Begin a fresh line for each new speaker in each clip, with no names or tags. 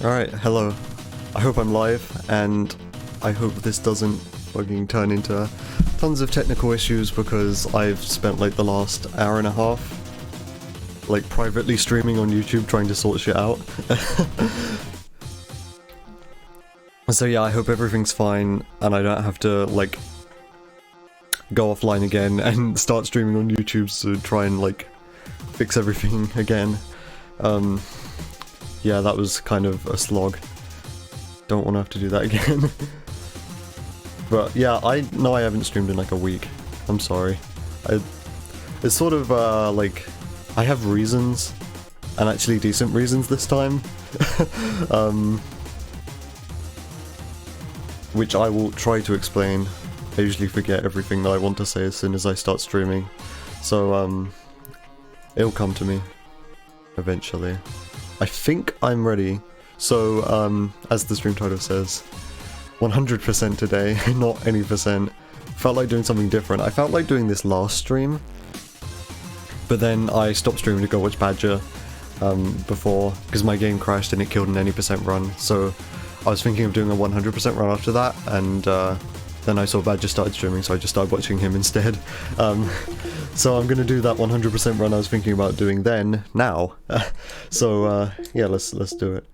Alright, hello. I hope I'm live, and I hope this doesn't fucking turn into tons of technical issues because I've spent like the last hour and a half like privately streaming on YouTube trying to sort shit out. So yeah, I hope everything's fine and I don't have to like go offline again and start streaming on YouTube to try and like fix everything again. Yeah, that was kind of a slog. Don't want to have to do that again. But yeah, I know I haven't streamed in like a week. I'm sorry. It's sort of like I have reasons, and actually decent reasons this time. Which I will try to explain. I usually forget everything that I want to say as soon as I start streaming. So it'll come to me eventually. I think I'm ready. So, as the stream title says, 100% today, not any percent. Felt like doing something different. I felt like doing this last stream, but then I stopped streaming to go watch Badger before, because my game crashed and it killed an any percent run. So I was thinking of doing a 100% run after that, and then I saw Badger started streaming, so I just started watching him instead. So I'm gonna do that 100% run I was thinking about doing then, now. So yeah, let's do it.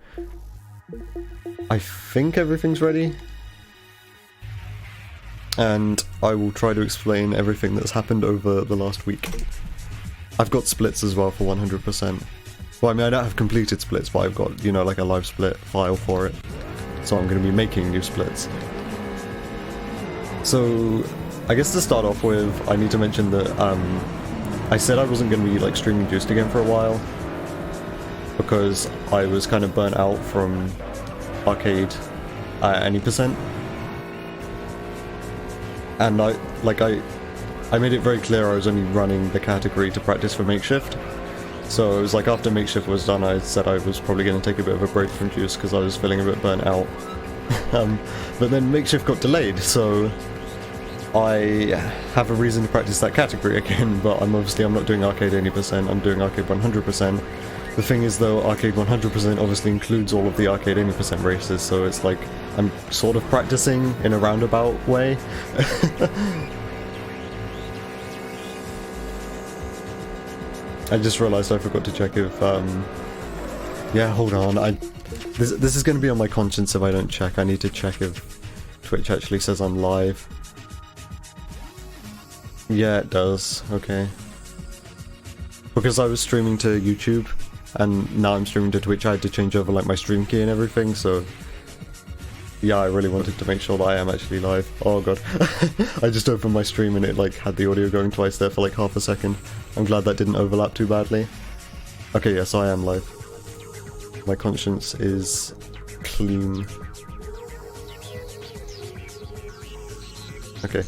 I think everything's ready. And I will try to explain everything that's happened over the last week. I've got splits as well for 100%. Well, I mean, I don't have completed splits, but I've got, you know, like a live split file for it. So I'm gonna be making new splits. So, I guess to start off with, I need to mention that I said I wasn't going to be like streaming Juiced again for a while because I was kind of burnt out from arcade any percent, and I made it very clear I was only running the category to practice for Makeshift. So it was like after Makeshift was done, I said I was probably going to take a bit of a break from Juiced because I was feeling a bit burnt out. But then Makeshift got delayed, so I have a reason to practice that category again, but I'm not doing arcade 80%, I'm doing arcade 100%. The thing is though, arcade 100% obviously includes all of the arcade 80% races, so it's like I'm sort of practicing in a roundabout way. I just realised I forgot to check if, yeah, hold on, this is going to be on my conscience if I don't check. I need to check if Twitch actually says I'm live. Yeah, it does. Okay. Because I was streaming to YouTube, and now I'm streaming to Twitch, I had to change over like my stream key and everything, so yeah, I really wanted to make sure that I am actually live. Oh god. I just opened my stream and it like had the audio going twice there for like half a second. I'm glad that didn't overlap too badly. Okay, yes, I am live. My conscience is clean. Okay.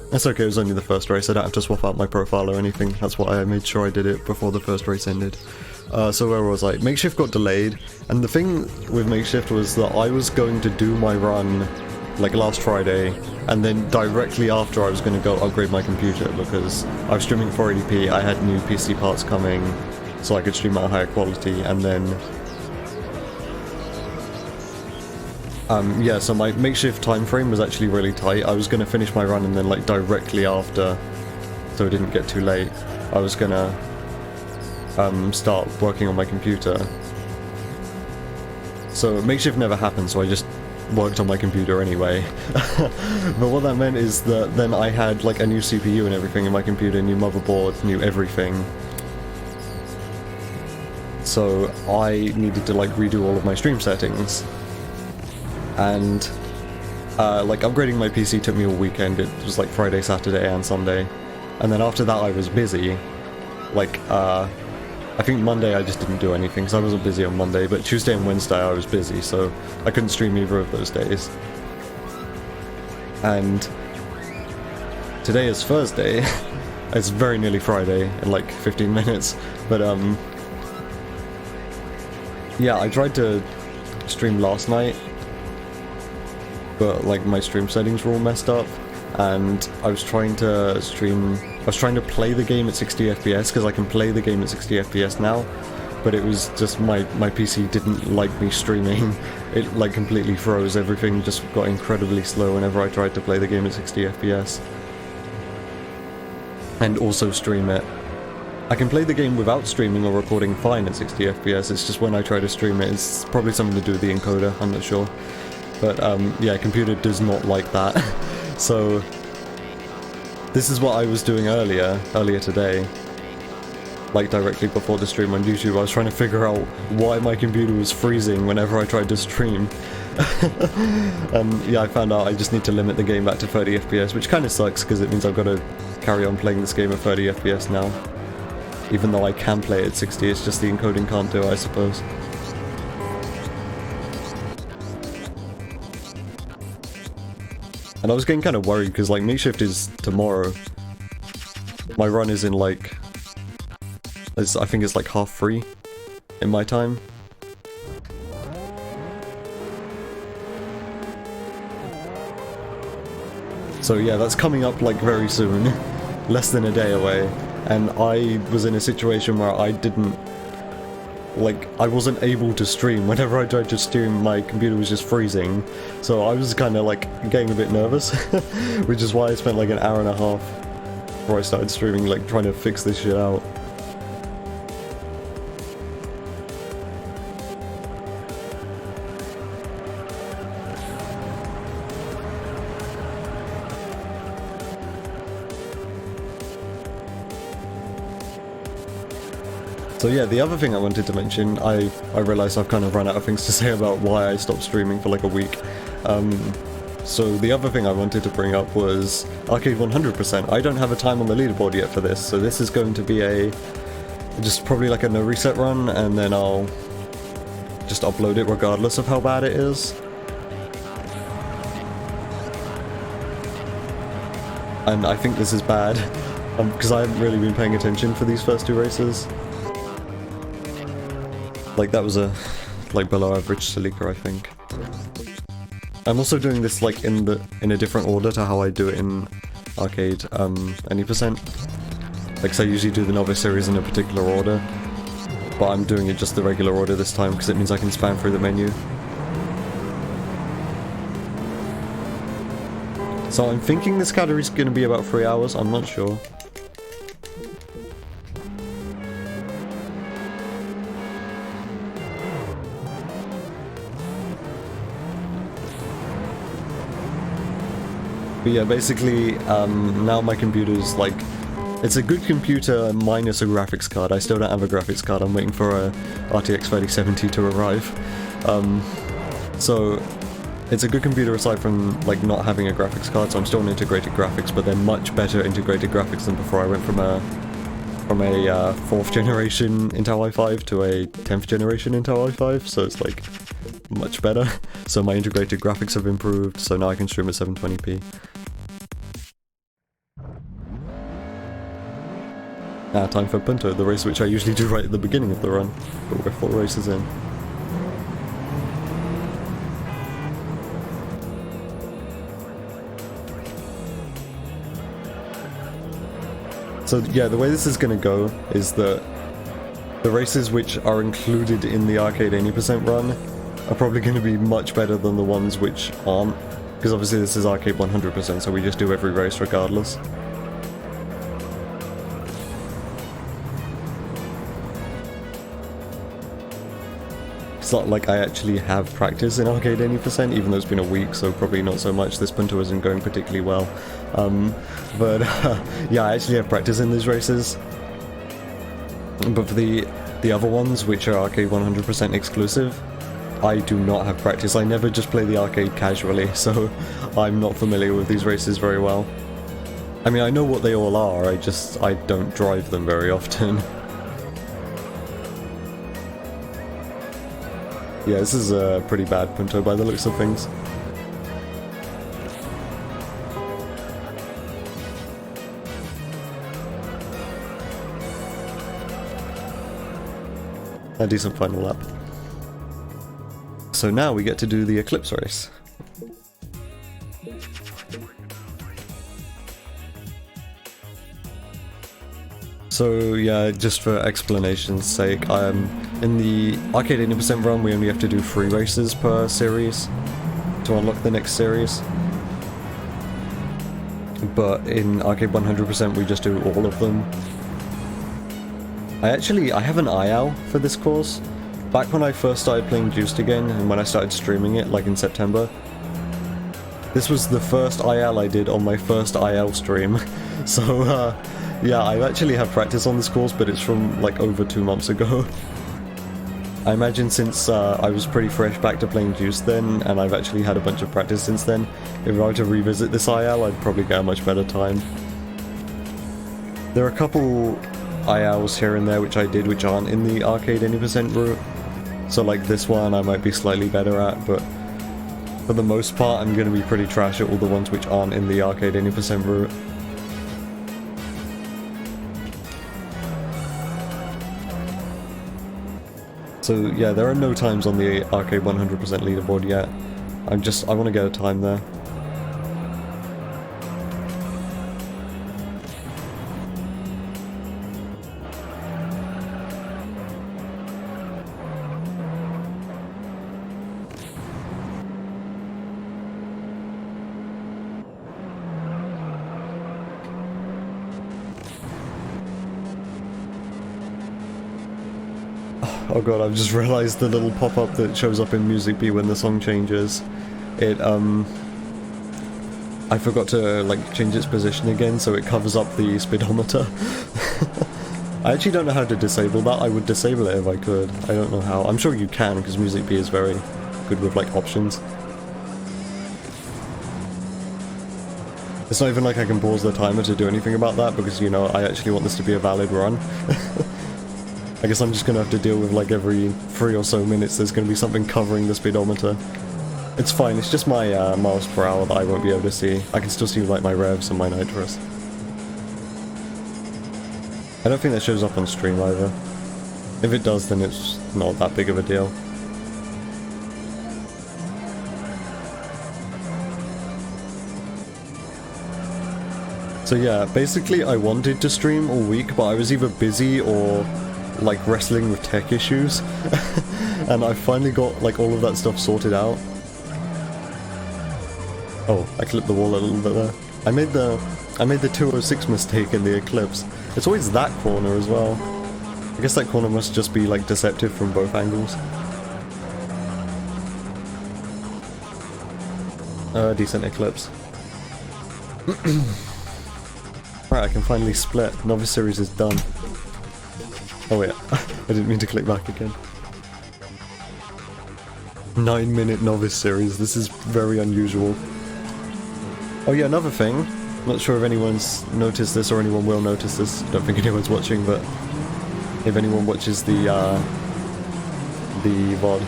That's okay, it was only the first race, I don't have to swap out my profile or anything. That's why I made sure I did it before the first race ended. So where was I? Makeshift got delayed, and the thing with Makeshift was that I was going to do my run like last Friday, and then directly after I was going to go upgrade my computer because I was streaming 480p, I had new PC parts coming so I could stream at a higher quality, and then yeah, so my Makeshift time frame was actually really tight. I was going to finish my run and then like directly after, so it didn't get too late, I was going to start working on my computer. So Makeshift never happened, so I just worked on my computer anyway. But what that meant is that then I had like a new CPU and everything in my computer, new motherboard, new everything. So I needed to like redo all of my stream settings. And like upgrading my PC took me all weekend. It was like Friday, Saturday and Sunday, and then after that I was busy. Like I think Monday I just didn't do anything because I wasn't busy on Monday, but Tuesday and Wednesday I was busy, so I couldn't stream either of those days. And today is Thursday. It's very nearly Friday in like 15 minutes, but yeah, I tried to stream last night, but like my stream settings were all messed up, and I was trying to play the game at 60 FPS because I can play the game at 60 FPS now, but it was just my PC didn't like me streaming. It like completely froze, everything just got incredibly slow whenever I tried to play the game at 60 FPS. And also stream it. I can play the game without streaming or recording fine at 60 FPS, it's just when I try to stream it, it's probably something to do with the encoder, I'm not sure. But yeah, computer does not like that. So this is what I was doing earlier today. Like directly before the stream on YouTube, I was trying to figure out why my computer was freezing whenever I tried to stream. And yeah, I found out I just need to limit the game back to 30 FPS, which kind of sucks because it means I've got to carry on playing this game at 30 FPS now. Even though I can play it at 60, it's just the encoding can't do it, I suppose. And I was getting kind of worried because like Makeshift is tomorrow. My run is in like, I think it's like 3:30 in my time. So yeah, that's coming up like very soon, less than a day away. And I was in a situation where I wasn't able to stream. Whenever I tried to stream, my computer was just freezing. So I was kind of like getting a bit nervous, which is why I spent like an hour and a half before I started streaming, like trying to fix this shit out. So yeah, the other thing I wanted to mention, I realised I've kind of run out of things to say about why I stopped streaming for like a week. So the other thing I wanted to bring up was Arcade 100%. I don't have a time on the leaderboard yet for this, so this is going to be just probably like a no reset run, and then I'll just upload it regardless of how bad it is. And I think this is bad, because I haven't really been paying attention for these first two races. Like that was a below average Celica, I think. I'm also doing this like in a different order to how I do it in Arcade any percent. Like so I usually do the Novice series in a particular order, but I'm doing it just the regular order this time because it means I can spam through the menu. So I'm thinking this category is going to be about 3 hours, I'm not sure. But yeah, basically, now my computer's like, it's a good computer minus a graphics card. I still don't have a graphics card, I'm waiting for a RTX 3070 to arrive. So, it's a good computer aside from like not having a graphics card, so I'm still on integrated graphics, but they're much better integrated graphics than before. I went from a 4th generation Intel i5 to a 10th generation Intel i5, so it's like much better. So my integrated graphics have improved, so now I can stream at 720p. Now time for Punto, the race which I usually do right at the beginning of the run, but we're 4 races in. So yeah, the way this is going to go is that the races which are included in the Arcade 80% run are probably going to be much better than the ones which aren't, because obviously this is Arcade 100%, so we just do every race regardless. It's not like I actually have practice in Arcade 80%, even though it's been a week, so probably not so much. This Punto isn't going particularly well. But yeah, I actually have practice in these races. But for the other ones, which are Arcade 100% exclusive, I do not have practice. I never just play the arcade casually, so I'm not familiar with these races very well. I mean, I know what they all are, I don't drive them very often. Yeah, this is a pretty bad Punto by the looks of things. A decent final lap. So now we get to do the Eclipse race. So yeah, just for explanation's sake, in the Arcade 80% run we only have to do 3 races per series to unlock the next series. But in Arcade 100% we just do all of them. I have an IAL for this course. Back when I first started playing Juiced again, and when I started streaming it, like in September, this was the first IAL I did on my first IAL stream. So, yeah, I actually have practice on this course, but it's from, like, over 2 months ago. I imagine since I was pretty fresh back to playing Juiced then, and I've actually had a bunch of practice since then, if I were to revisit this IAL, I'd probably get a much better time. There are a couple IALs here and there which I did which aren't in the Arcade 80% route. So like this one I might be slightly better at, but for the most part I'm going to be pretty trash at all the ones which aren't in the Arcade 80% route. So yeah, there are no times on the Arcade 100% leaderboard yet. I want to get a time there. Oh god, I've just realised the little pop-up that shows up in Music Bee when the song changes. I forgot to, like, change its position again, so it covers up the speedometer. I actually don't know how to disable that. I would disable it if I could. I don't know how. I'm sure you can, because Music Bee is very good with, like, options. It's not even like I can pause the timer to do anything about that, because, you know, I actually want this to be a valid run. I guess I'm just gonna have to deal with, like, every 3 or so minutes there's gonna be something covering the speedometer. It's fine, it's just my miles per hour that I won't be able to see. I can still see, like, my revs and my nitrous. I don't think that shows up on stream either. If it does, then it's not that big of a deal. So yeah, basically I wanted to stream all week, but I was either busy or like wrestling with tech issues. And I finally got like all of that stuff sorted out. Oh, I clipped the wall a little bit there. I made the 206 mistake in the Eclipse. It's always that corner as well. I guess that corner must just be like deceptive from both angles. Decent Eclipse. Right, I can finally split. Novice series is done. Oh wait, I didn't mean to click back again. 9-minute novice series, this is very unusual. Oh yeah, another thing. Not sure if anyone's noticed this or anyone will notice this. Don't think anyone's watching, but if anyone watches the VOD.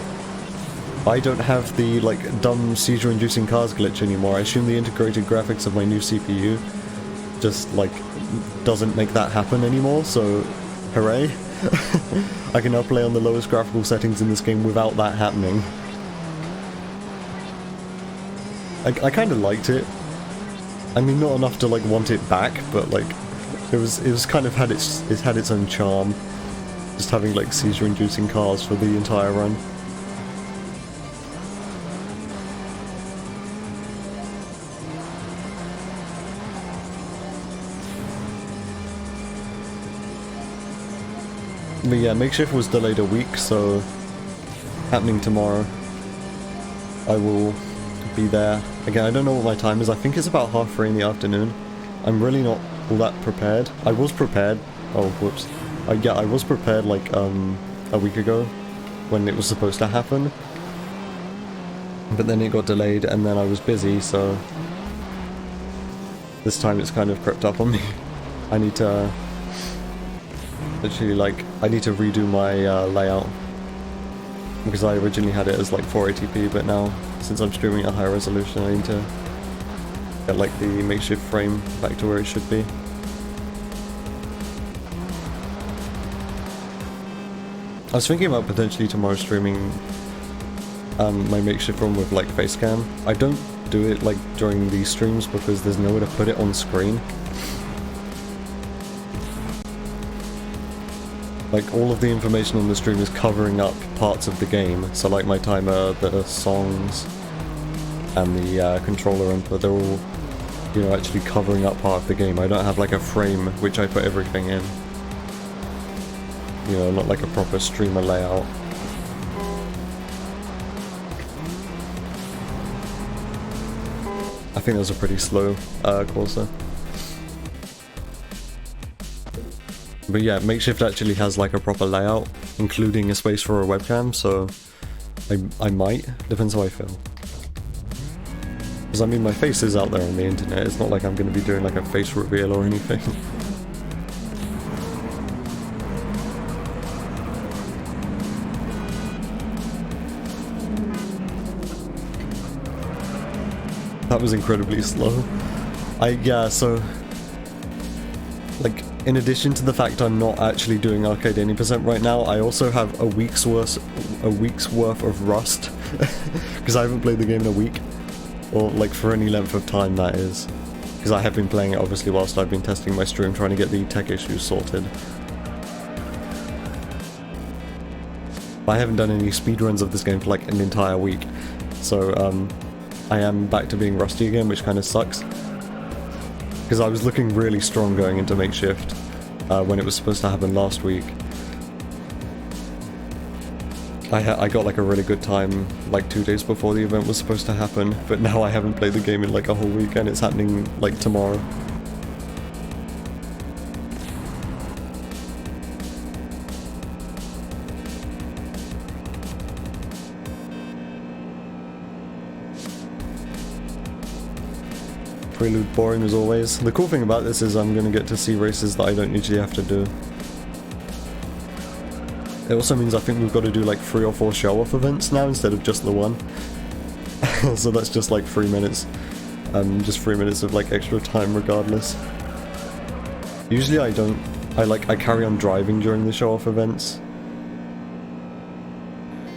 I don't have the, like, dumb seizure-inducing cars glitch anymore. I assume the integrated graphics of my new CPU just, like, doesn't make that happen anymore, so hooray. I can now play on the lowest graphical settings in this game without that happening. I kind of liked it. I mean, not enough to, like, want it back, but, like, it was kind of had its own charm. Just having, like, seizure-inducing cars for the entire run. But yeah, Makeshift was delayed a week, so happening tomorrow. I will be there. Again, I don't know what my time is. I think it's about 3:30 in the afternoon. I'm really not all that prepared. I was prepared. Oh, whoops. Yeah, I was prepared like a week ago when it was supposed to happen. But then it got delayed and then I was busy, so this time it's kind of crept up on me. I need to literally, like, I need to redo my layout, because I originally had it as like 480p, but now since I'm streaming at higher resolution I need to get like the makeshift frame back to where it should be. I was thinking about potentially tomorrow streaming my makeshift room with like facecam. I don't do it like during these streams because there's nowhere to put it on screen. Like, all of the information on the stream is covering up parts of the game. So like my timer, the songs, and the controller input, they're all, you know, actually covering up part of the game. I don't have like a frame which I put everything in. You know, not like a proper streamer layout. I think that was a pretty slow Corsair. But yeah, Makeshift actually has like a proper layout, including a space for a webcam, so I might, depends how I feel. Because I mean, my face is out there on the internet, it's not like I'm going to be doing like a face reveal or anything. That was incredibly slow. Yeah, so like, in addition to the fact I'm not actually doing Arcade 80% right now, I also have a week's worth of Rust, because I haven't played the game in a week, or like for any length of time, that is. Because I have been playing it obviously whilst I've been testing my stream, trying to get the tech issues sorted. I haven't done any speedruns of this game for like an entire week, so I am back to being rusty again, which kind of sucks. Because I was looking really strong going into Makeshift when it was supposed to happen last week. I got like a really good time like 2 days before the event was supposed to happen, but now I haven't played the game in like a whole week and it's happening like tomorrow. Prelude boring as always. The cool thing about this is I'm going to get to see races that I don't usually have to do. It also means I think we've got to do like 3 or 4 show-off events now instead of just the one. So that's just like 3 minutes. Just 3 minutes of like extra time regardless. Usually I carry on driving during the show-off events.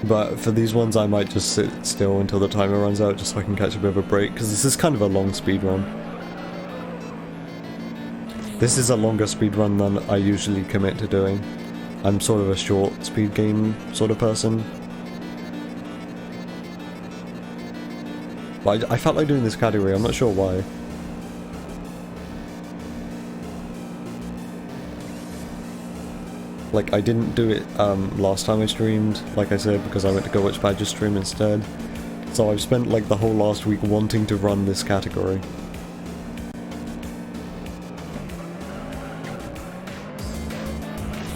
But for these ones I might just sit still until the timer runs out just so I can catch a bit of a break, because this is kind of a long speed run. This is a longer speed run than I usually commit to doing. I'm sort of a short speed game sort of person. But I felt like doing this category, I'm not sure why. Like, I didn't do it last time I streamed, like I said, because I went to go watch Badger's stream instead. So I've spent like the whole last week wanting to run this category.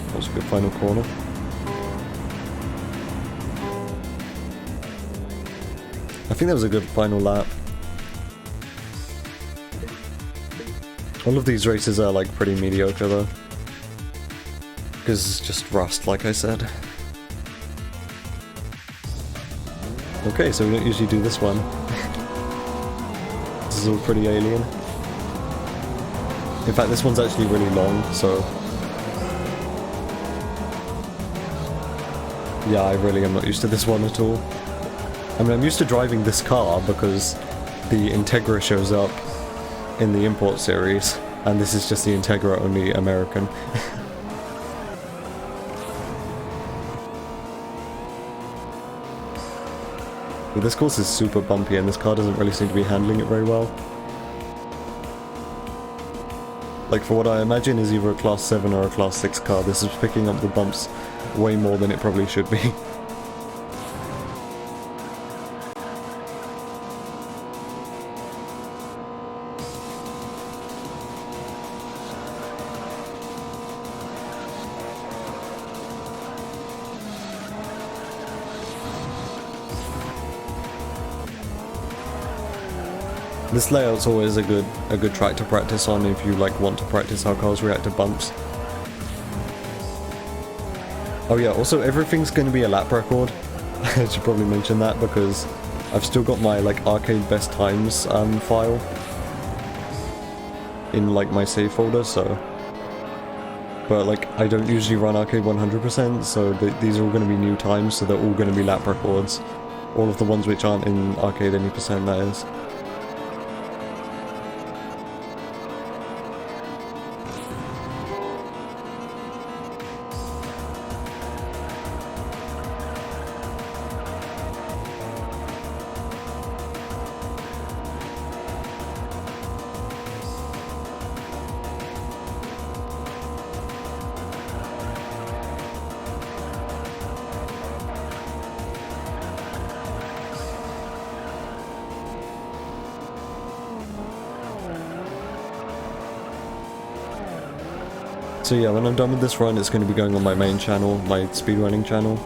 That was a good final corner. I think that was a good final lap. All of these races are like pretty mediocre though. Because it's just Rust, like I said. Okay, so we don't usually do this one. This is all pretty alien. In fact, this one's actually really long, so... yeah, I really am not used to this one at all. I mean, I'm used to driving this car because the Integra shows up in the import series, and this is just the Integra, only American. But this course is super bumpy and this car doesn't really seem to be handling it very well. Like, for what I imagine is either a class 7 or a class 6 car, this is picking up the bumps way more than it probably should be. This layout's always a good track to practice on if you like want to practice how cars react to bumps. Oh yeah, also everything's going to be a lap record. I should probably mention that because I've still got my like arcade best times file in like my save folder, so... but like I don't usually run arcade 100%, so these are all going to be new times, so they're all going to be lap records. All of the ones which aren't in arcade any percent, that is. So yeah, when I'm done with this run, it's going to be going on my main channel, my speedrunning channel.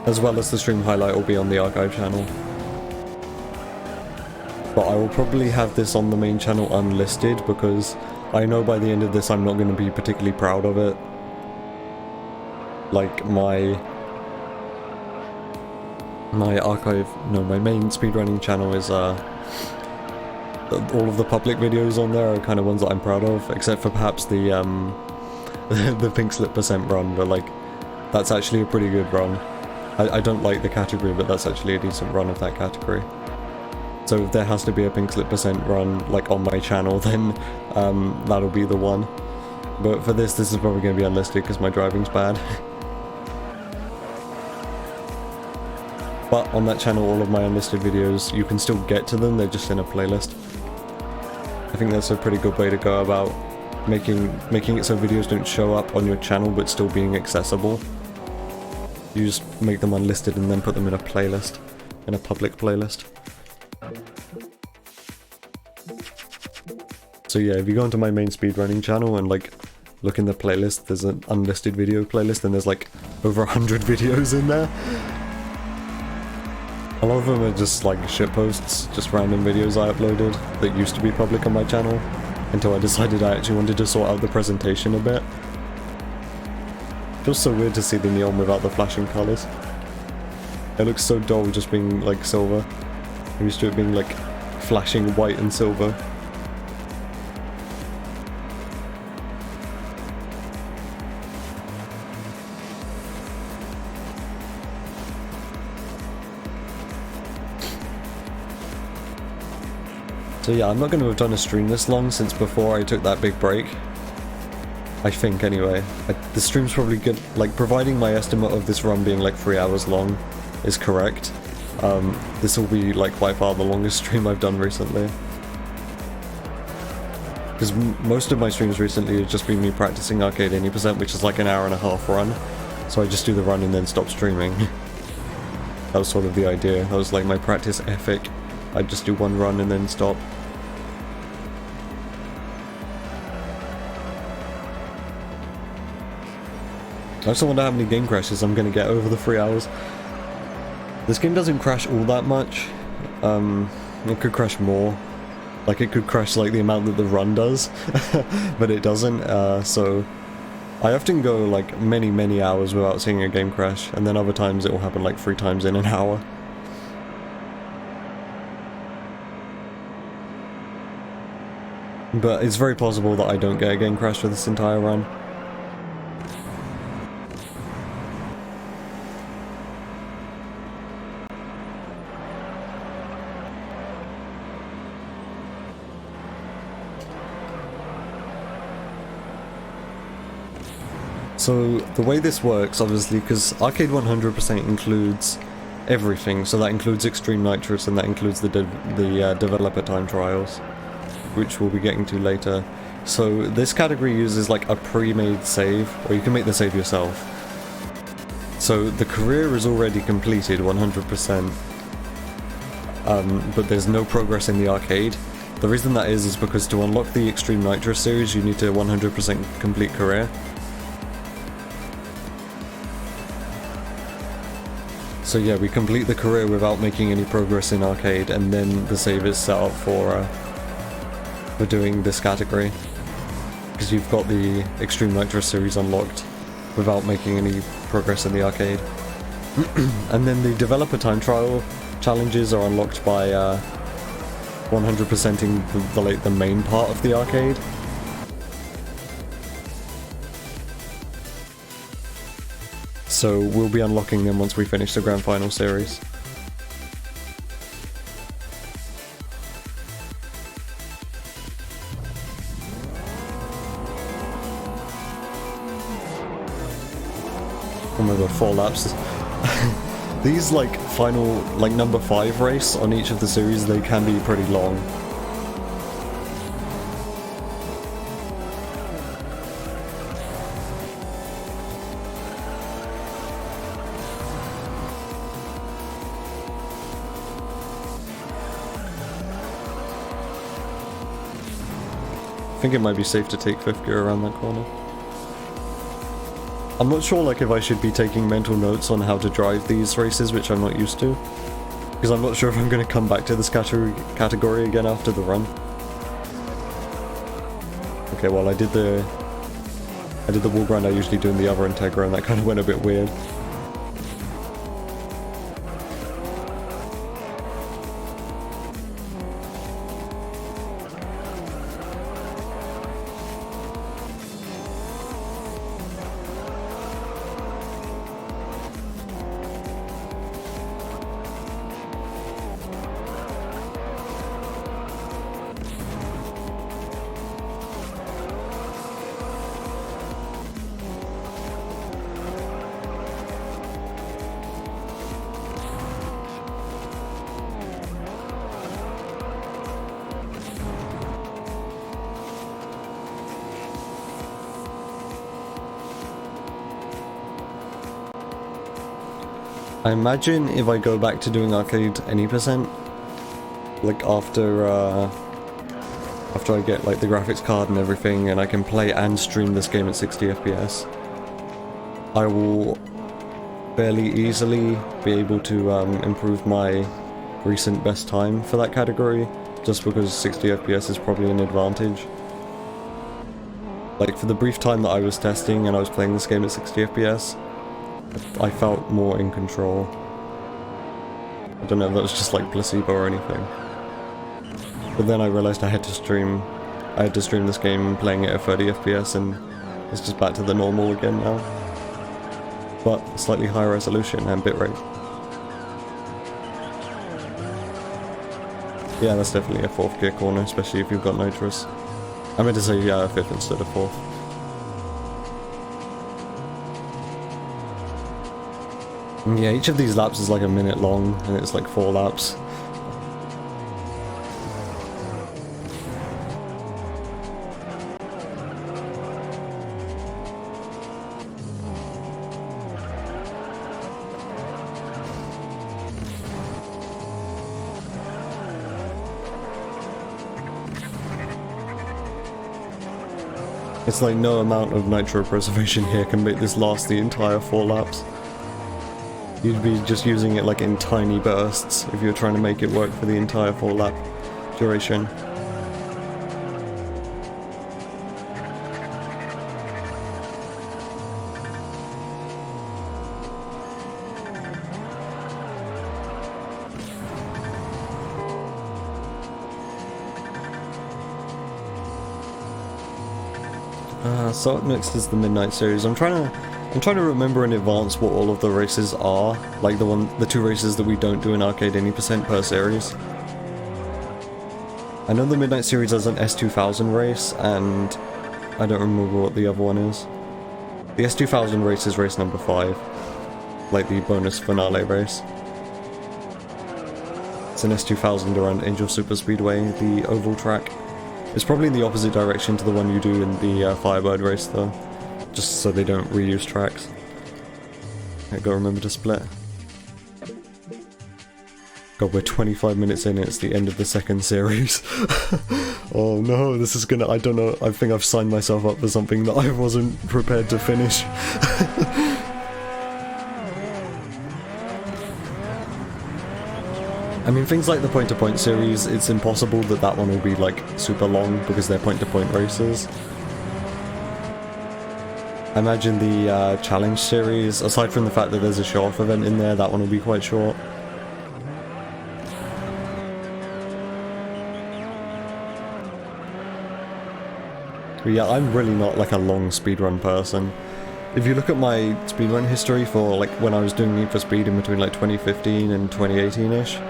As well as the stream highlight will be on the archive channel. But I will probably have this on the main channel unlisted because I know by the end of this I'm not going to be particularly proud of it. Like my main speedrunning channel is all of the public videos on there are kind of ones that I'm proud of, except for perhaps the the pink slip % run, but like that's actually a pretty good run. I don't like the category, but that's actually a decent run of that category. So if there has to be a pink slip % run like on my channel, then that'll be the one. But for this is probably going to be unlisted because my driving's bad. But on that channel, all of my unlisted videos, you can still get to them, they're just in a playlist. I think that's a pretty good way to go about making it so videos don't show up on your channel but still being accessible. You just make them unlisted and then put them in a playlist, in a public playlist. So yeah, if you go into my main speedrunning channel and like look in the playlist, there's an unlisted video playlist and there's like over 100 videos in there. A lot of them are just like shitposts, just random videos I uploaded that used to be public on my channel, until I decided I actually wanted to sort out the presentation a bit. Feels so weird to see the neon without the flashing colours. It looks so dull just being like silver. I'm used to it being like flashing white and silver. So yeah, I'm not going to have done a stream this long since before I took that big break. I think, anyway. The stream's probably good, like, providing my estimate of this run being like 3 hours long is correct. This will be like by far the longest stream I've done recently. Because most of my streams recently have just been me practicing Arcade 80%, which is like an hour and a half run. So I just do the run and then stop streaming. That was sort of the idea. That was like my practice ethic. I'd just do one run and then stop. I also wonder how many game crashes I'm going to get over the 3 hours. This game doesn't crash all that much. It could crash more. Like, it could crash like the amount that the run does, but it doesn't, so... I often go like many hours without seeing a game crash, and then other times it will happen like 3 times in an hour. But it's very possible that I don't get a game crash for this entire run. So the way this works, obviously, because Arcade 100% includes everything, so that includes Extreme Nitrous and that includes the developer time trials, which we'll be getting to later. So this category uses like a pre-made save, or you can make the save yourself. So the career is already completed 100%, but there's no progress in the arcade. The reason that is because to unlock the Extreme Nitrous series you need to 100% complete career. So yeah, we complete the career without making any progress in arcade, and then the save is set up for doing this category. Because you've got the Extreme Nitrous series unlocked without making any progress in the arcade. And then the developer time trial challenges are unlocked by 100%ing the main part of the arcade. So we'll be unlocking them once we finish the Grand Final series. Oh my god, 4 laps. These like final, like number 5 race on each of the series, they can be pretty long. think it might be safe to take 5th gear around that corner. I'm not sure like if I should be taking mental notes on how to drive these races, which I'm not used to. Because I'm not sure if I'm going to come back to this category again after the run. Okay, well I did the wall grind I usually do in the other Integra, and that kind of went a bit weird. I imagine if I go back to doing arcade any percent, like after I get like the graphics card and everything, and I can play and stream this game at 60 FPS, I will fairly easily be able to improve my recent best time for that category, just because 60 FPS is probably an advantage. Like for the brief time that I was testing and I was playing this game at 60 FPS, I felt more in control. I don't know if that was just like placebo or anything. But then I realized I had to stream this game playing it at 30 FPS, and it's just back to the normal again now. But slightly higher resolution and bitrate. Yeah, that's definitely a 4th gear corner, especially if you've got nitrous. I meant to say 5th instead of 4th. Yeah, each of these laps is like a minute long, and it's like 4 laps. It's like no amount of nitro preservation here can make this last the entire 4 laps. You'd be just using it like in tiny bursts if you're trying to make it work for the entire 4 lap duration. So up next is the Midnight Series. I'm trying to remember in advance what all of the races are, like the 2 races that we don't do in arcade any percent per series. I know the Midnight Series has an S2000 race, and I don't remember what the other one is. The S2000 race is race number 5, like the bonus finale race. It's an S2000 around Angel Super Speedway, the oval track. It's probably in the opposite direction to the one you do in the Firebird race though, just so they don't reuse tracks. I gotta remember to split. God, we're 25 minutes in, it's the end of the 2nd series. Oh no, this is gonna, I don't know, I think I've signed myself up for something that I wasn't prepared to finish. I mean, things like the point-to-point series, it's impossible that that one will be like super long because they're point-to-point races. I imagine the challenge series, aside from the fact that there's a show-off event in there, that one will be quite short. But yeah, I'm really not like a long speedrun person. If you look at my speedrun history for like when I was doing Need for Speed in between like 2015 and 2018-ish,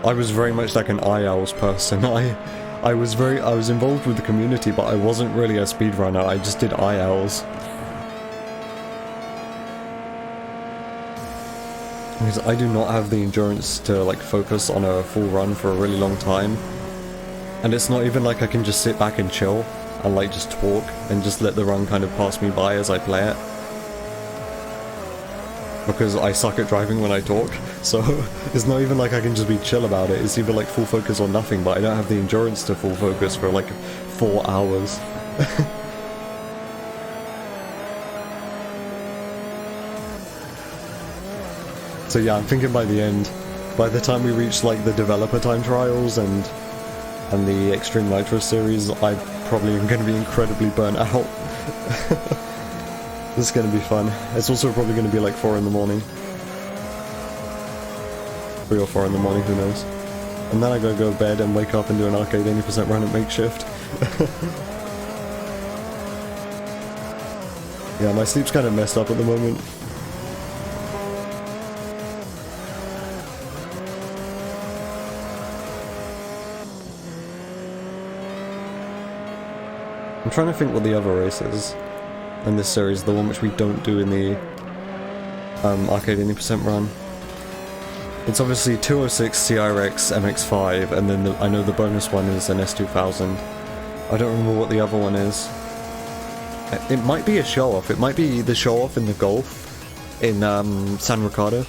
I was very much like an IOWS person. I was involved with the community, but I wasn't really a speedrunner, I just did IOWS. Because I do not have the endurance to like focus on a full run for a really long time. And it's not even like I can just sit back and chill and like just talk and just let the run kind of pass me by as I play it. because I suck at driving when I talk, so it's not even like I can just be chill about it. It's either like full focus or nothing, but I don't have the endurance to full focus for like 4 hours. So yeah, I'm thinking by the end, by the time we reach like the developer time trials and the Extreme Nitro series, I probably am going to be incredibly burnt out. This is going to be fun. It's also probably going to be like 4 in the morning. 3 or 4 in the morning, who knows. And then I gotta go to bed and wake up and do an arcade 80% run at makeshift. Yeah, my sleep's kind of messed up at the moment. I'm trying to think what the other race is in this series, the one which we don't do in the arcade 80% run. It's obviously 206 CRX MX5, and then I know the bonus one is an S2000. I don't remember what the other one is. It might be a show-off. It might be the show-off in the Gulf in San Ricardo.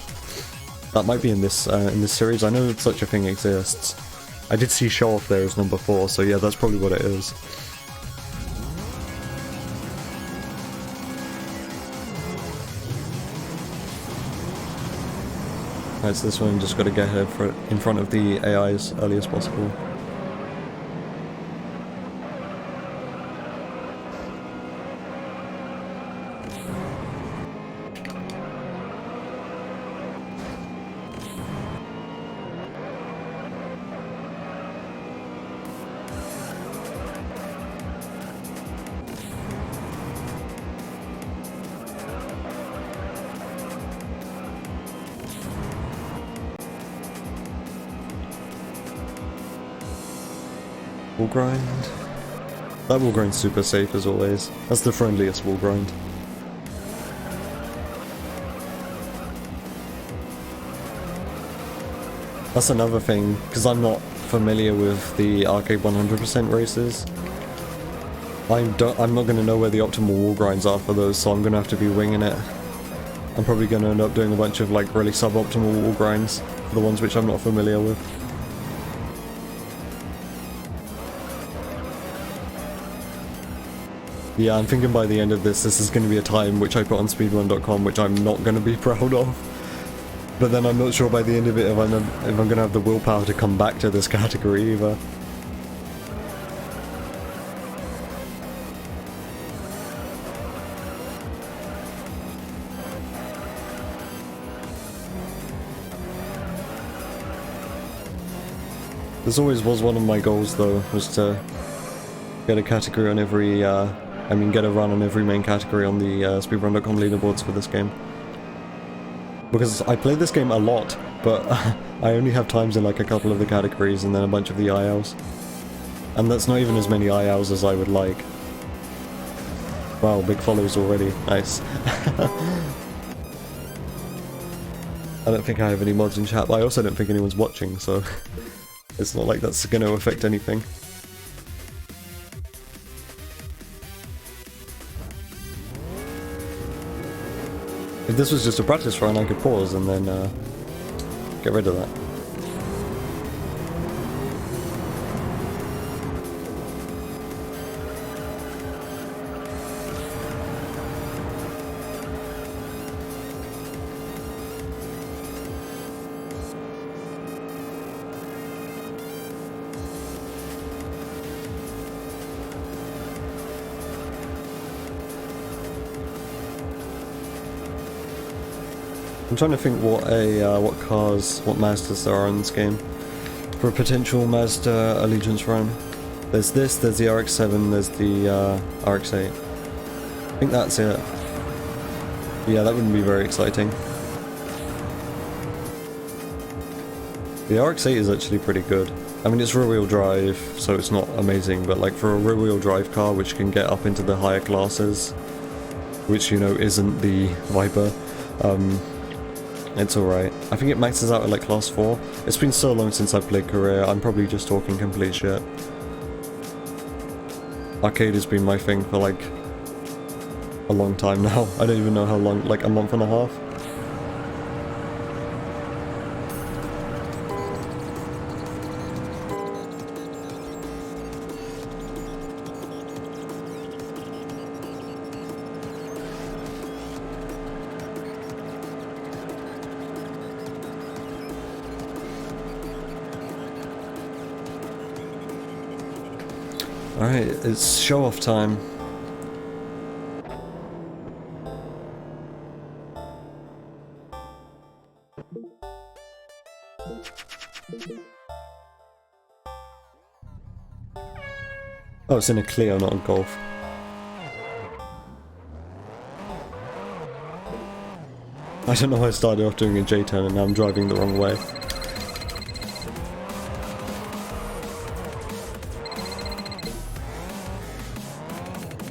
That might be in this series. I know such a thing exists. I did see show-off there as number 4, so yeah, that's probably what it is. Right, so this one just got to get here in front of the AI as early as possible. Wall grind. That wall grind's super safe as always. That's the friendliest wall grind. That's another thing, because I'm not familiar with the arcade 100% races. I'm not going to know where the optimal wall grinds are for those, so I'm going to have to be winging it. I'm probably going to end up doing a bunch of like really suboptimal wall grinds for the ones which I'm not familiar with. Yeah, I'm thinking by the end of this is going to be a time which I put on speedrun.com, which I'm not going to be proud of. But then I'm not sure by the end of it if I'm going to have the willpower to come back to this category either. This always was one of my goals though, was to get a category on every, get a run on every main category on the speedrun.com leaderboards for this game. Because I play this game a lot, but I only have times in like a couple of the categories and then a bunch of the ILs. And that's not even as many ILs as I would like. Wow, big follows already. Nice. I don't think I have any mods in chat, but I also don't think anyone's watching, so it's not like that's going to affect anything. If this was just a practice run, I could pause and then get rid of that. I'm trying to think what Mazdas there are in this game for a potential Mazda Allegiance run. There's this, there's the RX-7, there's the RX-8. I think that's it. Yeah, that wouldn't be very exciting. The RX-8 is actually pretty good. I mean, it's rear-wheel drive, so it's not amazing, but like for a rear-wheel drive car which can get up into the higher classes, which, you know, isn't the Viper, it's alright. I think it maxes out at like class 4. It's been so long since I played Career, I'm probably just talking complete shit. Arcade has been my thing for like a long time now. I don't even know how long, like a month and a half. Alright, it's show off time. Oh, it's in a Clio, not a Golf. I don't know why I started off doing a J-turn and now I'm driving the wrong way.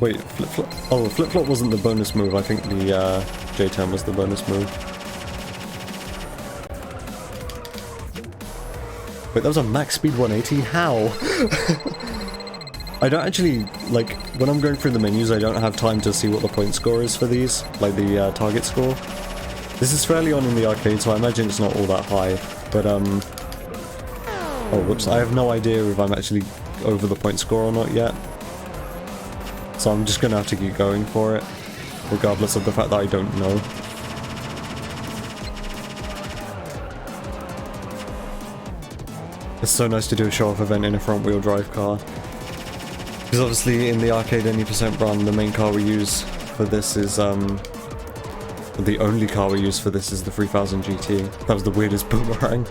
Wait, flip-flop? Oh, flip-flop wasn't the bonus move, I think the J-turn was the bonus move. Wait, that was a max speed 180? How? I don't actually, like, when I'm going through the menus, I don't have time to see what the point score is for these, like the target score. This is fairly on in the arcade, so I imagine it's not all that high, but, oh, whoops, I have no idea if I'm actually over the point score or not yet. So I'm just gonna have to keep going for it, regardless of the fact that I don't know. It's so nice to do a show-off event in a front-wheel drive car. Because obviously in the arcade any % run, the main car we use for this is, the only car we use for this is the 3000 GT. That was the weirdest boomerang.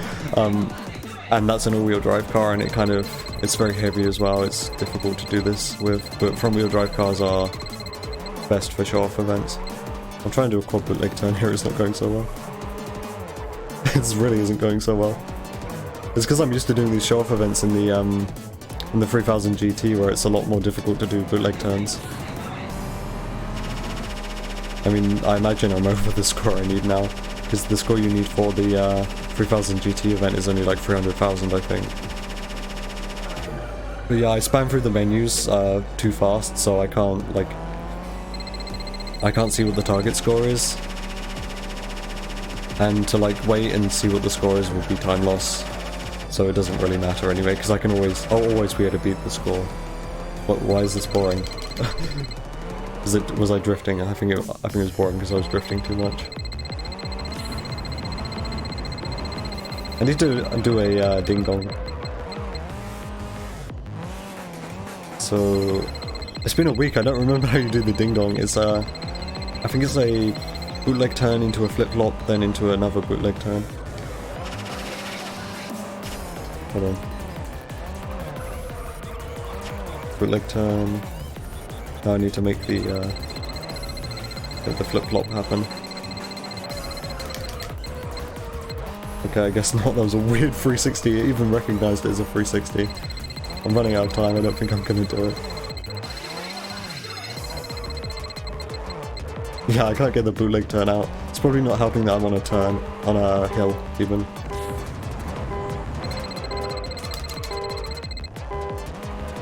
And that's an all-wheel drive car, and it's very heavy as well. It's difficult to do this with, but front-wheel drive cars are best for show-off events. I'm trying to do a quad bootleg turn here, it's not going so well. It really isn't going so well. It's because I'm used to doing these show-off events in the 3000 GT, where it's a lot more difficult to do bootleg turns. I mean, I imagine I'm over the score I need now, because the score you need for the 3000 GT event is only like 300,000, I think. But yeah, I spam through the menus too fast, so I can't see what the target score is. And to like wait and see what the score is would be time loss. So it doesn't really matter anyway, because I'll always be able to beat the score. Why is this boring? Was I drifting? I think it was boring because I was drifting too much. I need to do a ding dong. So it's been a week. I don't remember how you do the ding dong. It's I think it's a bootleg turn into a flip flop, then into another bootleg turn. Hold on. Bootleg turn. Now I need to make the flip-flop happen. Okay, I guess not. That was a weird 360. It even recognized it as a 360. I'm running out of time. I don't think I'm gonna do it. Yeah, I can't get the bootleg turn out. It's probably not helping that I'm on a turn, on a hill, even.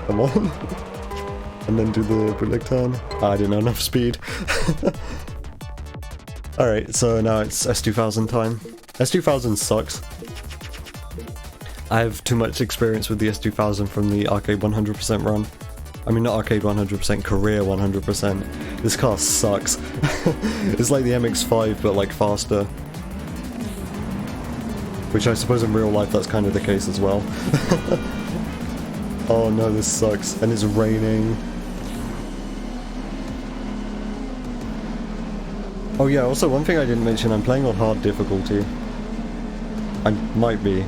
Come on. And then do the bootleg turn. I didn't have enough speed. Alright, so now it's S2000 time. S2000 sucks. I have too much experience with the S2000 from the arcade 100% run. I mean, not arcade 100%, career 100%. This car sucks. It's like the MX-5, but like faster. Which I suppose in real life that's kind of the case as well. Oh no, this sucks. And it's raining. Oh yeah, also one thing I didn't mention, I'm playing on hard difficulty. I might be.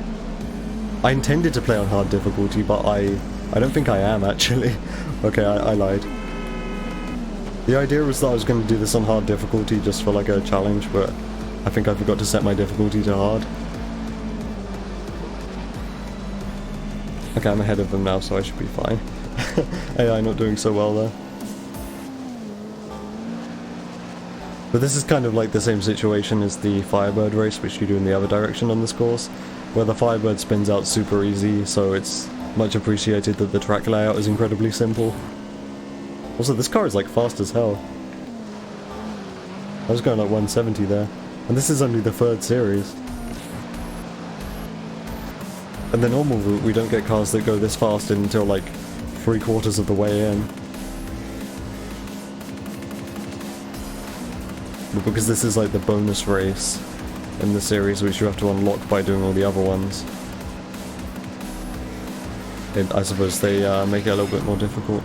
I intended to play on hard difficulty, but I don't think I am actually. Okay, I lied. The idea was that I was going to do this on hard difficulty just for like a challenge, but I think I forgot to set my difficulty to hard. Okay, I'm ahead of them now, so I should be fine. AI not doing so well there. But this is kind of like the same situation as the Firebird race, which you do in the other direction on this course, where the Firebird spins out super easy, so it's much appreciated that the track layout is incredibly simple. Also, this car is like fast as hell. I was going like 170 there, and this is only the 3rd series. And the normal route, we don't get cars that go this fast until like 3/4 of the way in. But because this is like the bonus race in the series, which you have to unlock by doing all the other ones. I suppose they make it a little bit more difficult.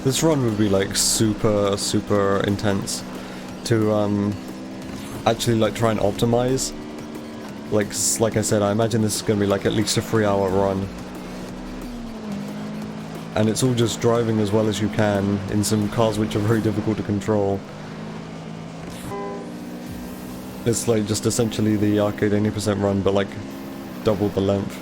This run would be like super intense to actually like try and optimize. Like I said, I imagine this is gonna be like at least a 3-hour run. And it's all just driving as well as you can in some cars which are very difficult to control. It's like just essentially the arcade 80% run, but like double the length.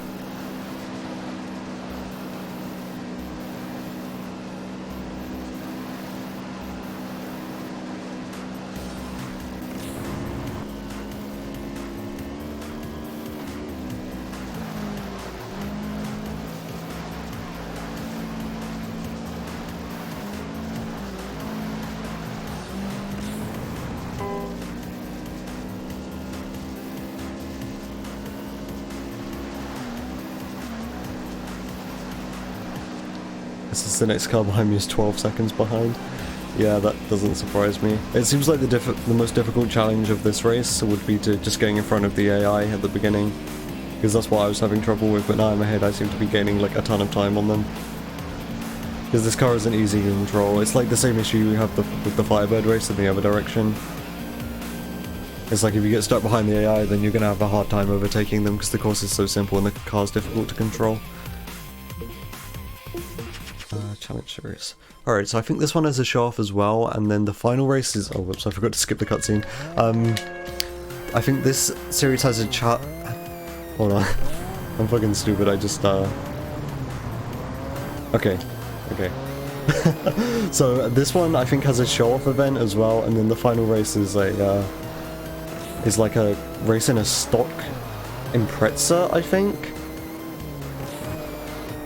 This is the next car behind me is 12 seconds behind. Yeah, that doesn't surprise me. It seems like the most difficult challenge of this race would be to just getting in front of the AI at the beginning. Because that's what I was having trouble with, but now I'm ahead I seem to be gaining like a ton of time on them. Because this car isn't easy to control. It's like the same issue you have with the Firebird race in the other direction. It's like if you get stuck behind the AI, then you're going to have a hard time overtaking them because the course is so simple and the car's difficult to control. Challenge series. Alright, so I think this one has a show-off as well, and then the final race is... Oh, whoops, I forgot to skip the cutscene. I think this series has a chat... Hold on. I'm fucking stupid, I just, Okay. So, this one I think has a show-off event as well, and then the final race is a, is like a race in a stock Impreza, I think?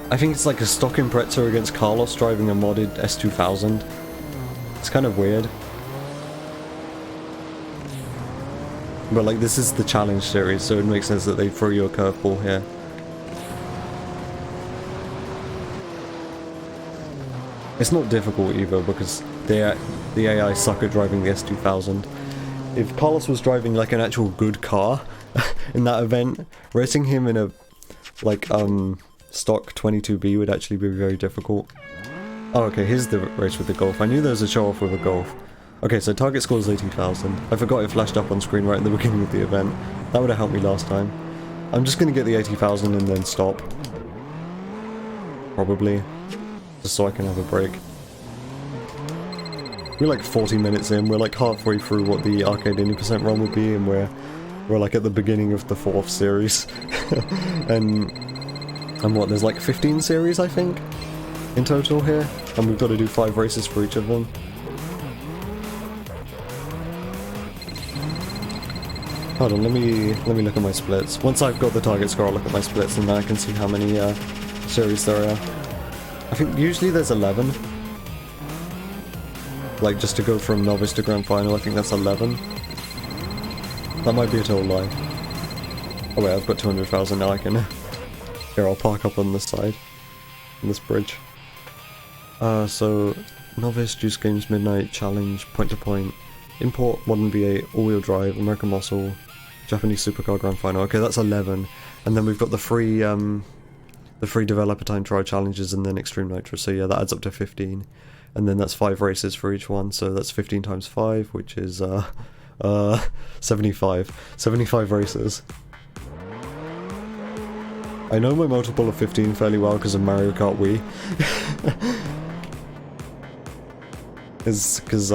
I think it's like a stock Impreza against Carlos driving a modded S2000. It's kind of weird. But like this is the challenge series, so it makes sense that they throw you a curveball here. It's not difficult either because the AI suck at driving the S2000. If Carlos was driving like an actual good car in that event, racing him in a like stock 22B would actually be very difficult. Oh, okay, here's the race with the Golf. I knew there was a show-off with a Golf. Okay, so target score is 80,000. I forgot it flashed up on screen right at the beginning of the event. That would have helped me last time. I'm just gonna get the 80,000 and then stop. Probably. Just so I can have a break. We're like 40 minutes in, we're like halfway through what the arcade 80% run would be, and we're like at the beginning of the 4th series. And what, there's like 15 series, I think, in total here, and we've got to do 5 races for each of them. Hold on, let me look at my splits. Once I've got the target score, I'll look at my splits, and then I can see how many series there are. I think usually there's 11. Like, just to go from novice to grand final, I think that's 11. That might be a total lie. Oh wait, I've got 200,000 now, I can... Here, I'll park up on this side, on this bridge. So, Novice, Juice Games, Midnight, Challenge, Point to Point, Import, Modern V8, All-Wheel Drive, American Muscle, Japanese Supercar Grand Final. Okay, that's 11. And then we've got the free developer time trial challenges and then Extreme Nitro. So yeah, that adds up to 15. And then that's 5 races for each one. So that's 15 times 5, which is 75. 75 races. I know my multiple of 15 fairly well because of Mario Kart Wii. Because,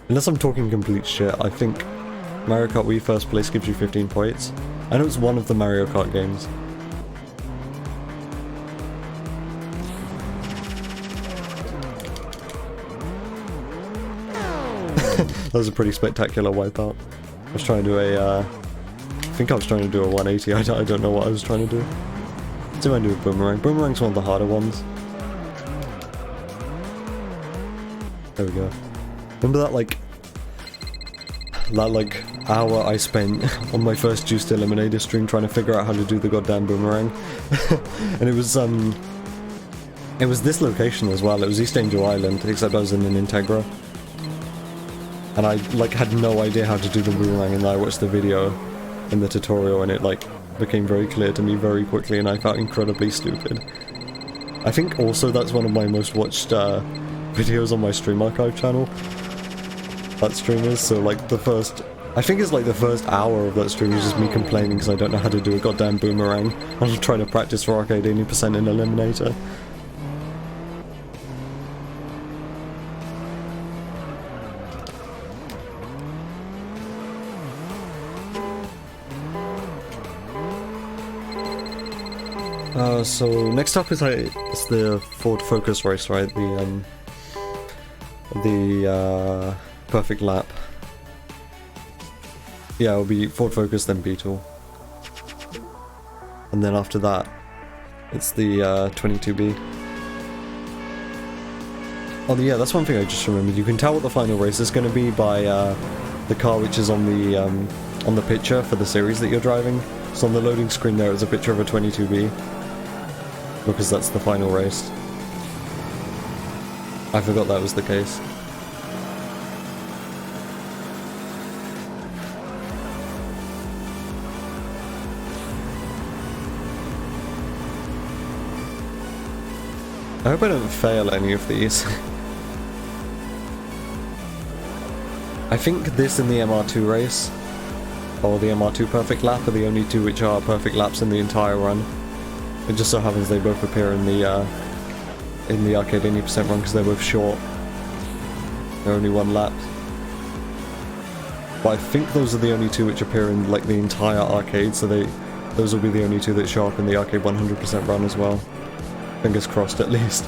unless I'm talking complete shit, I think Mario Kart Wii first place gives you 15 points. I know it's one of the Mario Kart games. That was a pretty spectacular wipeout. I was trying to do a, I think I was trying to do a 180, I don't know what I was trying to do. Let's see if I do a boomerang. Boomerang's one of the harder ones. There we go. Remember that hour I spent on my first Juiced Eliminator stream trying to figure out how to do the goddamn boomerang? And it was this location as well. It was East Angel Island, except I was in an Integra. And I had no idea how to do the boomerang, and I watched the video in the tutorial and it became very clear to me very quickly, and I felt incredibly stupid. I think also that's one of my most watched videos on my Stream Archive channel. That stream is, so I think it's the first hour of that stream is just me complaining because I don't know how to do a goddamn boomerang. I'm trying to practice for Arcade 80% in Eliminator. So next up is it's the Ford Focus race, right? The perfect lap. Yeah, it'll be Ford Focus, then Beetle. And then after that, it's the 22B. Oh yeah, that's one thing I just remembered. You can tell what the final race is going to be by the car which is on the picture for the series that you're driving. So on the loading screen there is a picture of a 22B. Because that's the final race. I forgot that was the case. I hope I don't fail any of these. I think this and the MR2 race, or the MR2 perfect lap, are the only two which are perfect laps in the entire run. It just so happens they both appear in the Arcade 80% run because they're both short. They're only one lap. But I think those are the only two which appear in the entire arcade, so those will be the only two that show up in the Arcade 100% run as well. Fingers crossed at least.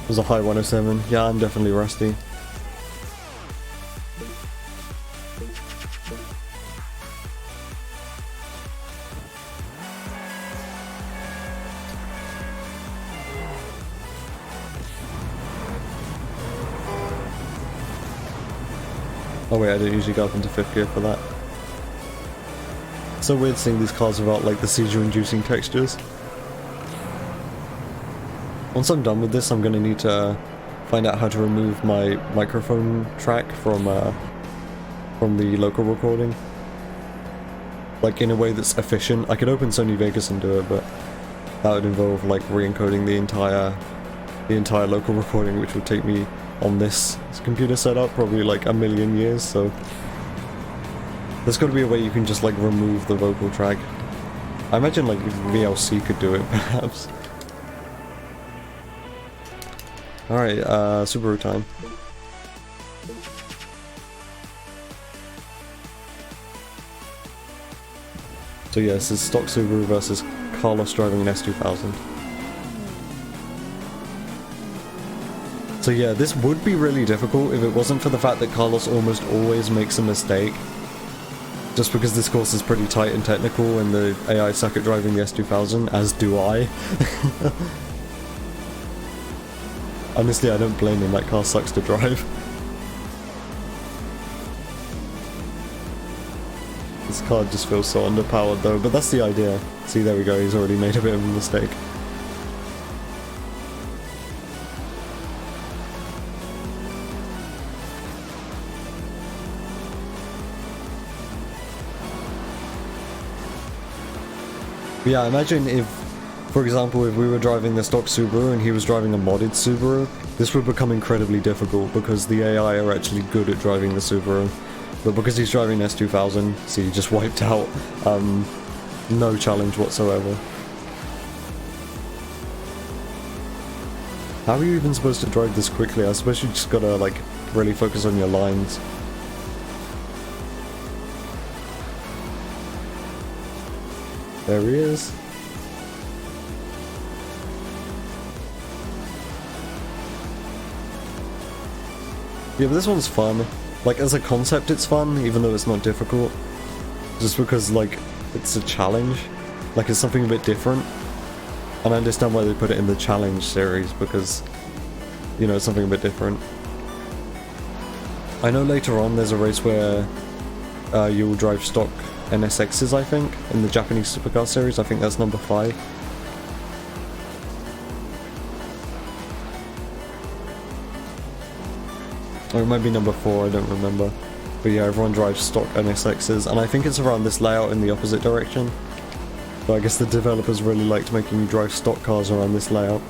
It was a high 107. Yeah, I'm definitely rusty. Oh wait, I don't usually go up into 5th gear for that. It's so weird seeing these cars without the seizure-inducing textures. Once I'm done with this, I'm going to need to find out how to remove my microphone track from the local recording. In a way that's efficient. I could open Sony Vegas and do it, but that would involve re-encoding the entire local recording, which would take me on this computer setup probably a million years, so there's got to be a way you can just remove the vocal track. I imagine VLC could do it perhaps. Alright, Subaru time. So yeah, this is stock Subaru versus Carlos driving an S2000. So yeah, this would be really difficult if it wasn't for the fact that Carlos almost always makes a mistake. Just because this course is pretty tight and technical and the AI suck at driving the S2000, as do I. Honestly, I don't blame him, that car sucks to drive. This car just feels so underpowered though, but that's the idea. See, there we go, he's already made a bit of a mistake. But yeah, imagine if, for example, if we were driving the stock Subaru and he was driving a modded Subaru, this would become incredibly difficult because the AI are actually good at driving the Subaru. But because he's driving an S2000, see, he just wiped out, no challenge whatsoever. How are you even supposed to drive this quickly? I suppose you just gotta, really focus on your lines. There he is. Yeah, but this one's fun. As a concept it's fun, even though it's not difficult. just because like it's a challenge, like it's something a bit different, and I understand why they put it in the challenge series because, you know, it's something a bit different. I know later on there's a race where you'll drive stock NSXs, I think, in the Japanese supercar series. I think that's number 5. Or it might be number 4, I don't remember. But yeah, everyone drives stock NSXs, and I think it's around this layout in the opposite direction. But I guess the developers really liked making you drive stock cars around this layout.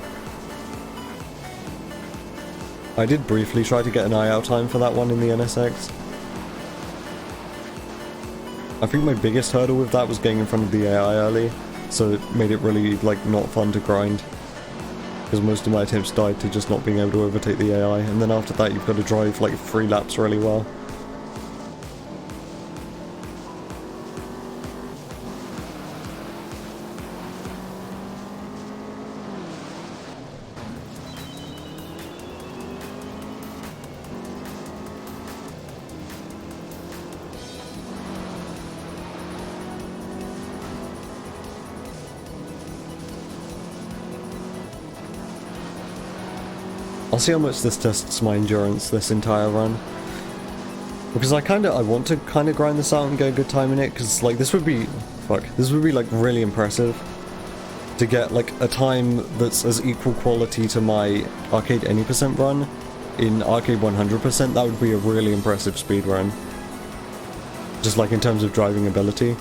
I did briefly try to get an IL time for that one in the NSX. I think my biggest hurdle with that was getting in front of the AI early, so it made it really, like, not fun to grind. Because most of my attempts died to just not being able to overtake the AI, and then after that you've got to drive, like, 3 laps really well. I'll see how much this tests my endurance this entire run. Because I want to kind of grind this out and get a good time in it, because like this would be like really impressive to get like a time that's as equal quality to my Arcade Any % run in Arcade 100%. That would be a really impressive speed run. Just like in terms of driving ability.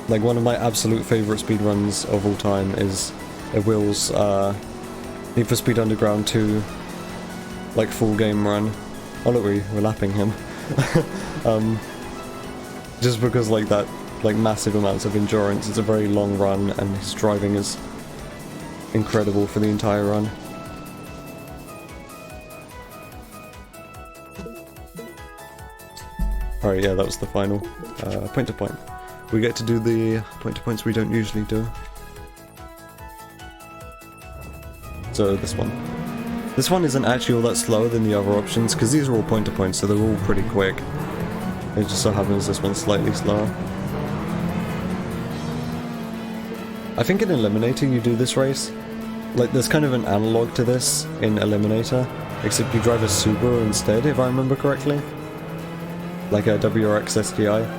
Like, one of my absolute favourite speedruns of all time is Will's Need for Speed Underground 2, like, full game run. Oh look, we're lapping him. Just because, like, that, like, massive amounts of endurance, it's a very long run, and his driving is incredible for the entire run. Alright, yeah, that was the final. Point to point. We get to do the point-to-points we don't usually do. So this one. This one isn't actually all that slower than the other options, because these are all point-to-points, so they're all pretty quick. It just so happens this one's slightly slower. I think in Eliminator you do this race. Like, there's kind of an analog to this in Eliminator, except you drive a Subaru instead, if I remember correctly. Like a WRX STI.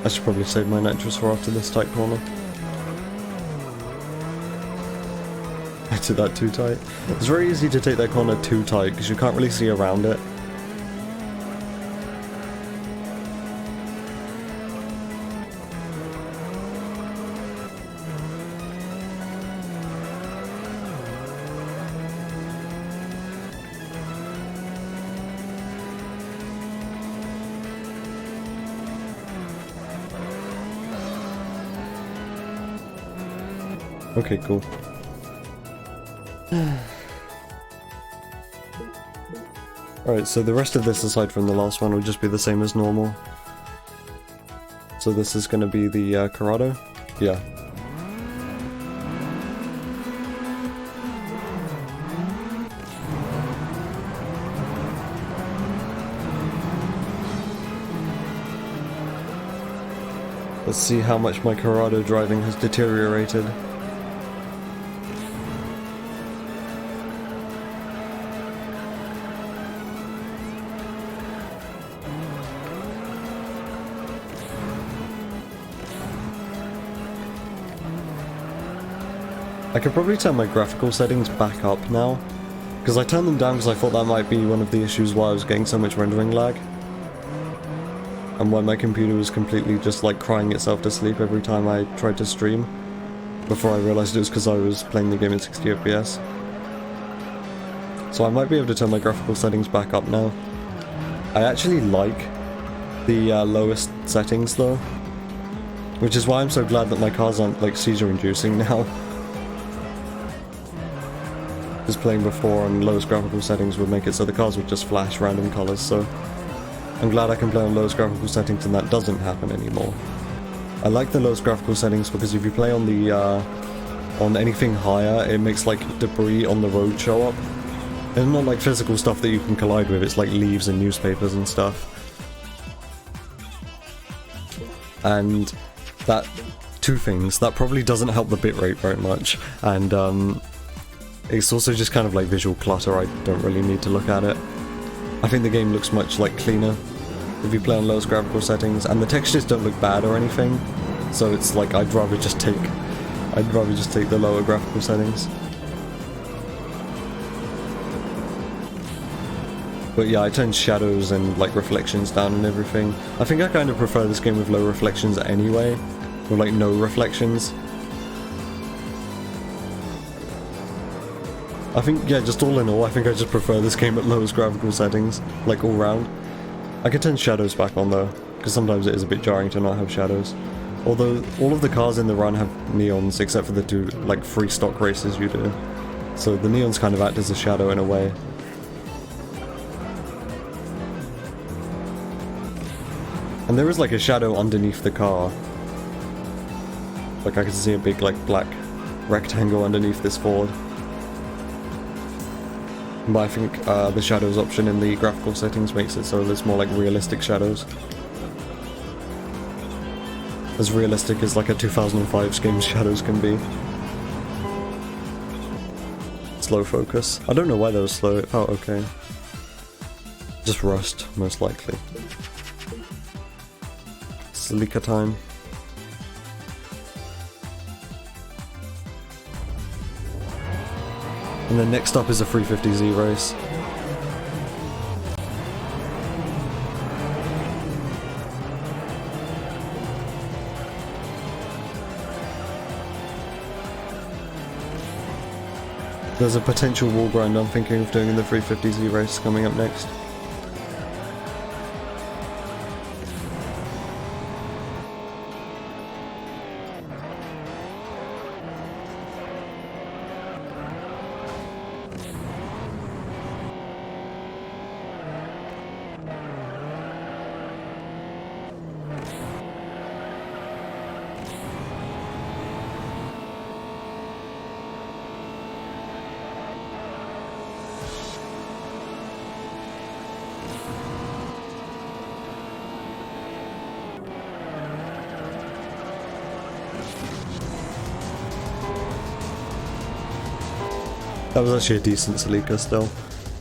I should probably save my nitros for after this tight corner. I did that too tight. It's very easy to take that corner too tight because you can't really see around it. Okay, cool. Alright, so the rest of this, aside from the last one, will just be the same as normal. So this is going to be the Corrado? Yeah. Let's see how much my Corrado driving has deteriorated. I could probably turn my graphical settings back up now, because I turned them down because I thought that might be one of the issues why I was getting so much rendering lag. and why my computer was completely just like crying itself to sleep every time I tried to stream, before I realized it was because I was playing the game at 60 FPS. So I might be able to turn my graphical settings back up now. I actually like the lowest settings though, which is why I'm so glad that my cars aren't like seizure inducing now. Just playing before on lowest graphical settings would make it so the cars would just flash random colors, so I'm glad I can play on lowest graphical settings and that doesn't happen anymore. I like the lowest graphical settings because if you play on the on anything higher, it makes like debris on the road show up. It's not like physical stuff that you can collide with, it's like leaves and newspapers and stuff. And that, two things, that probably doesn't help the bitrate very much, and it's also just kind of like visual clutter. I don't really need to look at it. I think the game looks much like cleaner if you play on lowest graphical settings, and the textures don't look bad or anything, so it's like I'd rather just take the lower graphical settings. But yeah, I turned shadows and like reflections down and everything. I think I kind of prefer this game with low reflections anyway, or like no reflections. I think, yeah, just all in all, I think I just prefer this game at lowest graphical settings, like all round. I can turn shadows back on though, because sometimes it is a bit jarring to not have shadows. Although, all of the cars in the run have neons, except for the two, like, free stock races you do. So the neons kind of act as a shadow in a way. And there is like a shadow underneath the car. Like I can see a big like black rectangle underneath this Ford. But I think the shadows option in the graphical settings makes it so there's more like realistic shadows. As realistic as like a 2005 game's shadows can be. Slow focus. I don't know why that was slow, it felt okay. Just rust, most likely. Celica time. And then next up is a 350Z race. There's a potential wall grind I'm thinking of doing in the 350Z race coming up next. That was actually a decent Celica still.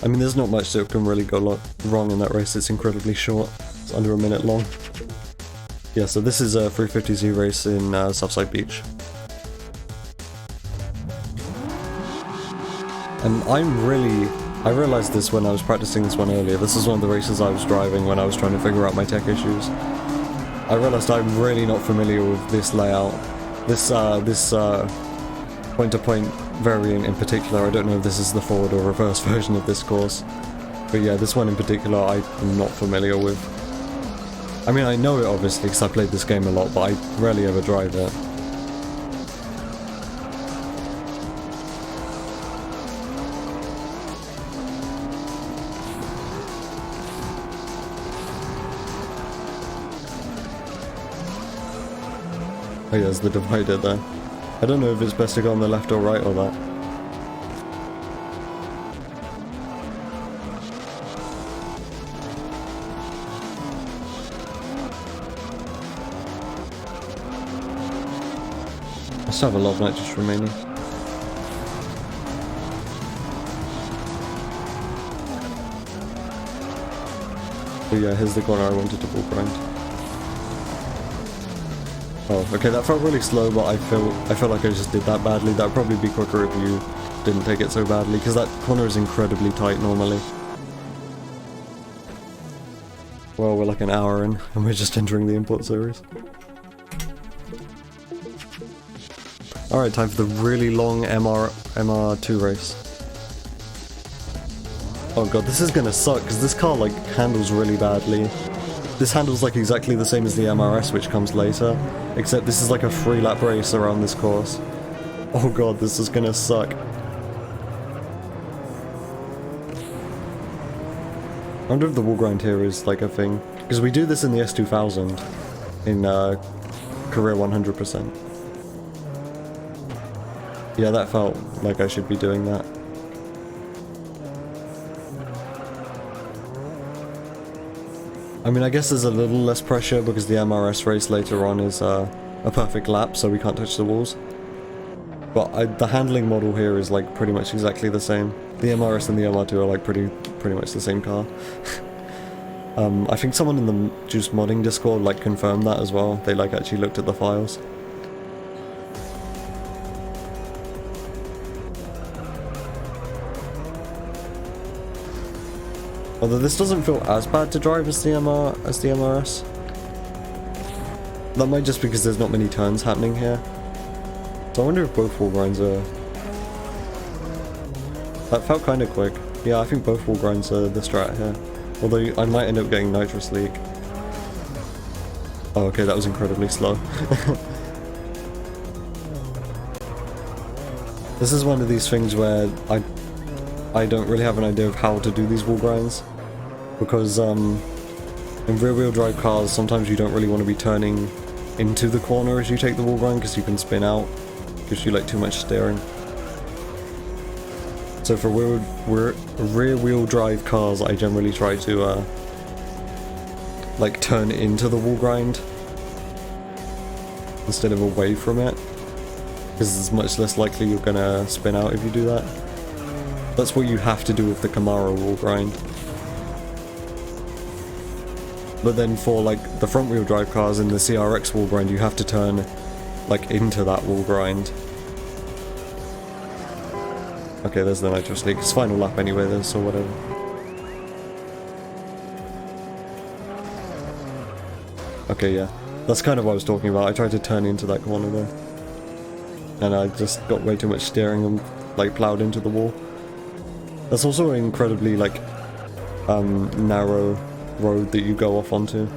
I mean, there's not much that can really go wrong in that race, it's incredibly short. It's under a minute long. Yeah, so this is a 350Z race in Southside Beach. And I realized this when I was practicing this one earlier. This is one of the races I was driving when I was trying to figure out my tech issues. I realized I'm really not familiar with this layout. This point-to-point variant in particular, I don't know if this is the forward or reverse version of this course. But yeah, this one in particular I'm not familiar with. I mean, I know it obviously because I played this game a lot, but I rarely ever drive it. Oh yeah, there's the divider there. I don't know if it's best to go on the left or right or that. I still have a lot of nitrous remaining. Oh yeah, here's the corner I wanted to wall grind. Oh, okay, that felt really slow, but I felt like I just did that badly. That would probably be quicker if you didn't take it so badly, because that corner is incredibly tight normally. Well, we're like an hour in, and we're just entering the import series. Alright, time for the really long MR2 race. Oh god, this is gonna suck, because this car, like, handles really badly. This handles, like, exactly the same as the MRS, which comes later, except this is like a 3-lap race around this course. Oh god, this is gonna suck. I wonder if the wall grind here is, like, a thing. Because we do this in the S2000, in, Career 100%. Yeah, that felt like I should be doing that. I mean, I guess there's a little less pressure because the MRS race later on is a perfect lap, so we can't touch the walls. But the handling model here is like pretty much exactly the same. The MRS and the MR2 are like pretty much the same car. I think someone in the Juice Modding Discord like confirmed that as well. They like actually looked at the files. Although this doesn't feel as bad to drive as the MRS. That might just because there's not many turns happening here. So I wonder if both wall grinds are... That felt kind of quick. Yeah, I think both wall grinds are the strat here. Although I might end up getting nitrous leak. Oh, okay, that was incredibly slow. This is one of these things where I don't really have an idea of how to do these wall grinds. Because in rear-wheel drive cars, sometimes you don't really want to be turning into the corner as you take the wall grind because you can spin out. Gives you like too much steering. So for rear-wheel drive cars, I generally try to like turn into the wall grind instead of away from it, because it's much less likely you're gonna spin out if you do that. That's what you have to do with the Camaro wall grind. But then for like the front wheel drive cars in the CRX wall grind, you have to turn like into that wall grind. Okay, there's the nitrous leak. It's final lap anyway then, so whatever. Okay, yeah. That's kind of what I was talking about. I tried to turn into that corner there. And I just got way too much steering and like plowed into the wall. That's also an incredibly like narrow road that you go off onto.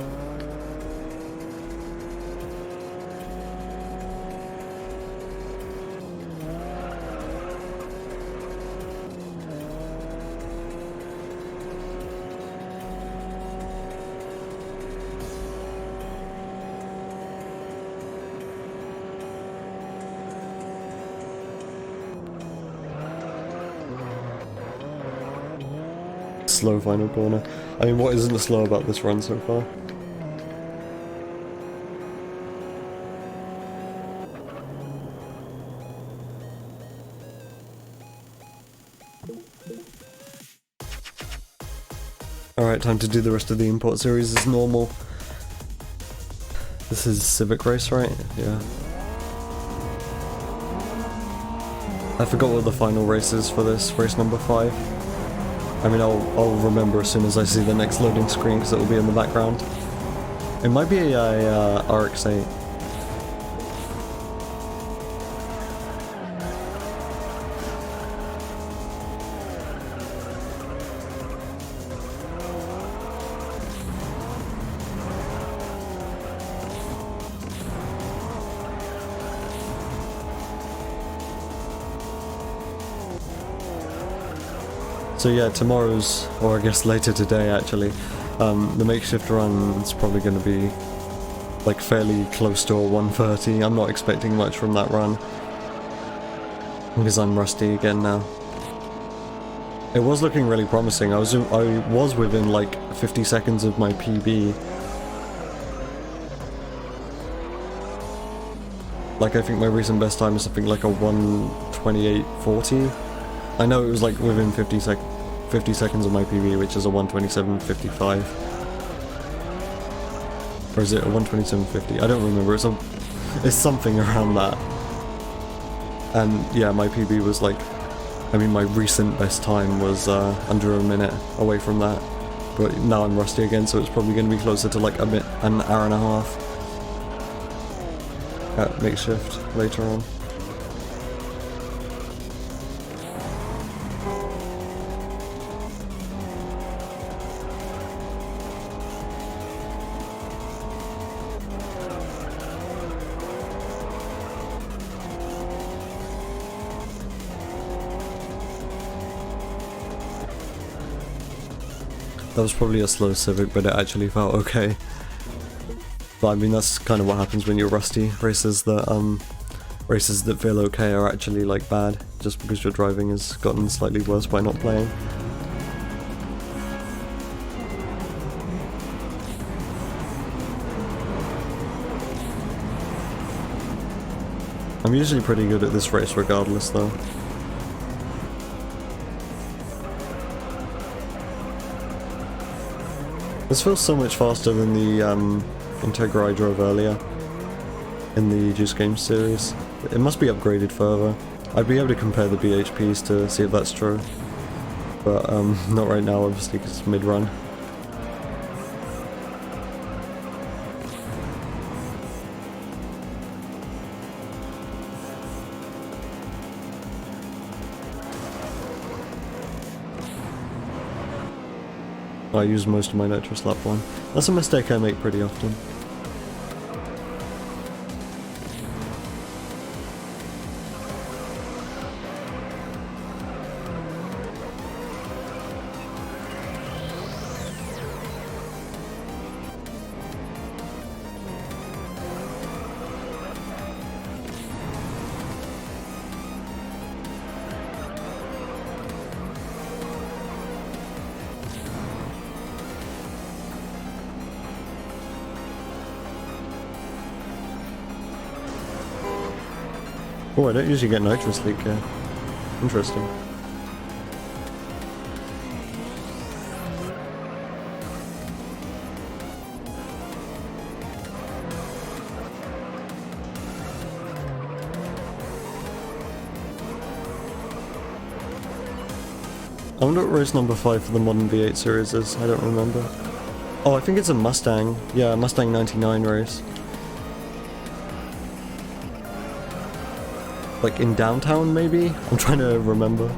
Slow final corner. I mean, what isn't slow about this run so far? Alright, time to do the rest of the import series as normal. This is Civic Race, right? Yeah. I forgot what the final race is for this, race number 5. I mean, I'll remember as soon as I see the next loading screen because it will be in the background. It might be a RX-8. So yeah, tomorrow's, or I guess later today actually, the makeshift run is probably going to be like fairly close to a 130. I'm not expecting much from that run because I'm rusty again now. It was looking really promising. I was within like 50 seconds of my PB. Like I think my recent best time is something like a 1:28.40. I know it was like within 50 seconds of my PB, which is a 1:27.55. Or is it a 1:27.50? I don't remember. It's something around that. And yeah, my PB was like, I mean, my recent best time was under a minute away from that. But now I'm rusty again, so it's probably going to be closer to like an hour and a half at makeshift later on. That was probably a slow Civic, but it actually felt okay. But I mean, that's kind of what happens when you're rusty. Races that feel okay are actually like bad, just because your driving has gotten slightly worse by not playing. I'm usually pretty good at this race regardless though. This feels so much faster than the Integra I drove earlier in the Juice Games series. It must be upgraded further. I'd be able to compare the BHPs to see if that's true. But not right now obviously because it's mid-run. I use most of my nitrous lap 1. That's a mistake I make pretty often. Oh, I don't usually get nitrous leak here. Interesting. I wonder what race number 5 for the modern V8 series is, I don't remember. Oh, I think it's a Mustang. Yeah, Mustang 99 race. Like in downtown, maybe? I'm trying to remember.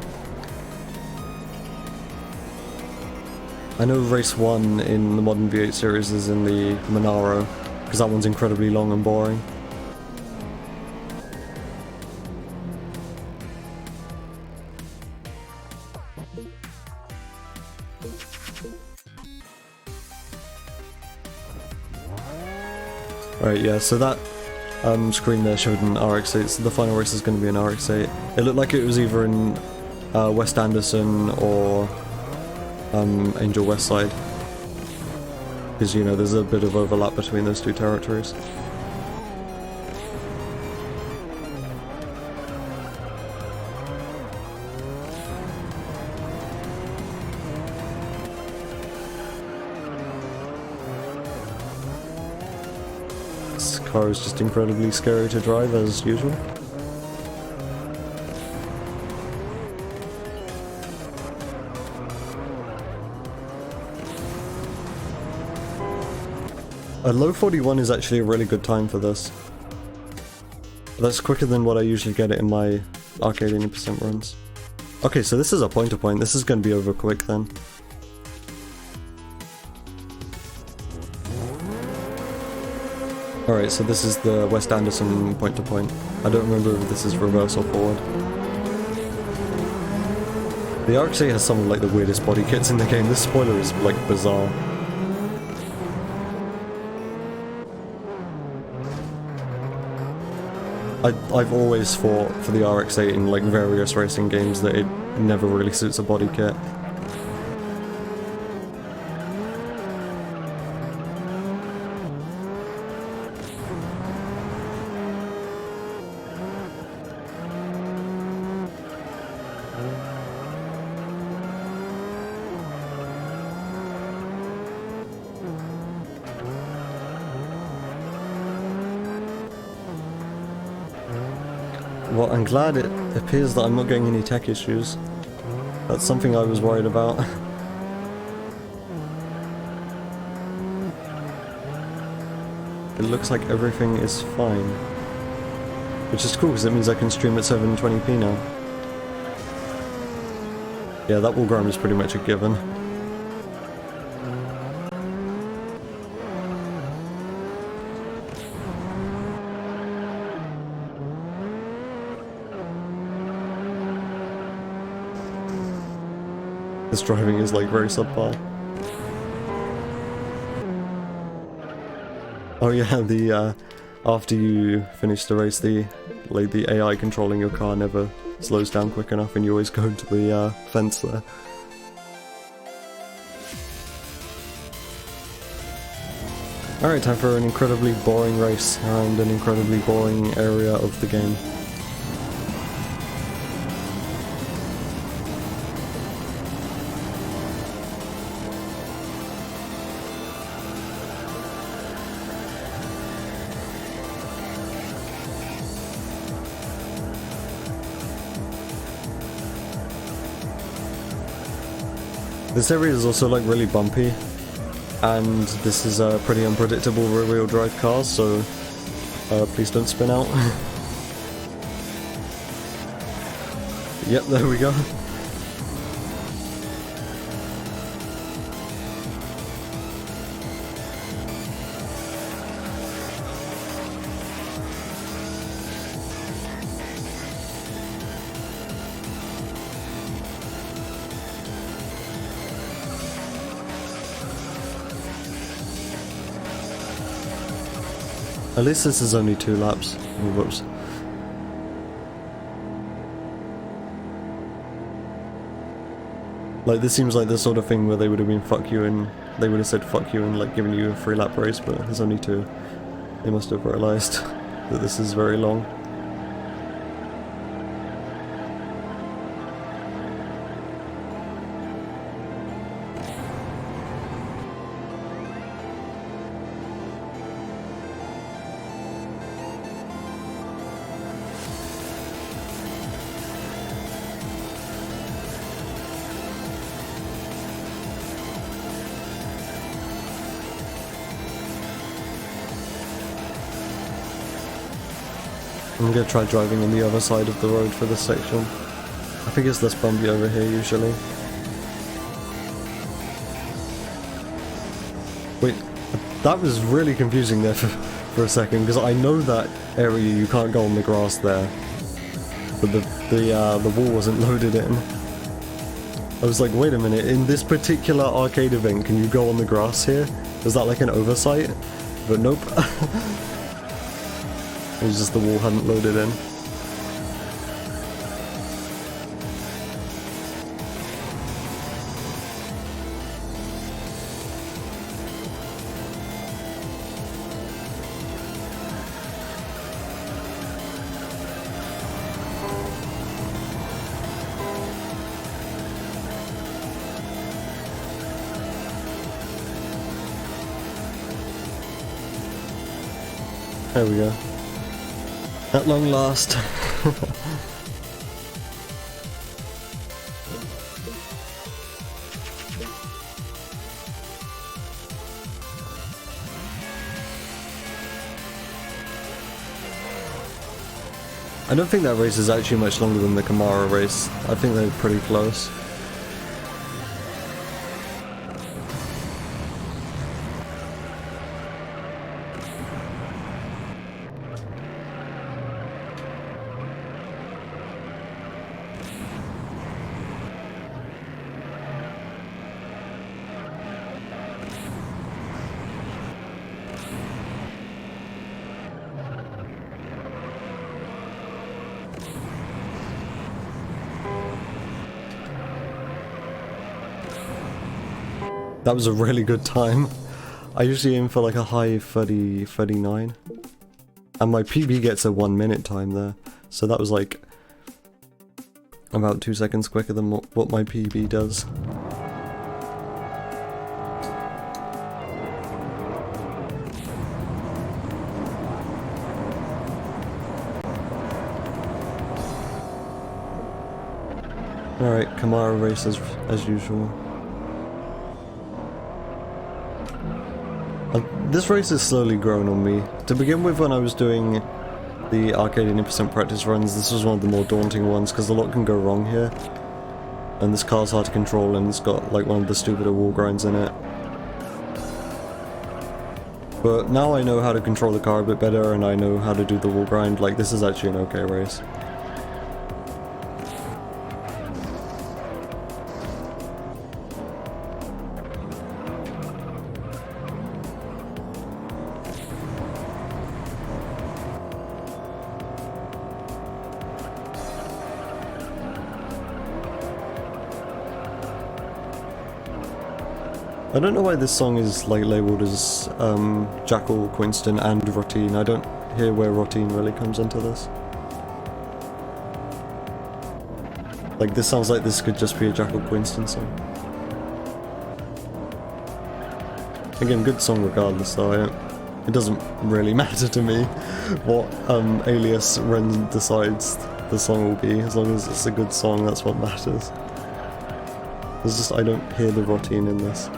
I know race 1 in the modern V8 series is in the Monaro, because that one's incredibly long and boring. Right, yeah, so that screen there showed an RX-8, so the final race is going to be an RX-8. It looked like it was either in West Anderson or Angel Westside, because, you know, there's a bit of overlap between those two territories. This car is just incredibly scary to drive as usual. A low 41 is actually a really good time for this. That's quicker than what I usually get it in my arcade 80% runs. Okay, so this is a point-to-point. This is going to be over quick then. Alright, so this is the West Anderson point-to-point. I don't remember if this is reverse or forward. The RX-8 has some of like the weirdest body kits in the game. This spoiler is like bizarre. I've always fought for the RX-8 in like various racing games that it never really suits a body kit. Well, I'm glad it appears that I'm not getting any tech issues. That's something I was worried about. it looks like everything is fine. Which is cool, because it means I can stream at 720p now. Yeah, that wall grind is pretty much a given. This driving is like very subpar. Oh yeah, the after you finish the race, the AI controlling your car never slows down quick enough, and you always go to the fence there. Alright, time for an incredibly boring race around an incredibly boring area of the game. This area is also like really bumpy, and this is a pretty unpredictable rear-wheel drive car, so please don't spin out. Yep, there we go. At least this is only 2 laps. Oh, whoops. Like, this seems like the sort of thing where they would have been fuck you, and they would have said fuck you and like given you a 3 lap race, but there's only 2. They must have realised that this is very long. I'm gonna try driving on the other side of the road for this section. I think it's less bumpy over here usually. Wait, that was really confusing there for a second, because I know that area you can't go on the grass there, but the wall wasn't loaded in. I was like, wait a minute, in this particular arcade event, can you go on the grass here? Was that like an oversight? But nope. It was just the wall hadn't loaded in. There we go. At long last. I don't think that race is actually much longer than the Kamara race. I think they're pretty close. That was a really good time. I usually aim for like a high 30, 39. And my PB gets a 1 minute time there. So that was like about 2 seconds quicker than what my PB does. Alright, Kamara race as usual. This race is slowly growing on me. To begin with, when I was doing the Arcade 80% practice runs, this was one of the more daunting ones because a lot can go wrong here. And this car's hard to control and it's got like one of the stupider wall grinds in it. But now I know how to control the car a bit better and I know how to do the wall grind. Like, this is actually an okay race. I don't know why this song is like labelled as Jackal, Quinston and Rotine. I don't hear where Rotine really comes into this. Like, this sounds like this could just be a Jackal Quinston song. Again, good song regardless though. It doesn't really matter to me what alias Ren decides the song will be. As long as it's a good song, that's what matters. It's just I don't hear the Rotine in this.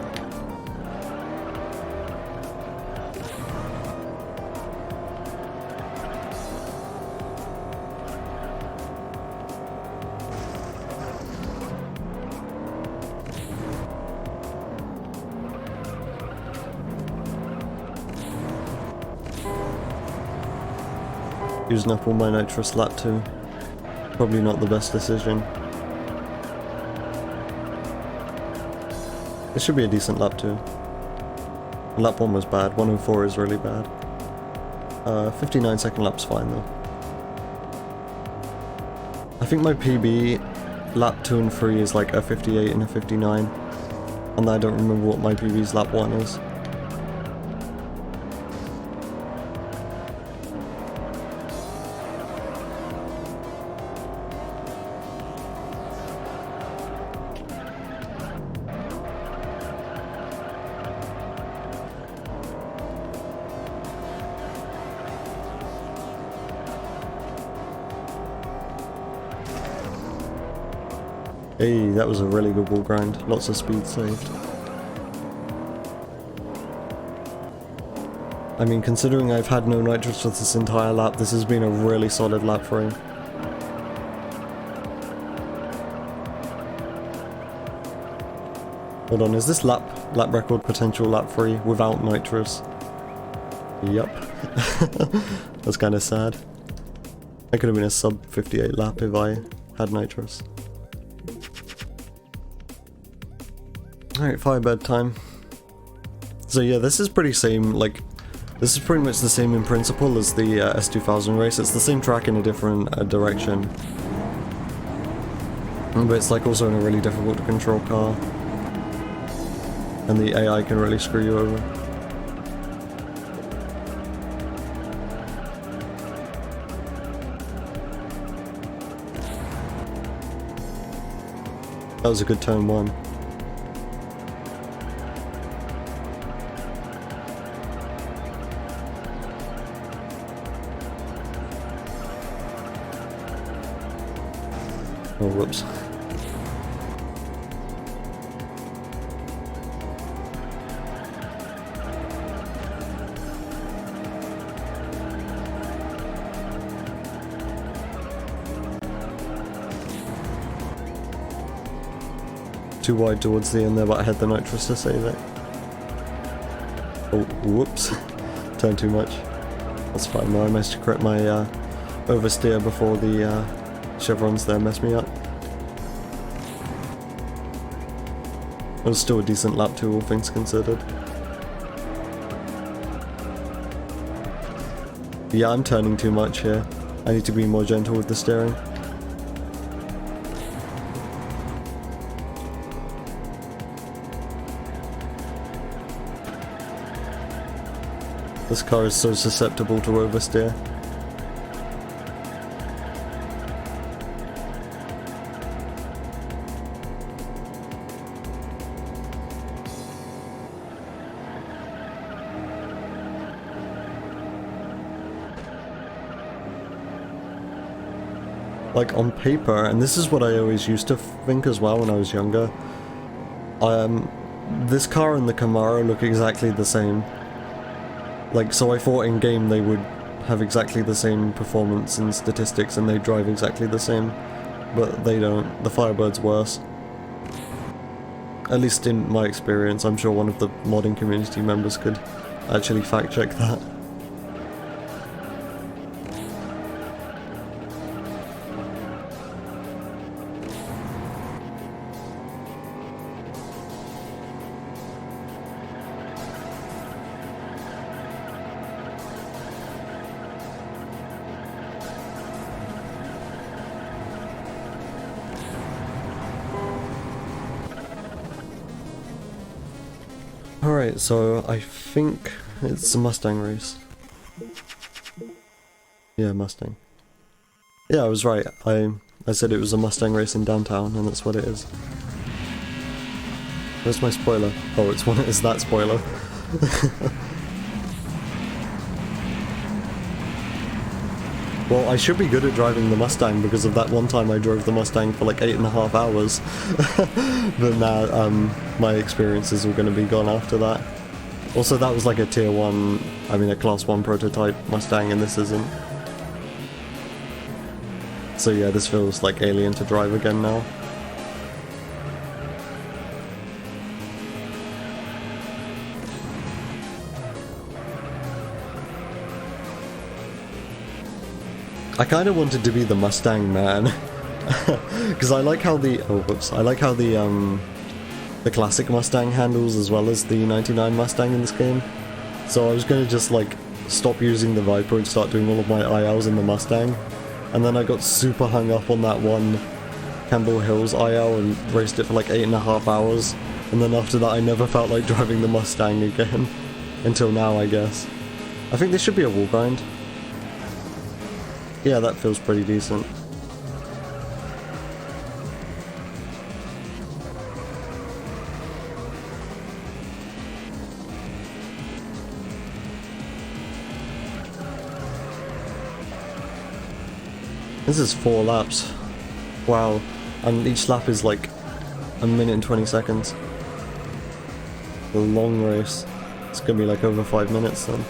Using up all my nitrous lap 2. Probably not the best decision. It should be a decent lap 2. Lap 1 was bad, 104 is really bad. 59 second lap's fine though. I think my PB lap 2 and 3 is like a 58 and a 59. And I don't remember what my PB's lap 1 is. Hey, that was a really good wall grind. Lots of speed saved. I mean, considering I've had no nitrous for this entire lap, this has been a really solid lap for him. Hold on, is this lap record potential lap 3 without nitrous? Yup. That's kind of sad. That could have been a sub 58 lap if I had nitrous. Alright, Firebird time. So yeah, this is pretty same, like, this is pretty much the same in principle as the S2000 race. It's the same track in a different direction. But it's like also in a really difficult to control car. And the AI can really screw you over. That was a good turn 1. Oh, whoops. Too wide towards the end there, but I had the nitrous to save it. Oh, whoops. Turned too much. That's fine though, I managed to correct my oversteer before the chevrons there messed me up. It was still a decent lap 2, all things considered. Yeah, I'm turning too much here. I need to be more gentle with the steering. This car is so susceptible to oversteer. Like, on paper, and this is what I always used to think as well when I was younger, this car and the Camaro look exactly the same. Like, so I thought in game they would have exactly the same performance and statistics and they drive exactly the same, but they don't. The Firebird's worse. At least in my experience. I'm sure one of the modding community members could actually fact check that. Alright, so I think it's a Mustang race. Yeah, Mustang. Yeah, I was right. I said it was a Mustang race in downtown, and that's what it is. Where's my spoiler? Oh, it's that spoiler. Well, I should be good at driving the Mustang because of that one time I drove the Mustang for like 8.5 hours. But now, my experience is all going to be gone after that. Also, that was like a tier 1, I mean a class 1 prototype Mustang, and this isn't. So yeah, this feels like alien to drive again now. I kind of wanted to be the Mustang man, because I like how the the classic Mustang handles as well as the 99 Mustang in this game. So I was going to just like stop using the Viper and start doing all of my ILs in the Mustang, and then I got super hung up on that one Campbell Hills IL and raced it for like 8.5 hours, and then after that I never felt like driving the Mustang again, until now I guess. I think this should be a wall grind. Yeah, that feels pretty decent. This is 4 laps. Wow. And each lap is like 1 minute and 20 seconds. A long race. It's gonna be like over 5 minutes then.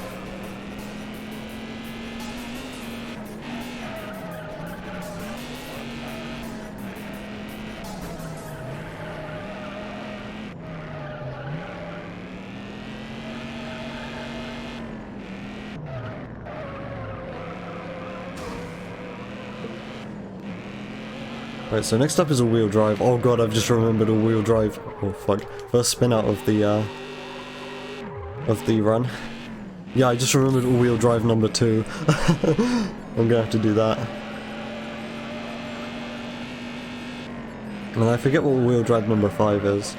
Right, so next up is all-wheel drive. Oh god, I've just remembered all-wheel drive. Oh fuck. First spin out of the run. Yeah, I just remembered all-wheel drive number 2. I'm gonna have to do that. And I forget what all-wheel drive number 5 is.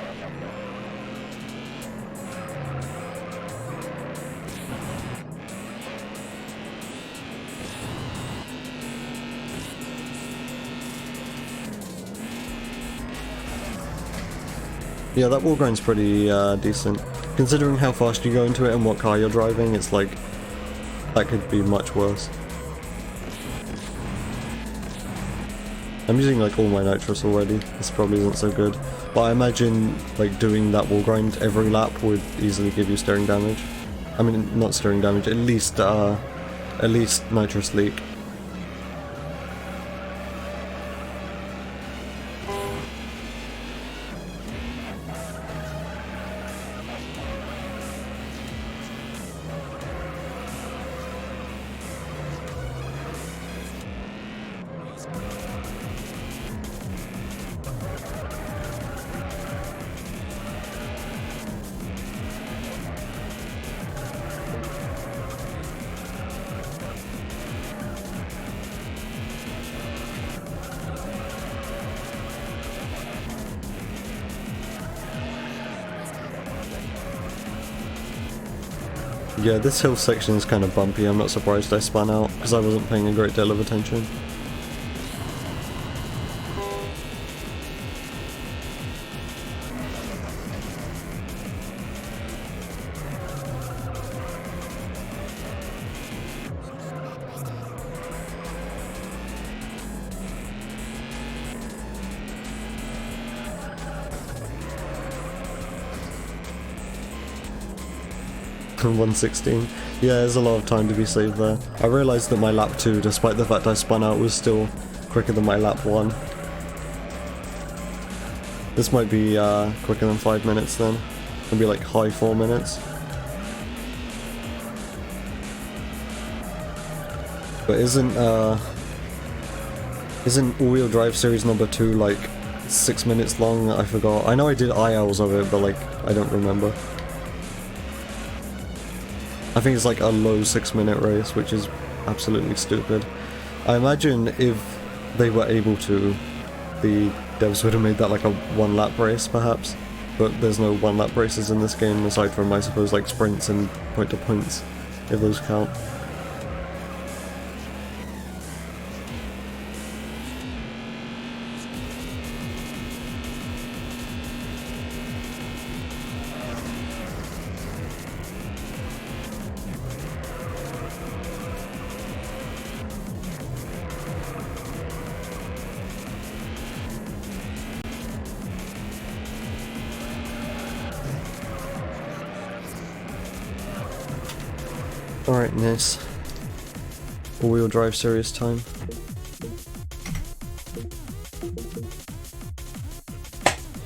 Yeah, that wall grind's pretty decent. Considering how fast you go into it and what car you're driving, it's like, that could be much worse. I'm using like all my nitrous already, this probably isn't so good. But I imagine like doing that wall grind every lap would easily give you steering damage. I mean, not steering damage, at least nitrous leak. Yeah, this hill section is kind of bumpy. I'm not surprised I spun out, because I wasn't paying a great deal of attention. 116. Yeah, there's a lot of time to be saved there. I realised that my lap 2, despite the fact I spun out, was still quicker than my lap 1. This might be quicker than 5 minutes then. It'll be like high 4 minutes. But isn't all-wheel drive series number 2 like 6 minutes long? I forgot. I know I did ILs of it, but like, I don't remember. I think it's like a low 6-minute race, which is absolutely stupid. I imagine if they were able to, the devs would have made that like a 1-lap race, perhaps. But there's no 1-lap races in this game, aside from, I suppose, like sprints and point-to-points, if those count. Alright, nice. All-wheel drive series time.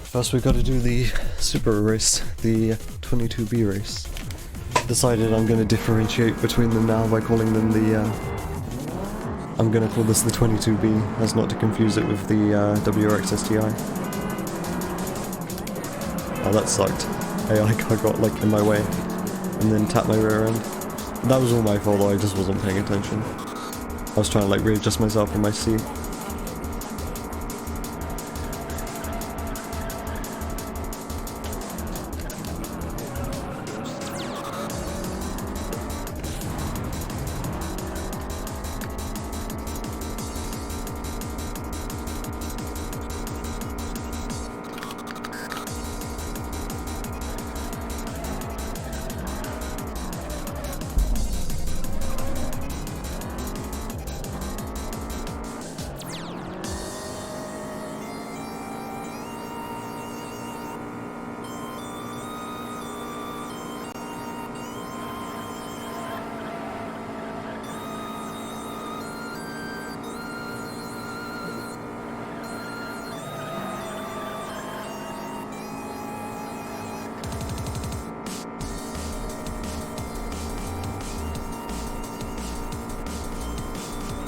First we gotta do the super race, the 22B race. Decided I'm gonna differentiate between them now by calling them the, I'm gonna call this the 22B, as not to confuse it with the WRX STI. Oh, that sucked. AI got like in my way, and then tapped my rear end. That was all my fault though, I just wasn't paying attention. I was trying to like readjust myself in my seat.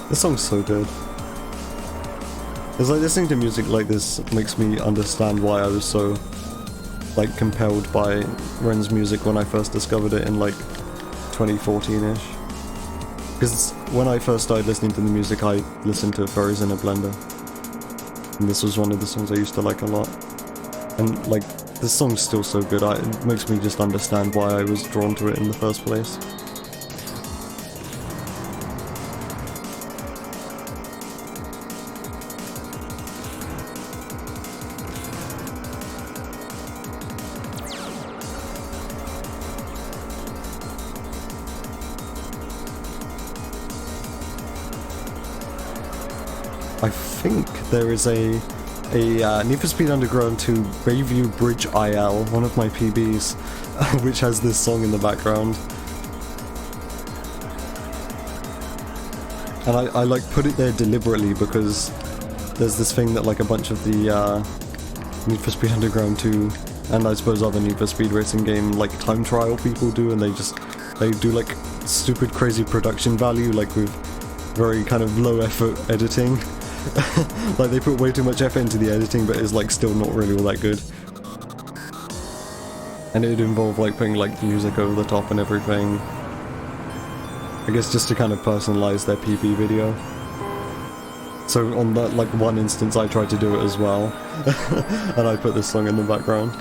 This song's so good. It's like listening to music like this makes me understand why I was so like compelled by Ren's music when I first discovered it in like 2014-ish. Because when I first started listening to the music, I listened to Furries in a Blender. And this was one of the songs I used to like a lot. And like, this song's still so good, it makes me just understand why I was drawn to it in the first place. I think there is a Need for Speed Underground 2 Bayview Bridge IL, one of my PBs, which has this song in the background. And I like put it there deliberately because there's this thing that like a bunch of the Need for Speed Underground 2 and I suppose other Need for Speed racing game like time trial people do, and they do like stupid crazy production value, like with very kind of low effort editing. Like they put way too much effort into the editing, but it's like still not really all that good. And it'd involve like putting like music over the top and everything. I guess just to kind of personalize their PB video. So on that like one instance I tried to do it as well. And I put this song in the background.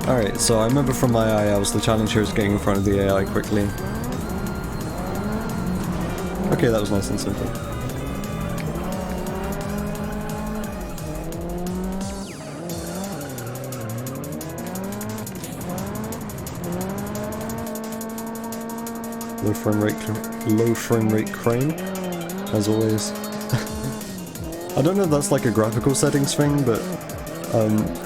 Alright, so I remember from my ILs the challenge here is getting in front of the AI quickly. Okay, that was nice and simple. low frame rate crane, as always. I don't know if that's like a graphical settings thing, but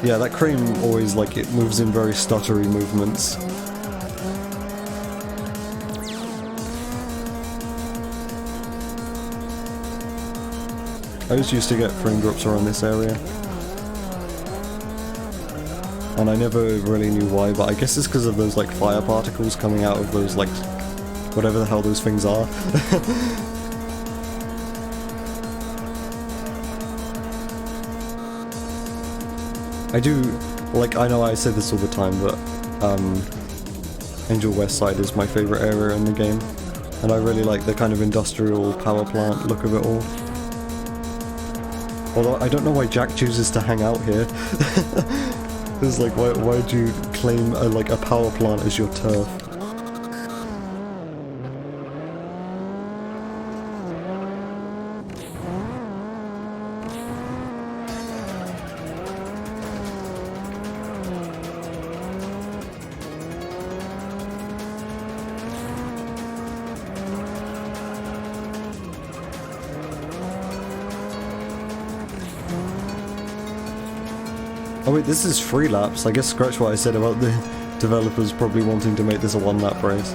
yeah, that crane always, like, it moves in very stuttery movements. I always used to get frame drops around this area, and I never really knew why, but I guess it's because of those, like, fire particles coming out of those, like, whatever the hell those things are. I do, like, I know I say this all the time, but Angel Westside is my favorite area in the game, and I really like the kind of industrial power plant look of it all. Although I don't know why Jack chooses to hang out here. It's like, why would you claim like a power plant as your turf? Oh wait, this is 3 laps. I guess scratch what I said about the developers probably wanting to make this a 1-lap race.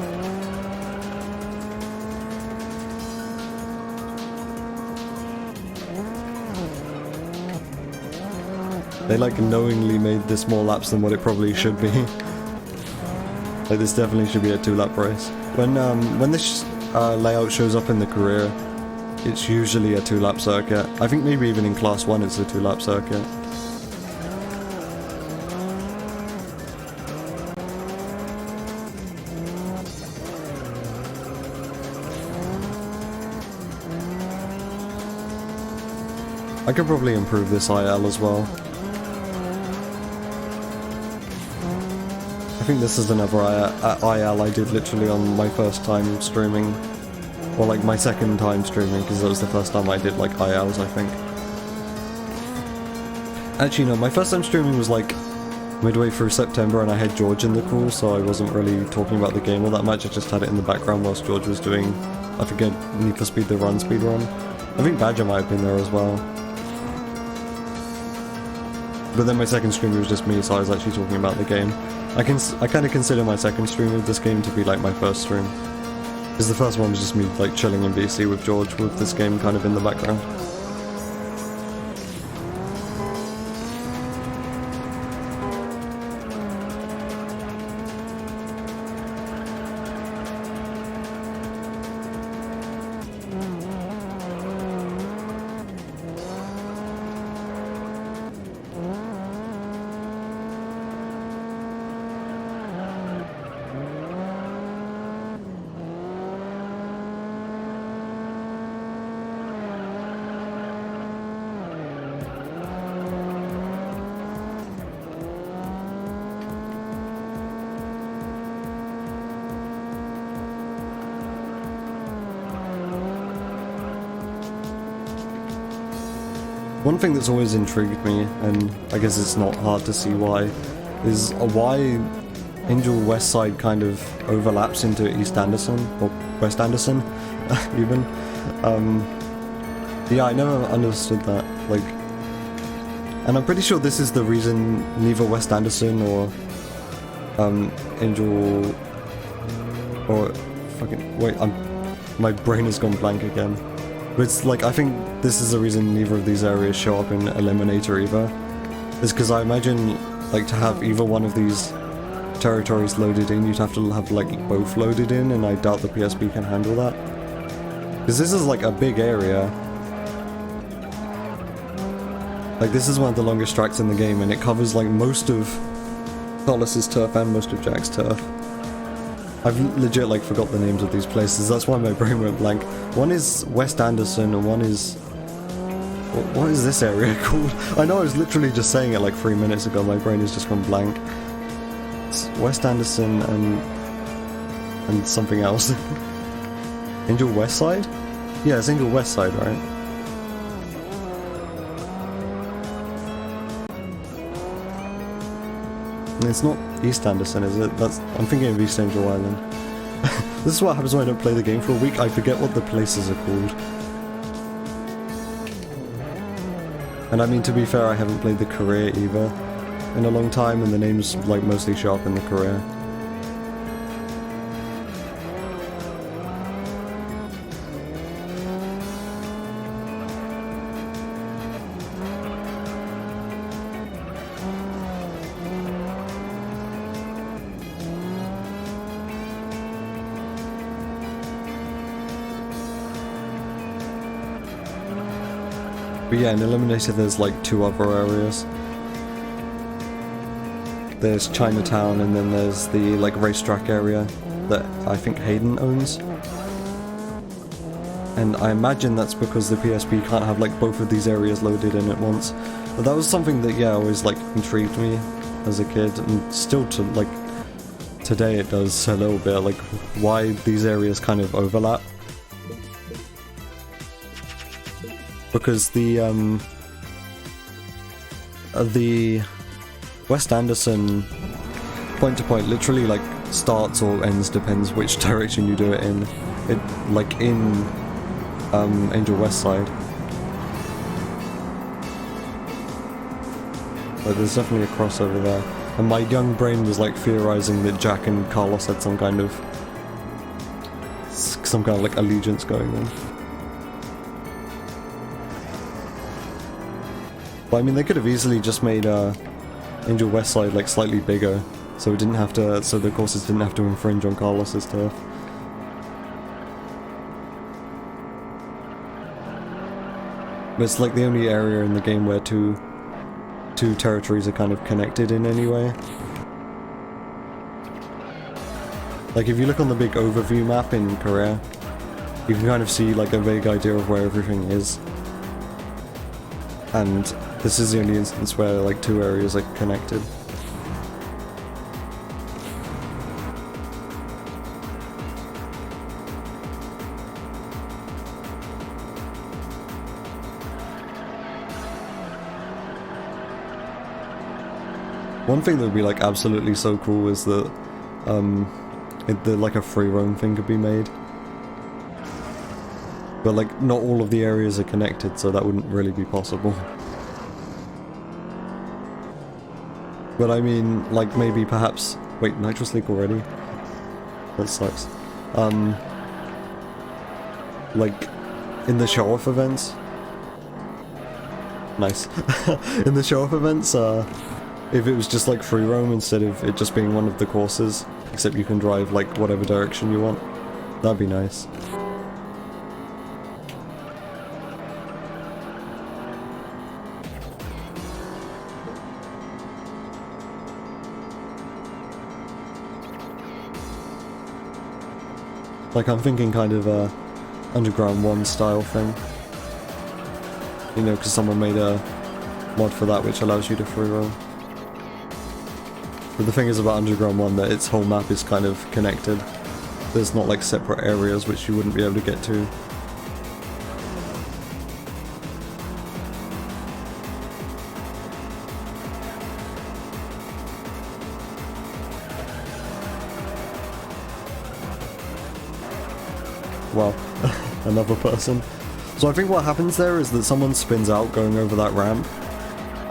They like knowingly made this more laps than what it probably should be. Like, this definitely should be a 2-lap race. When this layout shows up in the career, it's usually a 2-lap circuit. I think maybe even in Class 1 it's a 2-lap circuit. I could probably improve this IL as well. I think this is another IL I did literally on my first time streaming. Or like my second time streaming, because that was the first time I did like ILs, I think. Actually no, my first time streaming was like midway through September and I had George in the call, so I wasn't really talking about the game all that much. I just had it in the background whilst George was doing, I forget, Need for Speed the Run speedrun. I think Badger might have been there as well. But then my second stream was just me, so I was actually talking about the game. I kind of consider my second stream of this game to be like my first stream. Because the first one was just me like chilling in VC with George with this game kind of in the background. One thing that's always intrigued me, and I guess it's not hard to see why, is why Angel Westside kind of overlaps into East Anderson, or West Anderson, even. Yeah, I never understood that, like, and I'm pretty sure this is the reason neither West Anderson or Angel, or fucking, wait, my brain has gone blank again. But it's like, I think this is the reason neither of these areas show up in Eliminator either. Is because I imagine, like, to have either one of these territories loaded in, you'd have to have, like, both loaded in, and I doubt the PSP can handle that. Because this is, like, a big area. Like, this is one of the longest tracks in the game, and it covers, like, most of Solis's turf and most of Jack's turf. I've legit, like, forgot the names of these places, that's why my brain went blank. One is West Anderson, and one is... What is this area called? I know I was literally just saying it like 3 minutes ago, my brain has just gone blank. It's West Anderson and something else. Angel Westside? Yeah, it's Angel Westside, right? It's not East Anderson, is it? I'm thinking of East Angel Island. This is what happens when I don't play the game for a week. I forget what the places are called. And I mean, to be fair, I haven't played the career either in a long time, and the names like mostly show up in the career. But yeah, in Eliminator there's like 2 other areas. There's Chinatown, and then there's the like racetrack area that I think Hayden owns. And I imagine that's because the PSP can't have like both of these areas loaded in at once. But that was something that, yeah, always like intrigued me as a kid, and still to like today it does a little bit, like why these areas kind of overlap. Because the West Anderson point-to-point literally like starts or ends, depends which direction you do it in. It like in Angel West side. But there's definitely a crossover there. And my young brain was like theorizing that Jack and Carlos had some kind of like allegiance going on. But I mean, they could have easily just made Angel West side like slightly bigger, so it didn't have to. So the courses didn't have to infringe on Carlos's turf. But it's like the only area in the game where two territories are kind of connected in any way. Like if you look on the big overview map in Korea, you can kind of see like a vague idea of where everything is. And this is the only instance where like 2 areas are connected. One thing that would be like absolutely so cool is that like a free roam thing could be made. But like not all of the areas are connected, so that wouldn't really be possible. But I mean, like maybe perhaps... Wait, Nitrous League already? That sucks. Like in the show-off events... Nice. In the show-off events, if it was just like free roam instead of it just being one of the courses, except you can drive like whatever direction you want, that'd be nice. Like I'm thinking kind of a Underground 1 style thing. You know, because someone made a mod for that which allows you to free roam. But the thing is about Underground 1 that its whole map is kind of connected. There's not like separate areas which you wouldn't be able to get to. Well, another person. So I think what happens there is that someone spins out going over that ramp,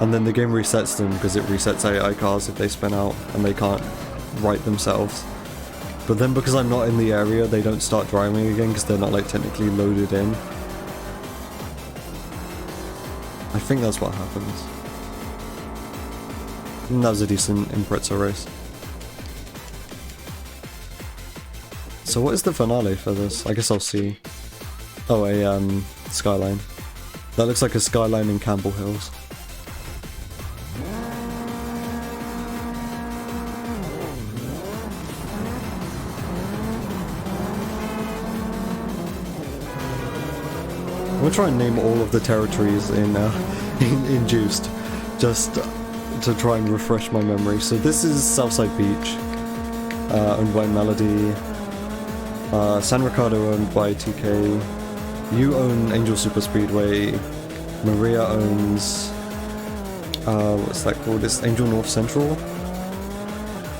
and then the game resets them because it resets AI cars if they spin out and they can't right themselves. But then because I'm not in the area, they don't start driving again because they're not like technically loaded in. I think that's what happens. And that was a decent Impreza race. So what is the finale for this? I guess I'll see. Oh, a skyline. That looks like a skyline in Campbell Hills. I'm gonna try and name all of the territories in Juiced, just to try and refresh my memory. So this is Southside Beach, owned by Melody. San Ricardo owned by TK. You own Angel Super Speedway. Maria owns... what's that called? It's Angel North Central.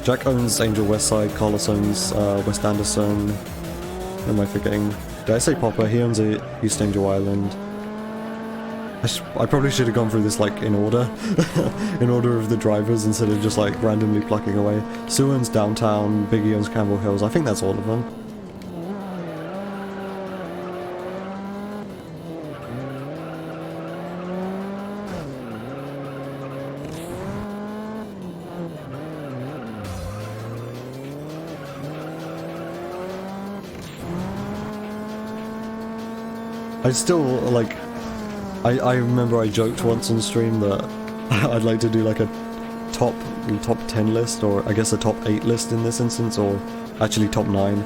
Jack owns Angel Westside, Carlos owns West Anderson. Who am I forgetting? Did I say Popper? He owns East Angel Island. I probably should have gone through this like in order. In order of the drivers instead of just like randomly plucking away. Sue owns Downtown, Biggie owns Campbell Hills. I think that's all of them. I still, like, I remember I joked once on stream that I'd like to do like a top 10 list, or I guess a top 8 list in this instance, or actually top 9,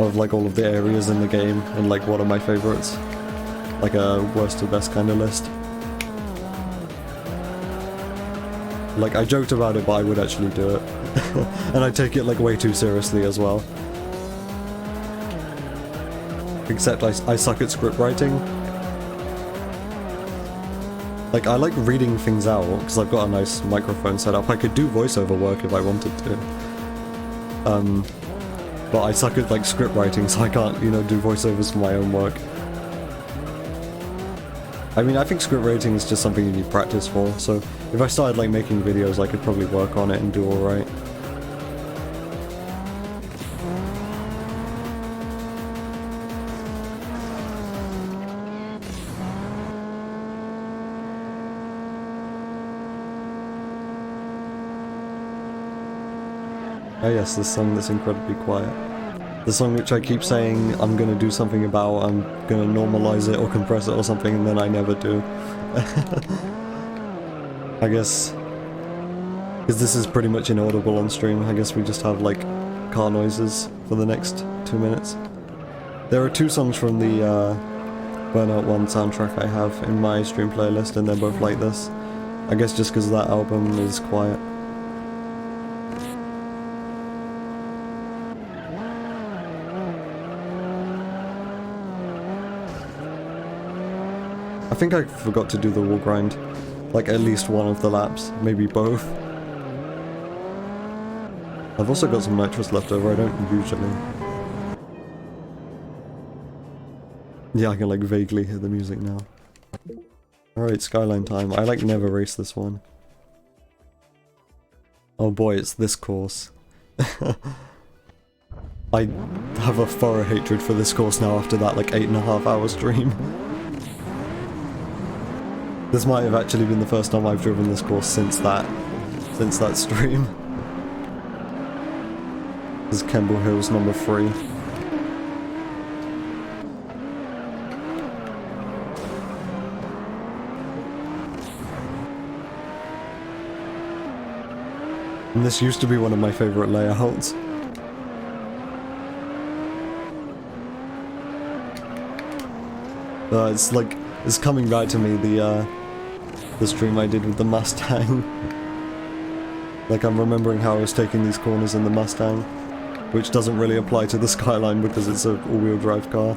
of like all of the areas in the game, and like what are my favorites. Like a worst to best kind of list. Like, I joked about it, but I would actually do it. And I take it like way too seriously as well. Except I suck at script writing. Like, I like reading things out, because I've got a nice microphone set up. I could do voiceover work if I wanted to. But I suck at, like, script writing, so I can't, you know, do voiceovers for my own work. I mean, I think script writing is just something you need practice for, so if I started, like, making videos, I could probably work on it and do alright. Oh yes, this song that's incredibly quiet. The song which I keep saying I'm gonna do something about, I'm gonna normalize it or compress it or something, and then I never do. I guess, because this is pretty much inaudible on stream, I guess we just have like car noises for the next 2 minutes. There are 2 songs from the Burnout 1 soundtrack I have in my stream playlist, and they're both like this. I guess just because that album is quiet. I think I forgot to do the wall grind, like at least one of the laps, maybe both. I've also got some nitrous left over, I don't usually. Yeah, I can like vaguely hear the music now. Alright, Skyline time. I like never race this one. Oh boy, it's this course. I have a thorough hatred for this course now after that like 8.5 hour stream. This might have actually been the first time I've driven this course since that stream. This is Campbell Hills number 3. And this used to be one of my favourite layouts. It's like, it's coming back to me, the stream I did with the Mustang. Like, I'm remembering how I was taking these corners in the Mustang, which doesn't really apply to the Skyline because it's an all-wheel drive car.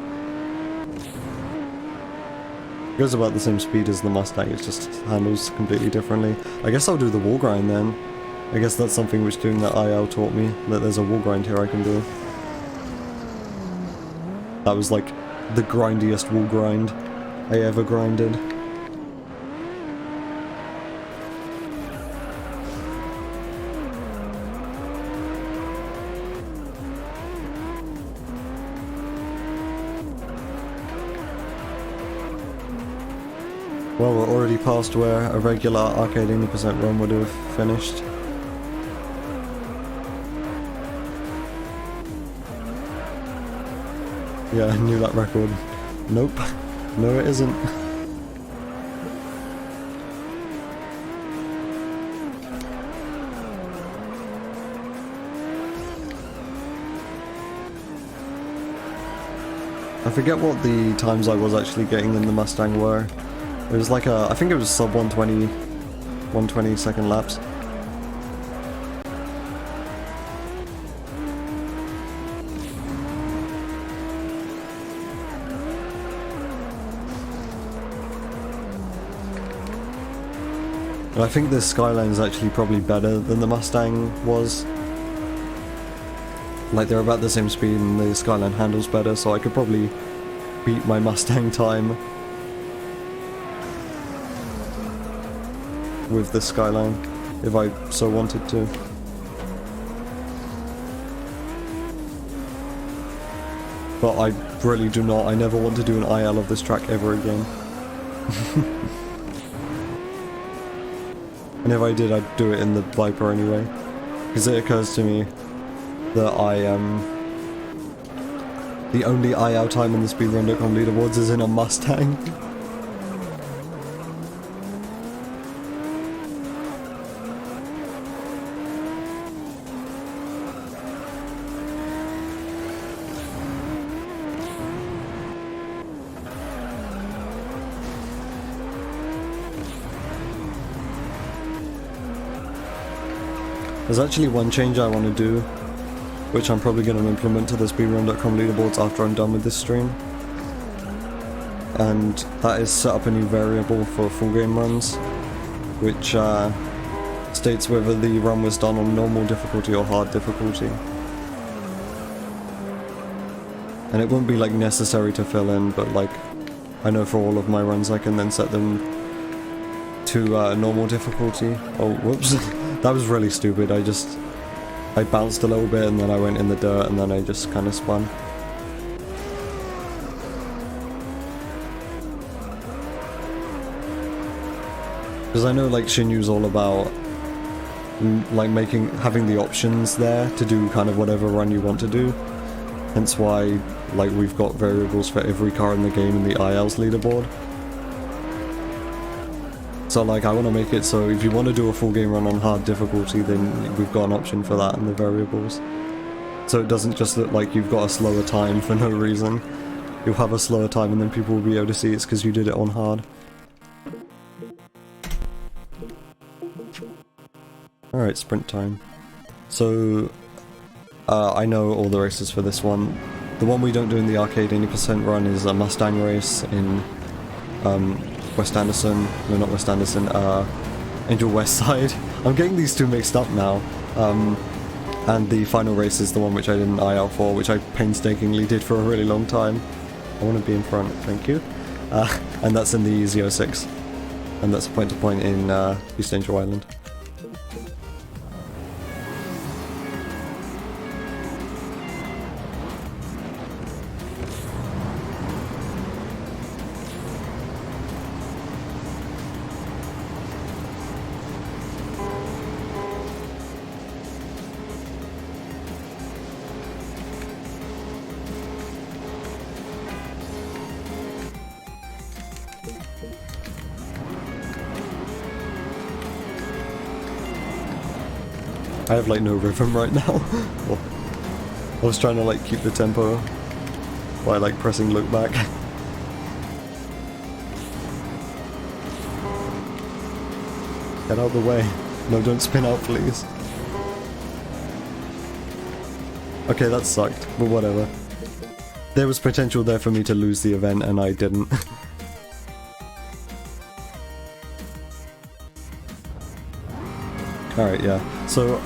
It goes about the same speed as the Mustang, it just handles completely differently. I guess I'll do the wall grind then. I guess that's something which doing that IL taught me, that there's a wall grind here I can do. That was like the grindiest wall grind I ever grinded. Well, we're already past where a regular arcade 80% run would have finished. Yeah, I knew that record. Nope. No, it isn't. I forget what the times I was actually getting in the Mustang were. It was like I think it was sub 120 second laps. And I think this Skyline is actually probably better than the Mustang was. Like, they're about the same speed and the Skyline handles better, so I could probably beat my Mustang time with the Skyline, if I so wanted to. But I really do not. I never want to do an IL of this track ever again. And if I did, I'd do it in the Viper anyway. Because it occurs to me that the only IL time in the speedrun.com leaderboards is in a Mustang. There's actually one change I want to do, which I'm probably going to implement to the speedrun.com leaderboards after I'm done with this stream. And that is set up a new variable for full game runs, which states whether the run was done on normal difficulty or hard difficulty. And it won't be like necessary to fill in, but like I know for all of my runs I can then set them to normal difficulty. Oh, whoops. That was really stupid. I bounced a little bit and then I went in the dirt and then I just kind of spun. Because I know like Shinyu's all about like having the options there to do kind of whatever run you want to do. Hence why like we've got variables for every car in the game in the IL's leaderboard. So like I want to make it so if you want to do a full game run on hard difficulty, then we've got an option for that in the variables. So it doesn't just look like you've got a slower time for no reason. You'll have a slower time and then people will be able to see it's because you did it on hard. Alright, sprint time. So I know all the races for this one. The one we don't do in the arcade 80% run is a Mustang race in West Anderson, no not West Anderson, Angel West Side. I'm getting these two mixed up now. And the final race is the one which I did an IL for, which I painstakingly did for a really long time. I want to be in front, thank you. And that's in the Z06. And that's a point-to-point in East Angel Island. I have like no rhythm right now. I was trying to like keep the tempo by like pressing look back. Get out of the way. No, don't spin out please. Okay, that sucked, but whatever. There was potential there for me to lose the event and I didn't. Alright, yeah. So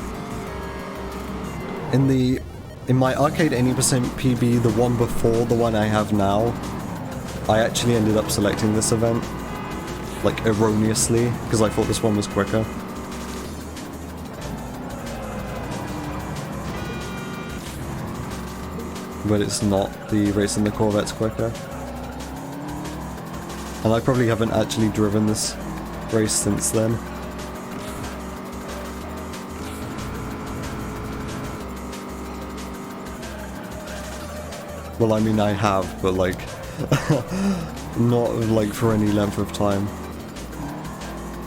in my arcade 80% PB, the one before the one I have now, I actually ended up selecting this event, like erroneously, because I thought this one was quicker. But it's not. The race in the Corvette's quicker. And I probably haven't actually driven this race since then. Well, I mean I have, but like, not like for any length of time.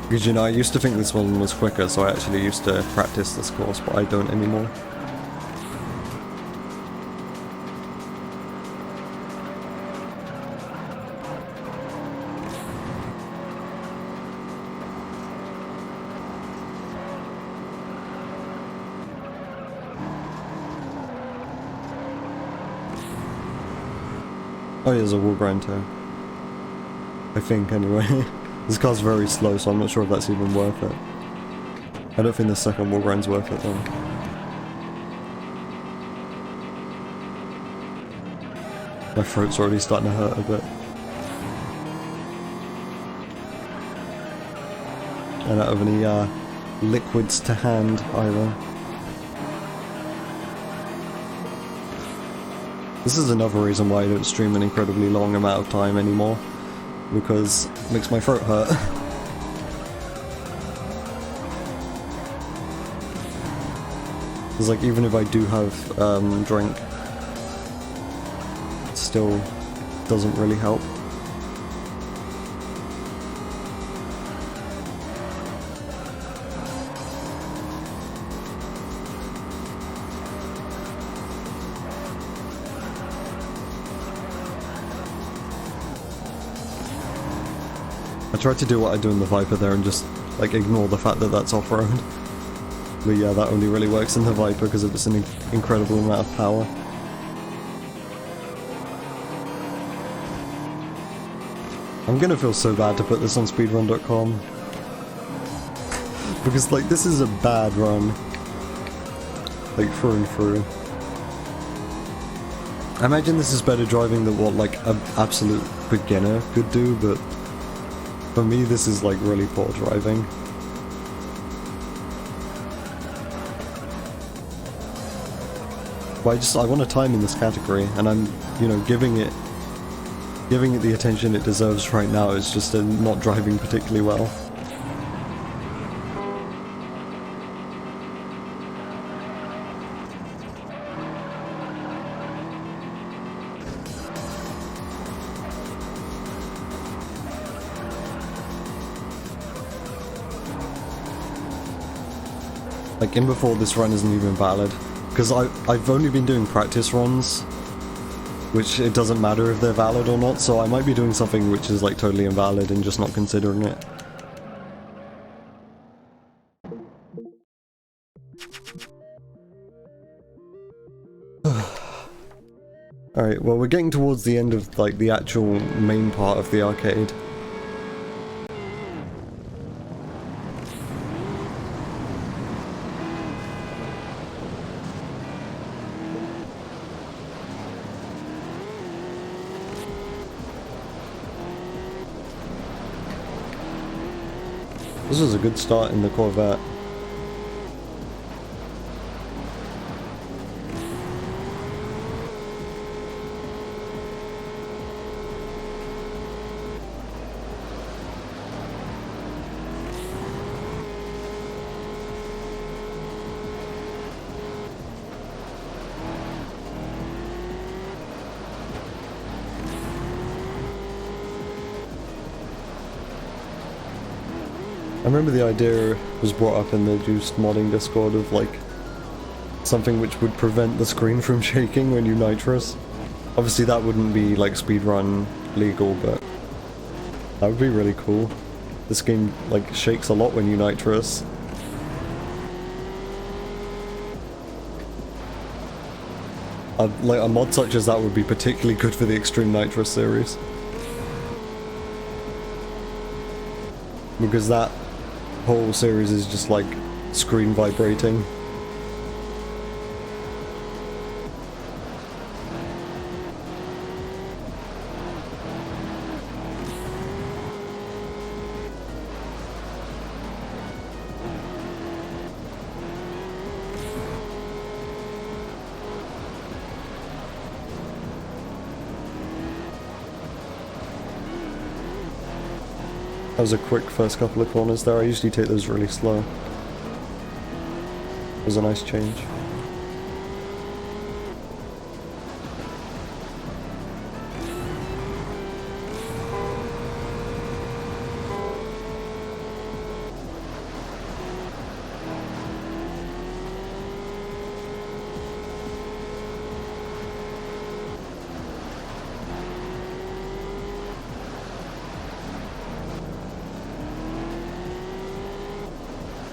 Because you know, I used to think this one was quicker, so I actually used to practice this course, but I don't anymore. Oh, yeah, there's a wall grind too. I think, anyway. This car's very slow, so I'm not sure if that's even worth it. I don't think the second wall grind's worth it then. My throat's already starting to hurt a bit. I don't have any liquids to hand either. This is another reason why I don't stream an incredibly long amount of time anymore, because it makes my throat hurt. It's like, even if I do have drink, it still doesn't really help. I tried to do what I do in the Viper there and just, like, ignore the fact that that's off-road. But yeah, that only really works in the Viper because of its an incredible amount of power. I'm gonna feel so bad to put this on speedrun.com. Because, like, this is a bad run. Like, through and through. I imagine this is better driving than what, like, an absolute beginner could do, but for me, this is, like, really poor driving. But I want a time in this category, and I'm, you know, giving it the attention it deserves right now. It's just not driving particularly well. Like, in before this run isn't even valid. Because I've only been doing practice runs, which it doesn't matter if they're valid or not, so I might be doing something which is like totally invalid and just not considering it. Alright, well, we're getting towards the end of like the actual main part of the arcade. This was a good start in the Corvette. I remember the idea was brought up in the Juiced modding Discord of like something which would prevent the screen from shaking when you nitrous. Obviously that wouldn't be like speedrun legal, but that would be really cool. This game like shakes a lot when you nitrous. Like a mod such as that would be particularly good for the Extreme Nitrous series. Because that whole series is just like screen vibrating. That was a quick first couple of corners there. I usually take those really slow. It was a nice change.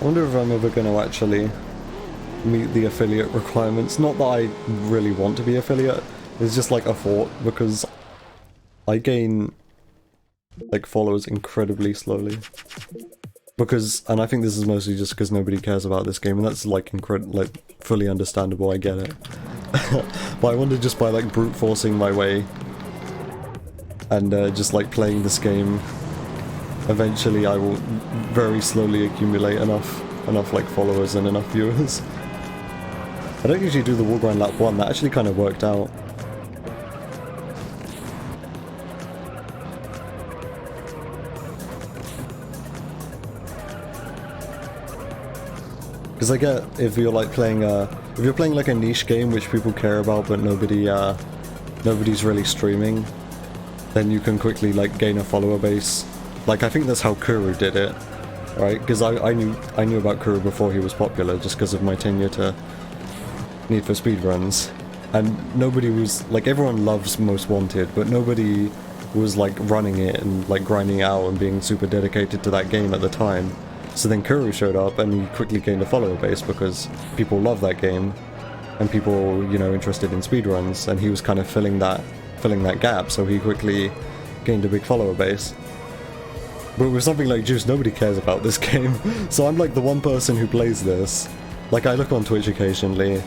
I wonder if I'm ever going to actually meet the affiliate requirements. Not that I really want to be affiliate, it's just like a thought, because I gain like follows incredibly slowly. Because, and I think this is mostly just because nobody cares about this game, and that's like fully understandable, I get it. But I wonder, just by like brute forcing my way and just like playing this game, eventually I will very slowly accumulate enough like followers and enough viewers. I don't usually do the wall grind lap 1, that actually kind of worked out. Because I get, if you're like playing if you're playing like a niche game which people care about but nobody's really streaming, then you can quickly like gain a follower base. Like I think that's how Kuru did it, right? Because I knew about Kuru before he was popular, just because of my tenure to Need for Speed runs, and nobody was like, everyone loves Most Wanted, but nobody was like running it and like grinding out and being super dedicated to that game at the time. So then Kuru showed up and he quickly gained a follower base because people love that game and people, you know, interested in speedruns, and he was kind of filling that gap, so he quickly gained a big follower base. But with something like Juice, nobody cares about this game, so I'm like the one person who plays this. Like I look on Twitch occasionally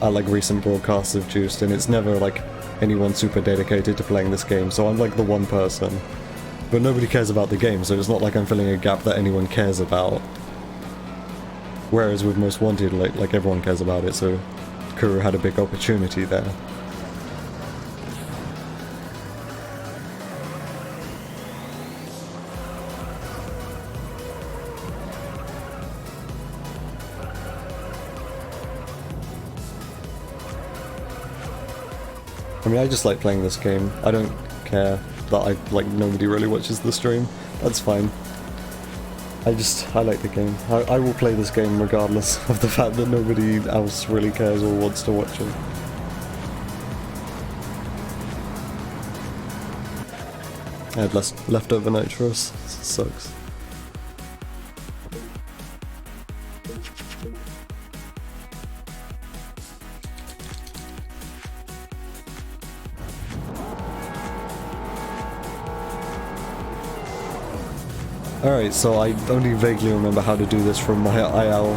at like recent broadcasts of Juiced, and it's never like anyone super dedicated to playing this game, so I'm like the one person. But nobody cares about the game, so it's not like I'm filling a gap that anyone cares about. Whereas with Most Wanted, like everyone cares about it, so Kuru had a big opportunity there. I mean, I just like playing this game. I don't care that nobody really watches the stream. That's fine. I like the game. I will play this game regardless of the fact that nobody else really cares or wants to watch it. I had less leftover nitros. This sucks. Alright, so I only vaguely remember how to do this from my IL.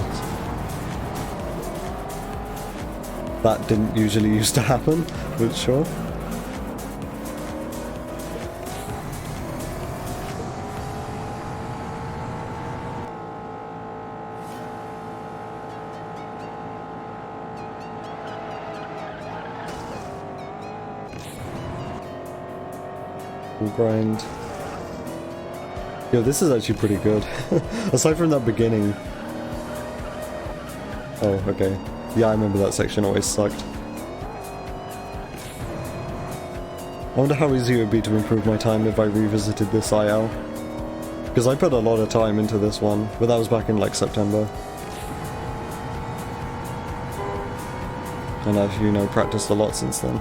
That didn't usually used to happen, but sure. We'll grind. Yo, this is actually pretty good. Aside from that beginning. Oh, okay. Yeah, I remember that section always sucked. I wonder how easy it would be to improve my time if I revisited this IL. Because I put a lot of time into this one, but that was back in like September. And I've, you know, practiced a lot since then.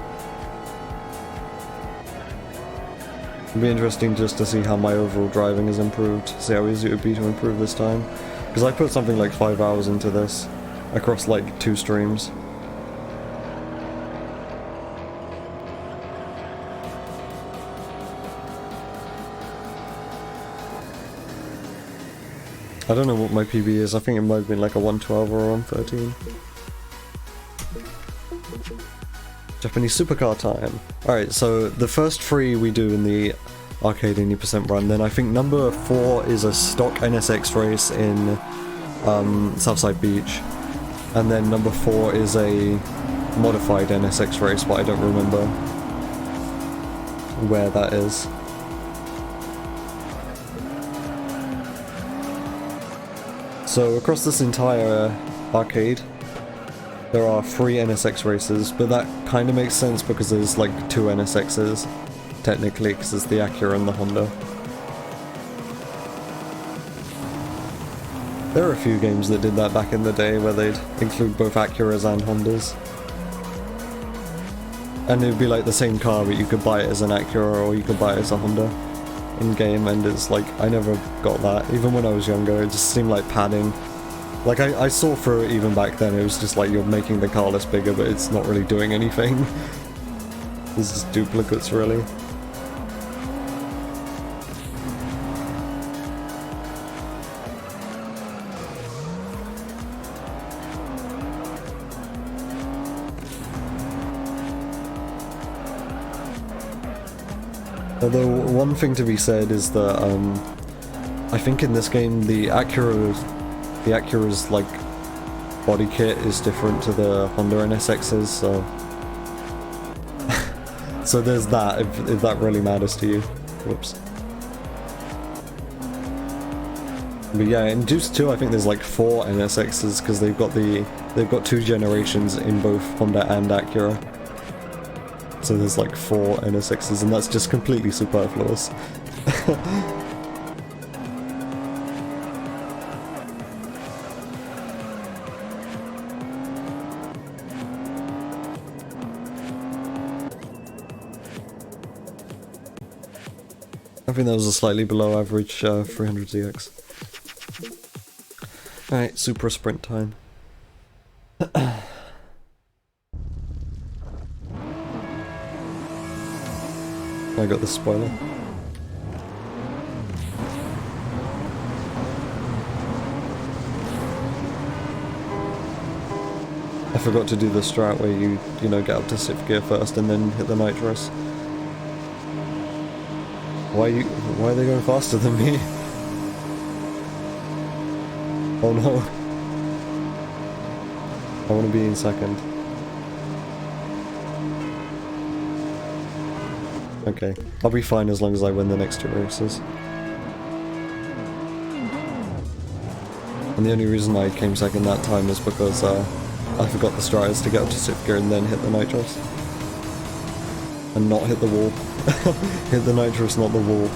It'd be interesting just to see how my overall driving has improved, see how easy it would be to improve this time. Because I put something like 5 hours into this, across like 2 streams. I don't know what my PB is, I think it might have been like a 112 or a 113. Japanese supercar time. Alright, so the first 3 we do in the arcade 80% run, then I think number 4 is a stock NSX race in Southside Beach, and then number 4 is a modified NSX race, but I don't remember where that is. So across this entire arcade, there are 3 NSX races, but that kind of makes sense because there's like 2 NSXs, technically, because it's the Acura and the Honda. There are a few games that did that back in the day where they'd include both Acuras and Hondas. And it'd be like the same car, but you could buy it as an Acura or you could buy it as a Honda in-game, and it's like, I never got that. Even when I was younger, it just seemed like padding. Like, I saw through it even back then, it was just like you're making the car less bigger, but it's not really doing anything. It's just duplicates, really. Although one thing to be said is that I think in this game the Acura's like body kit is different to the Honda NSX's, so so there's that if that really matters to you. Whoops. But yeah, in Deuce 2 I think there's like 4 NSX's because they've got 2 generations in both Honda and Acura. So there's like 4 NSX's and that's just completely superfluous. I think that was a slightly below average 300ZX. Alright, Supra sprint time. I got the spoiler. I forgot to do the strat where you know, get up to 6th gear first and then hit the nitrous. Why are they going faster than me? Oh no. I want to be in second. Okay, I'll be fine as long as I win the next 2 races. And the only reason I came second that time is because I forgot the strat to get up to 6th gear and then hit the nitrous. And not hit the wall. Hit the nitrous, not the wall.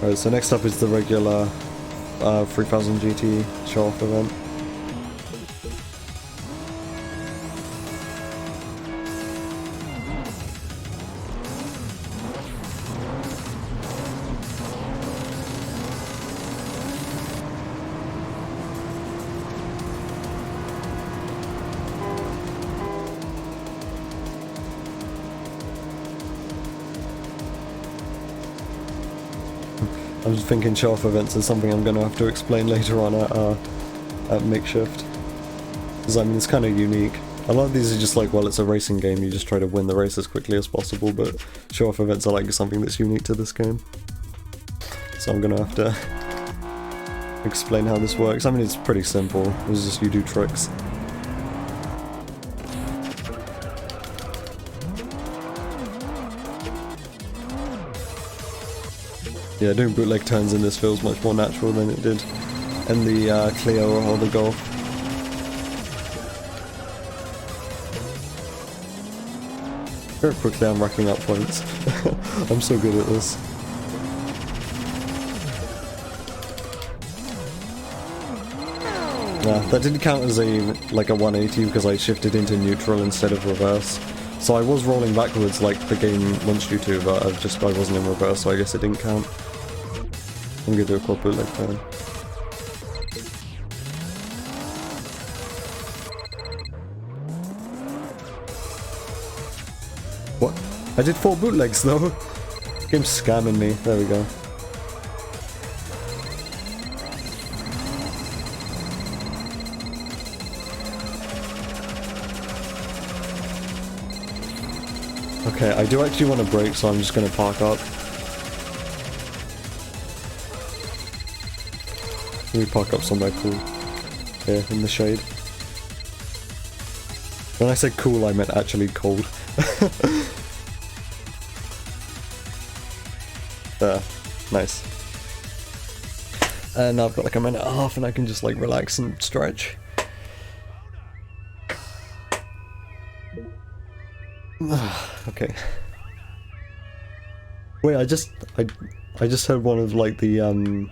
Alright, so next up is the regular 3000 GT show-off event. I'm just thinking show-off events is something I'm going to have to explain later on at Makeshift. Because I mean, it's kind of unique. A lot of these are just like, well, it's a racing game, you just try to win the race as quickly as possible, but show-off events are like something that's unique to this game. So I'm going to have to explain how this works. I mean, it's pretty simple, it's just you do tricks. Yeah, doing bootleg turns in this feels much more natural than it did in the Clio or the Golf. Very quickly I'm racking up points. I'm so good at this. Nah, that didn't count as a 180 because I shifted into neutral instead of reverse. So I was rolling backwards like the game wants you to, but I wasn't in reverse, so I guess it didn't count. I'm gonna do a quad bootleg turn. What? I did 4 bootlegs though! Game's scamming me. There we go. Okay, I do actually want to brake, so I'm just gonna park up. Let me park up somewhere cool. Here, in the shade. When I said cool, I meant actually cold. There. Nice. And now I've got like a minute and a half and I can just like relax and stretch. Okay. Wait, I just heard one of like the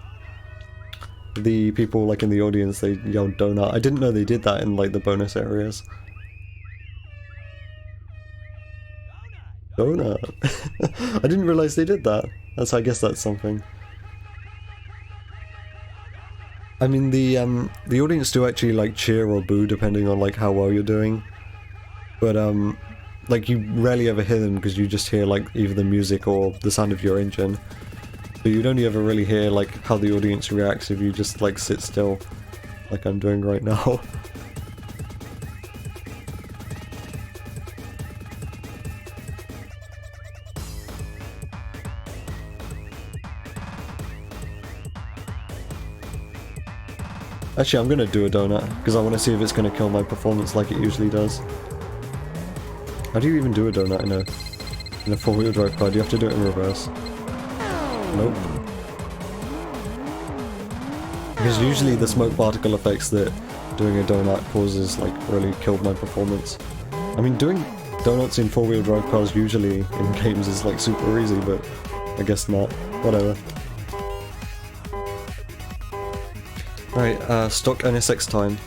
people like in the audience, they yelled donut. I didn't know they did that in like the bonus areas. Donut. I didn't realize they did that. I guess that's something. I mean, the audience do actually like cheer or boo depending on like how well you're doing, but like you rarely ever hear them because you just hear like either the music or the sound of your engine. But you'd only ever really hear like how the audience reacts if you just like sit still, like I'm doing right now. Actually, I'm gonna do a donut, because I want to see if it's gonna kill my performance like it usually does. How do you even do a donut in a four-wheel drive car? Do you have to do it in reverse? Nope. Because usually the smoke particle effects that doing a donut causes like really killed my performance. I mean, doing donuts in four-wheel drive cars usually in games is like super easy, but I guess not. Whatever. Right, stock NSX time.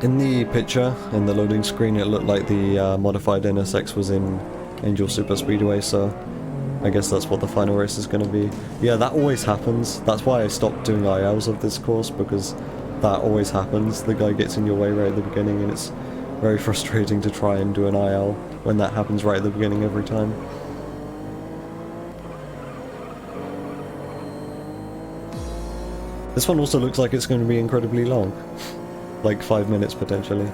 In the picture, in the loading screen, it looked like the modified NSX was in Angel Super Speedway, so I guess that's what the final race is going to be. Yeah, that always happens. That's why I stopped doing ILs of this course, because that always happens. The guy gets in your way right at the beginning, and it's very frustrating to try and do an IL when that happens right at the beginning every time. This one also looks like it's going to be incredibly long. Like 5 minutes potentially.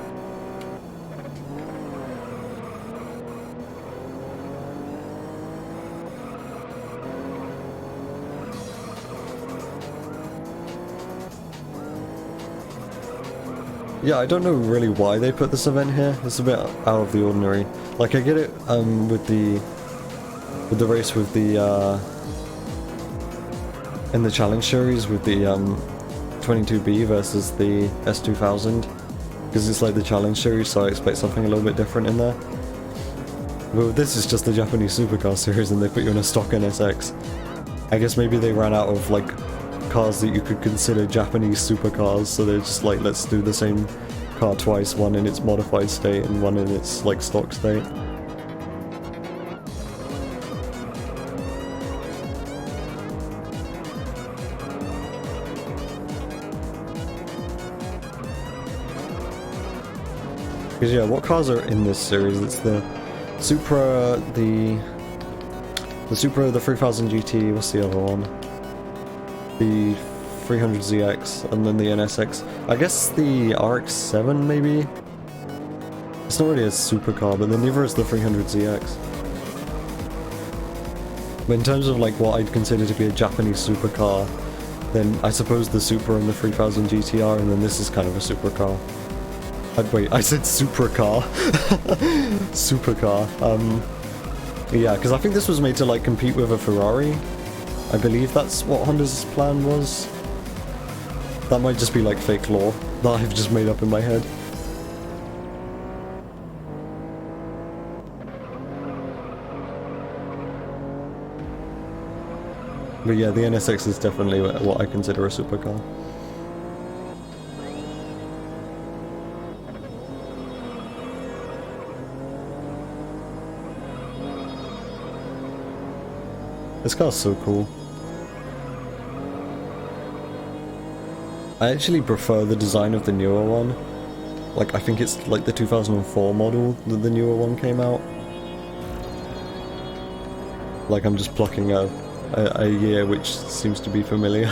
Yeah, I don't know really why they put this event here. It's a bit out of the ordinary. Like, I get it with the race with the in the challenge series with the 22B versus the S2000, because it's like the challenge series, so I expect something a little bit different in there. But this is just the Japanese supercar series, and they put you in a stock NSX. I guess maybe they ran out of like cars that you could consider Japanese supercars, so they're just like, let's do the same car twice, one in its modified state and one in its like stock state. Because yeah, what cars are in this series? It's the Supra, the Supra, the 3000 GT, what's the other one? The 300ZX, and then the NSX. I guess the RX-7 maybe? It's not really a supercar, but then neither is the 300ZX. But in terms of like what I'd consider to be a Japanese supercar, then I suppose the Supra and the 3000 GTR, and then this is kind of a supercar. Wait, I said supercar. Supercar. Yeah, because I think this was made to like compete with a Ferrari. I believe that's what Honda's plan was. That might just be like fake lore that I've just made up in my head. But yeah, the NSX is definitely what I consider a supercar. This car's so cool. I actually prefer the design of the newer one. Like, I think it's like the 2004 model that the newer one came out. Like, I'm just plucking a year which seems to be familiar.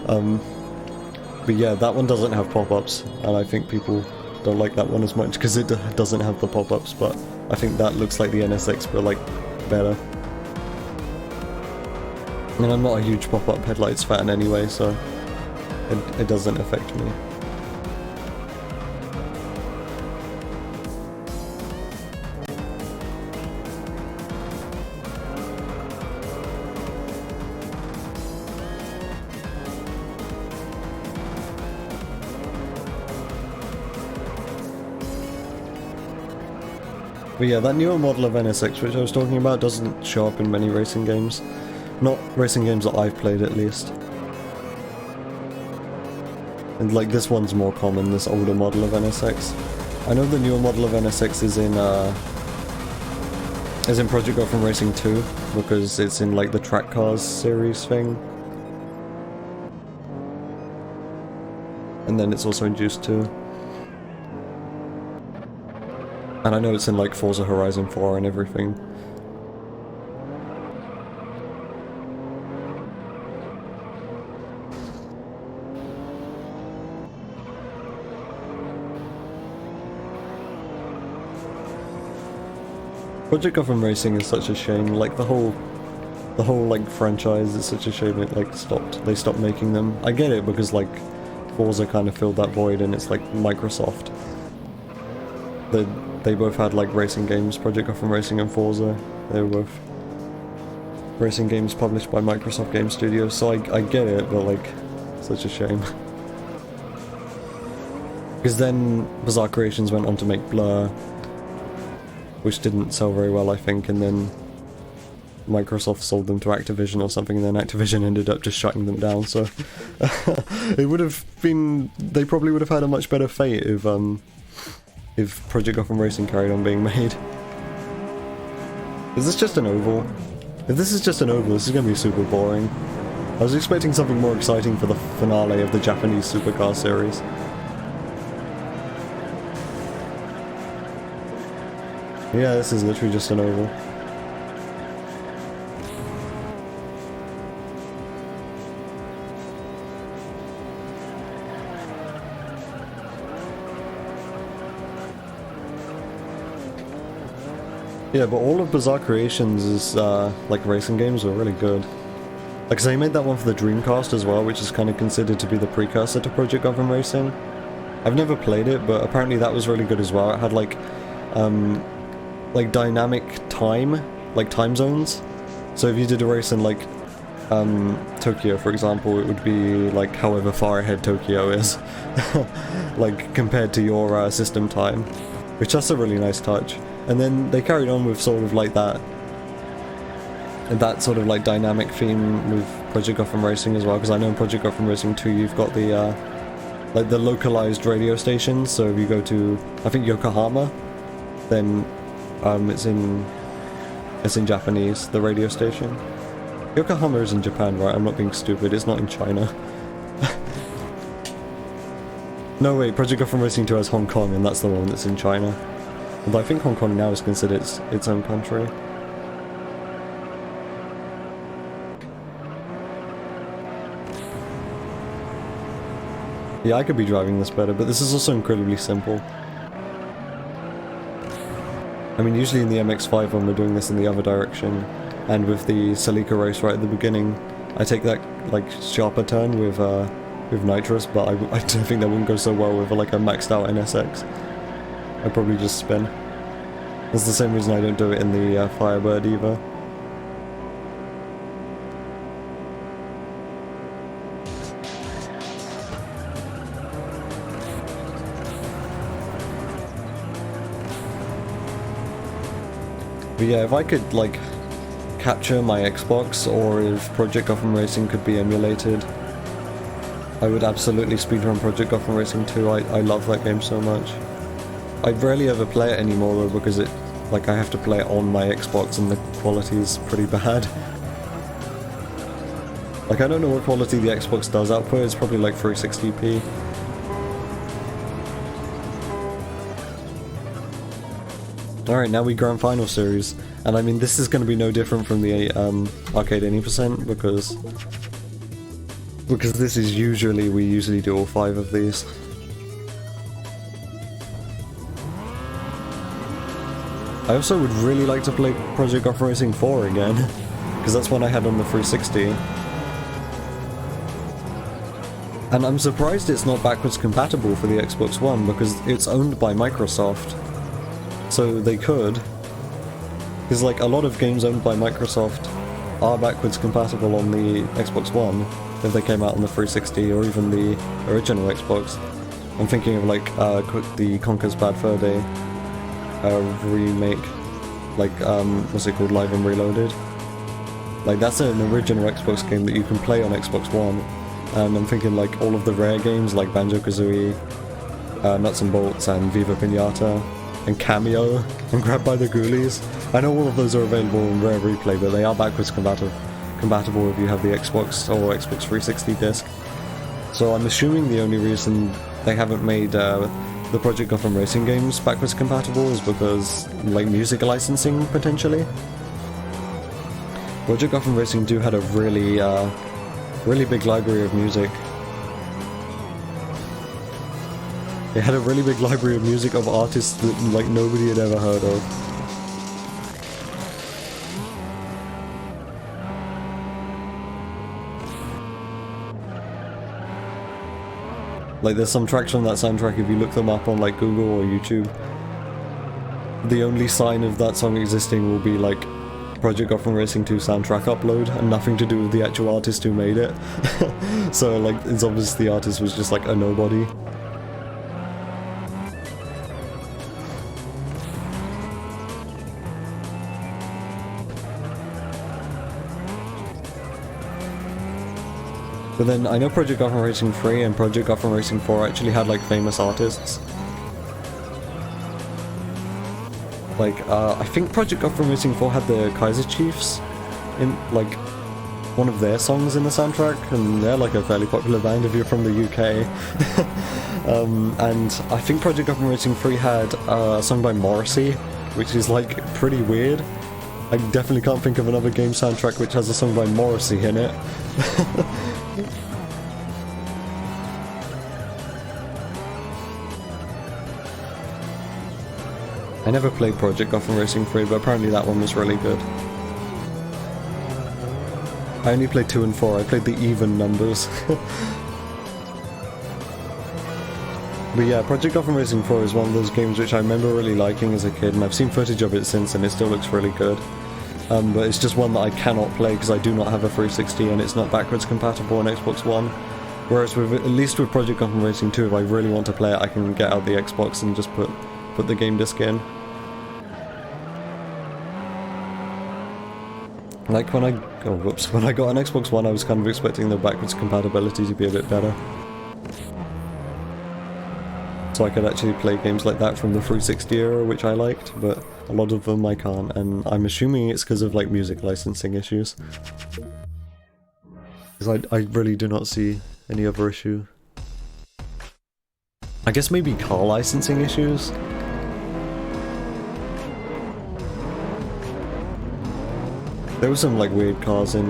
But yeah, that one doesn't have pop-ups, and I think people don't like that one as much because it doesn't have the pop-ups, but I think that looks like the NSX, but like, better. And I'm not a huge pop-up headlights fan anyway, so it doesn't affect me. But yeah, that newer model of NSX which I was talking about doesn't show up in many racing games. Not racing games that I've played, at least. And like, this one's more common, this older model of NSX. I know the newer model of NSX is in Project Gotham Racing 2, because it's in like the Track Cars series thing. and then it's also in Juice 2. And I know it's in like Forza Horizon 4 and everything. Project Gotham Racing is such a shame. Like the whole like franchise is such a shame it like they stopped making them. I get it because like Forza kind of filled that void, and it's like Microsoft. They both had like racing games, Project Gotham Racing and Forza. They were both racing games published by Microsoft Game Studios, so I get it, but like, such a shame. Because then Bizarre Creations went on to make Blur, which didn't sell very well, I think, and then Microsoft sold them to Activision or something, and then Activision ended up just shutting them down, so it would have been, they probably would have had a much better fate if Project Gotham Racing carried on being made. Is this just an oval? If this is just an oval, this is going to be super boring. I was expecting something more exciting for the finale of the Japanese supercar series. Yeah, this is literally just an oval. Yeah, but all of Bizarre Creations' like racing games were really good. Like, so they made that one for the Dreamcast as well, which is kind of considered to be the precursor to Project Gotham Racing. I've never played it, but apparently that was really good as well. It had like dynamic time, like time zones. So if you did a race in like Tokyo, for example, it would be like however far ahead Tokyo is, like compared to your system time, which that's a really nice touch. And then they carried on with sort of like that sort of like dynamic theme with Project Gotham Racing as well, because I know in Project Gotham Racing 2 you've got the like the localized radio stations. So if you go to, I think, Yokohama, then it's in Japanese, the radio station. Yokohama is in Japan, right? I'm not being stupid, it's not in China. No wait, Project Gotham Racing 2 has Hong Kong, and that's the one that's in China. But I think Hong Kong now is considered its own country. Yeah, I could be driving this better, but this is also incredibly simple. I mean, usually in the MX-5 when we're doing this in the other direction, and with the Celica race right at the beginning, I take that like sharper turn with nitrous, but I don't think that wouldn't go so well with like a maxed out NSX. I'd probably just spin. That's the same reason I don't do it in the Firebird either. But yeah, if I could like capture my Xbox, or if Project Gotham Racing could be emulated, I would absolutely speedrun Project Gotham Racing 2. I love that game so much. I rarely ever play it anymore though, because I have to play it on my Xbox and the quality is pretty bad. Like, I don't know what quality the Xbox does output, it's probably like 360p. Alright, now we Grand Final Series, and I mean this is going to be no different from the Arcade 80% because this is we usually do all 5 of these. I also would really like to play Project Gotham Racing 4 again, because that's one I had on the 360. And I'm surprised it's not backwards compatible for the Xbox One, because it's owned by Microsoft. So they could. Because like a lot of games owned by Microsoft are backwards compatible on the Xbox One, if they came out on the 360 or even the original Xbox. I'm thinking of like the Conker's Bad Fur Day remake, like what's it called, Live and Reloaded. Like that's an original Xbox game that you can play on Xbox One, and I'm thinking like all of the Rare games like Banjo-Kazooie, Nuts and Bolts, and Viva Pinata, and Cameo, and Grabbed by the Ghoulies. I know all of those are available in Rare Replay, but they are backwards compatible if you have the Xbox or Xbox 360 disc. So I'm assuming the only reason they haven't made the Project Gotham Racing games backwards compatible is because, like, music licensing, potentially. Project Gotham Racing 2 had a really, really big library of music. It had a really big library of music of artists that, like, nobody had ever heard of. Like, there's some tracks from that soundtrack, if you look them up on, like, Google or YouTube, the only sign of that song existing will be, like, Project Gotham Racing 2 soundtrack upload, and nothing to do with the actual artist who made it. So, like, it's obvious the artist was just, like, a nobody. But then, I know Project Gotham Racing 3 and Project Gotham Racing 4 actually had, like, famous artists. Like, I think Project Gotham Racing 4 had the Kaiser Chiefs in, like, one of their songs in the soundtrack, and they're, like, a fairly popular band if you're from the UK. And I think Project Gotham Racing 3 had a song by Morrissey, which is, like, pretty weird. I definitely can't think of another game soundtrack which has a song by Morrissey in it. I never played Project Gotham Racing 3, but apparently that one was really good. I only played 2 and 4, I played the even numbers. But yeah, Project Gotham Racing 4 is one of those games which I remember really liking as a kid, and I've seen footage of it since and it still looks really good. But it's just one that I cannot play because I do not have a 360 and it's not backwards compatible on Xbox One. Whereas with, at least with Project Gotham Racing 2, if I really want to play it, I can get out the Xbox and just put the game disc in. Like when I got an Xbox One, I was kind of expecting the backwards compatibility to be a bit better. So I could actually play games like that from the 360 era, which I liked, but a lot of them I can't, and I'm assuming it's because of, like, music licensing issues. Because I really do not see any other issue. I guess maybe car licensing issues? There were some, like, weird cars in...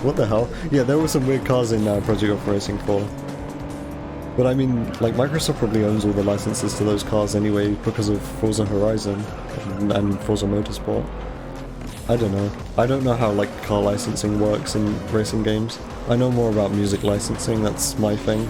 What the hell? Yeah, there were some weird cars in Project Gotham Racing 4. But I mean, like, Microsoft probably owns all the licenses to those cars anyway because of Forza Horizon and Forza Motorsport. I don't know. I don't know how, like, car licensing works in racing games. I know more about music licensing, that's my thing.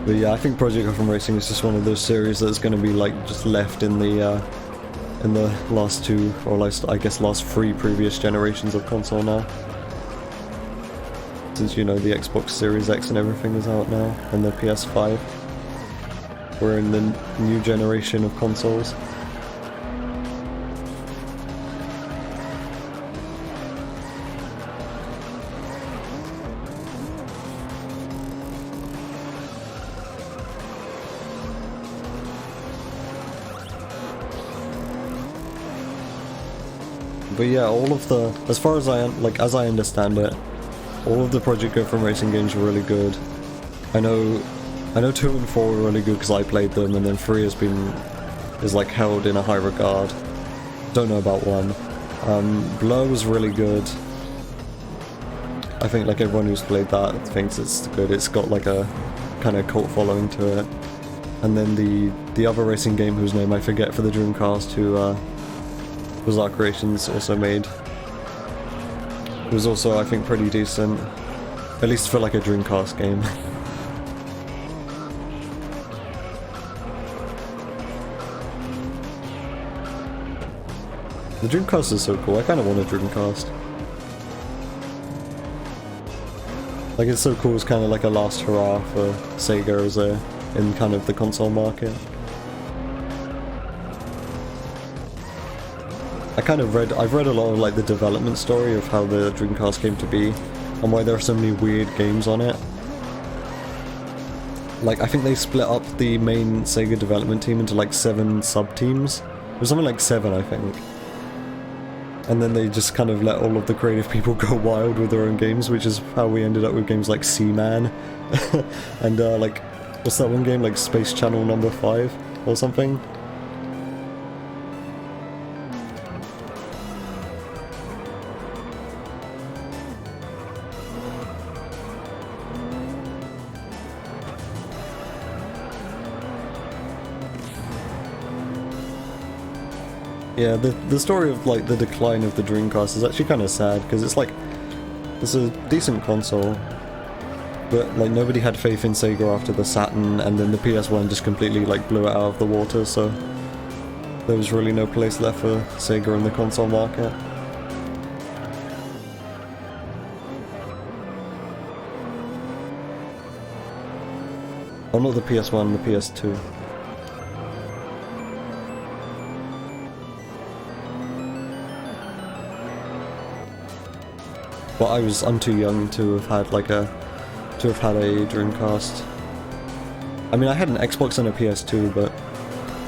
But yeah, I think Project Gotham Racing is just one of those series that's going to be, like, just left in the last two, or I guess last 3 previous generations of console now. Since, you know, the Xbox Series X and everything is out now, and the PS5. We're in the new generation of consoles. But yeah, all of the, as far as as I understand it, all of the Project Gotham Racing games were really good. I know 2 and 4 were really good because I played them, and then 3 is like held in a high regard. Don't know about 1. Blur was really good. I think, like, everyone who's played that thinks it's good. It's got, like, a kind of cult following to it. And then the other racing game whose name I forget for the Dreamcast, who Bizarre Creations also made. It was also, I think, pretty decent. At least for, like, a Dreamcast game. The Dreamcast is so cool, I kind of want a Dreamcast. Like, it's so cool, it's kind of like a last hurrah for Sega in kind of the console market. I've read a lot of like the development story of how the Dreamcast came to be and why there are so many weird games on it. Like, I think they split up the main Sega development team into like 7 sub-teams. It was something like 7, I think. And then they just kind of let all of the creative people go wild with their own games, which is how we ended up with games like Seaman. And like, what's that one game? Like Space Channel Number 5 or something? Yeah, the story of like the decline of the Dreamcast is actually kind of sad, because it's like, it's a decent console, but like nobody had faith in Sega after the Saturn, and then the PS1 just completely like blew it out of the water, so there was really no place left for Sega in the console market. Oh, not the PS1, the PS2. But I'm too young to have had like a Dreamcast. I mean, I had an Xbox and a PS2, but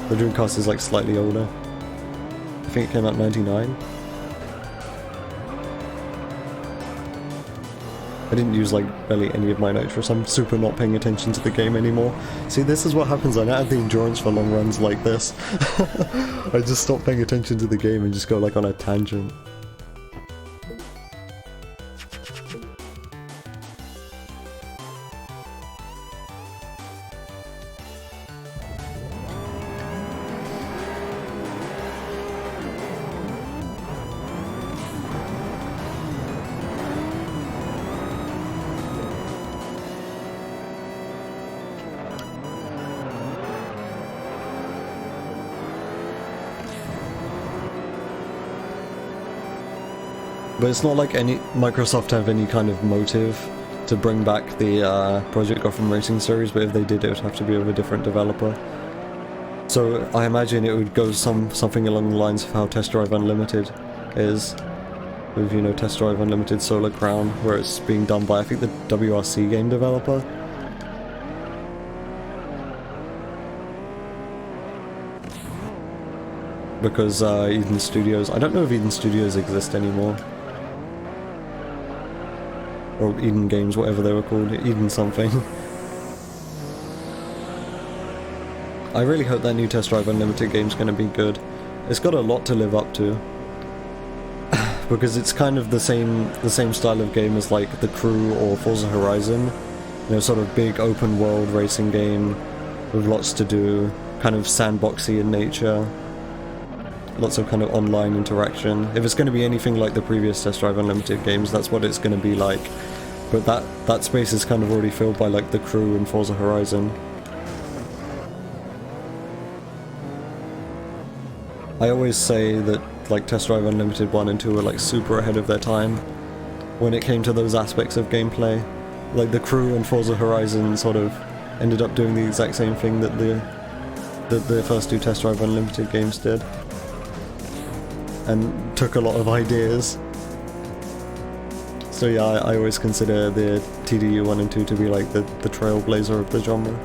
the Dreamcast is like slightly older. I think it came out in '99. I didn't use like barely any of my nitrous. I'm super not paying attention to the game anymore. See, this is what happens. I don't have the endurance for long runs like this. I just stop paying attention to the game and just go like on a tangent. But it's not like Microsoft have any kind of motive to bring back the Project Gotham Racing series, but if they did, it would have to be with a different developer. So I imagine it would go something along the lines of how Test Drive Unlimited is, with, you know, Test Drive Unlimited Solar Crown, where it's being done by, I think, the WRC game developer. Because Eden Studios, I don't know if Eden Studios exist anymore. Or Eden Games, whatever they were called, Eden something. I really hope that new Test Drive Unlimited game's gonna be good. It's got a lot to live up to. Because it's kind of the same style of game as like The Crew or Forza Horizon. You know, sort of big open world racing game with lots to do, kind of sandboxy in nature. Lots of kind of online interaction. If it's going to be anything like the previous Test Drive Unlimited games, that's what it's going to be like. But that space is kind of already filled by like The Crew and Forza Horizon. I always say that like Test Drive Unlimited 1 and 2 were like super ahead of their time when it came to those aspects of gameplay. Like The Crew and Forza Horizon sort of ended up doing the exact same thing that the first 2 Test Drive Unlimited games did. And took a lot of ideas. So yeah, I always consider the TDU 1 and 2 to be like the trailblazer of the genre.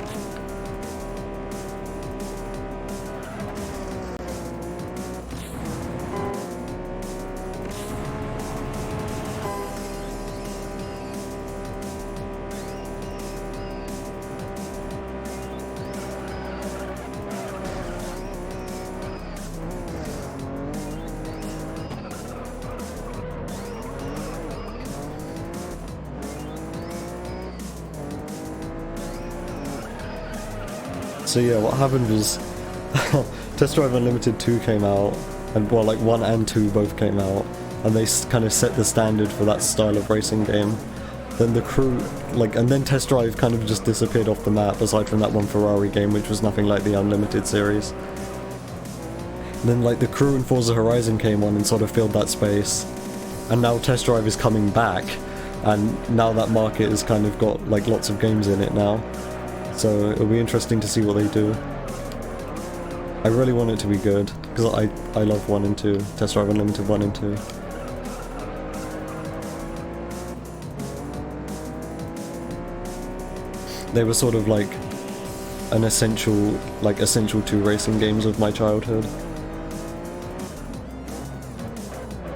So yeah, what happened was Test Drive Unlimited 2 came out, and well, like 1 and 2 both came out, and they kind of set the standard for that style of racing game. Then The Crew, and then Test Drive kind of just disappeared off the map, aside from that one Ferrari game, which was nothing like the Unlimited series. And then The Crew and Forza Horizon came on and sort of filled that space, and now Test Drive is coming back, and now that market has kind of got lots of games in it now. So it'll be interesting to see what they do. I really want it to be good. because I love 1 and 2, Test Drive Unlimited 1 and 2. They were sort of like an essential 2 racing games of my childhood.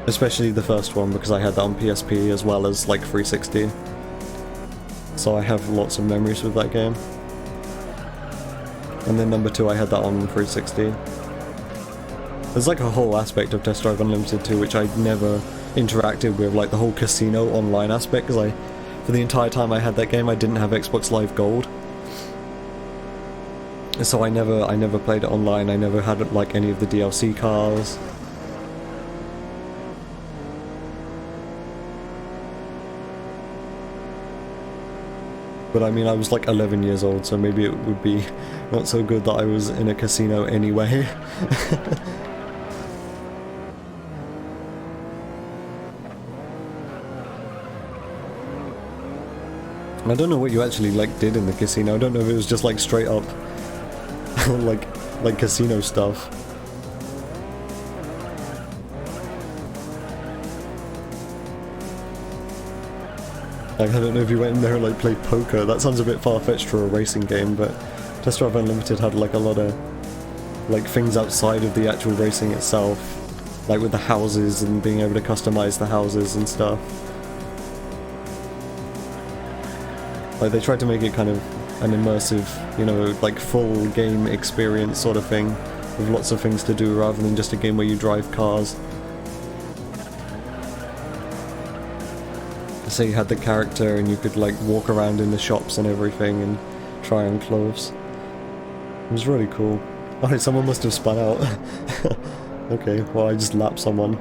Especially the first one, because I had that on PSP as well as like 360. So I have lots of memories with that game. And then number 2 I had that on 360. There's like a whole aspect of Test Drive Unlimited 2 which I never interacted with, like the whole casino online aspect, because for the entire time I had that game I didn't have Xbox Live Gold. So I never played it online, I never had like any of the DLC cars. But I mean, I was like 11 years old, so maybe it would be not so good that I was in a casino anyway. I don't know what you actually like did in the casino. I don't know if it was just like straight up like casino stuff. Like, I don't know if you went in there and like played poker. That sounds a bit far-fetched for a racing game, but Test Drive Unlimited had like a lot of like things outside of the actual racing itself, like with the houses and being able to customize the houses and stuff. Like they tried to make it kind of an immersive, you know, like full game experience sort of thing, with lots of things to do rather than just a game where you drive cars. So you had the character and you could like walk around in the shops and everything and try on clothes. It was really cool. Alright, someone must have spun out. Okay, well I just lapped someone.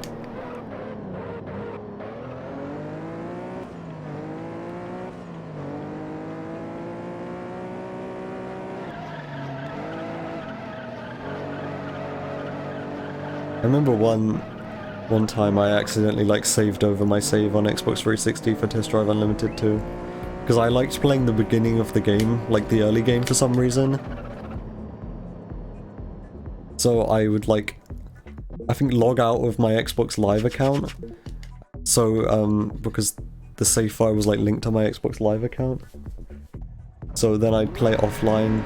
I remember one time I accidentally like saved over my save on Xbox 360 for Test Drive Unlimited 2. Because I liked playing the beginning of the game, like the early game for some reason. So I would like, I think log out of my Xbox Live account. So, because the save file was like linked to my Xbox Live account. So then I'd play it offline.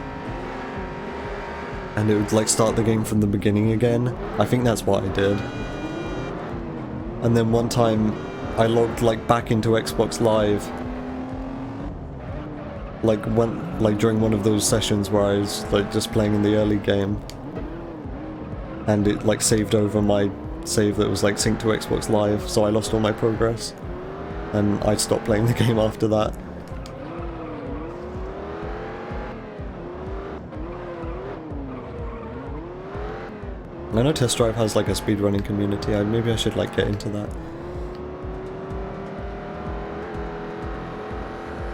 And it would like start the game from the beginning again. I think that's what I did. And then one time I logged like back into Xbox Live, like during one of those sessions where I was like just playing in the early game, and it like saved over my save that was like synced to Xbox Live, so I lost all my progress and I stopped playing the game after that. I know Test Drive has like a speedrunning community. Maybe I should like get into that.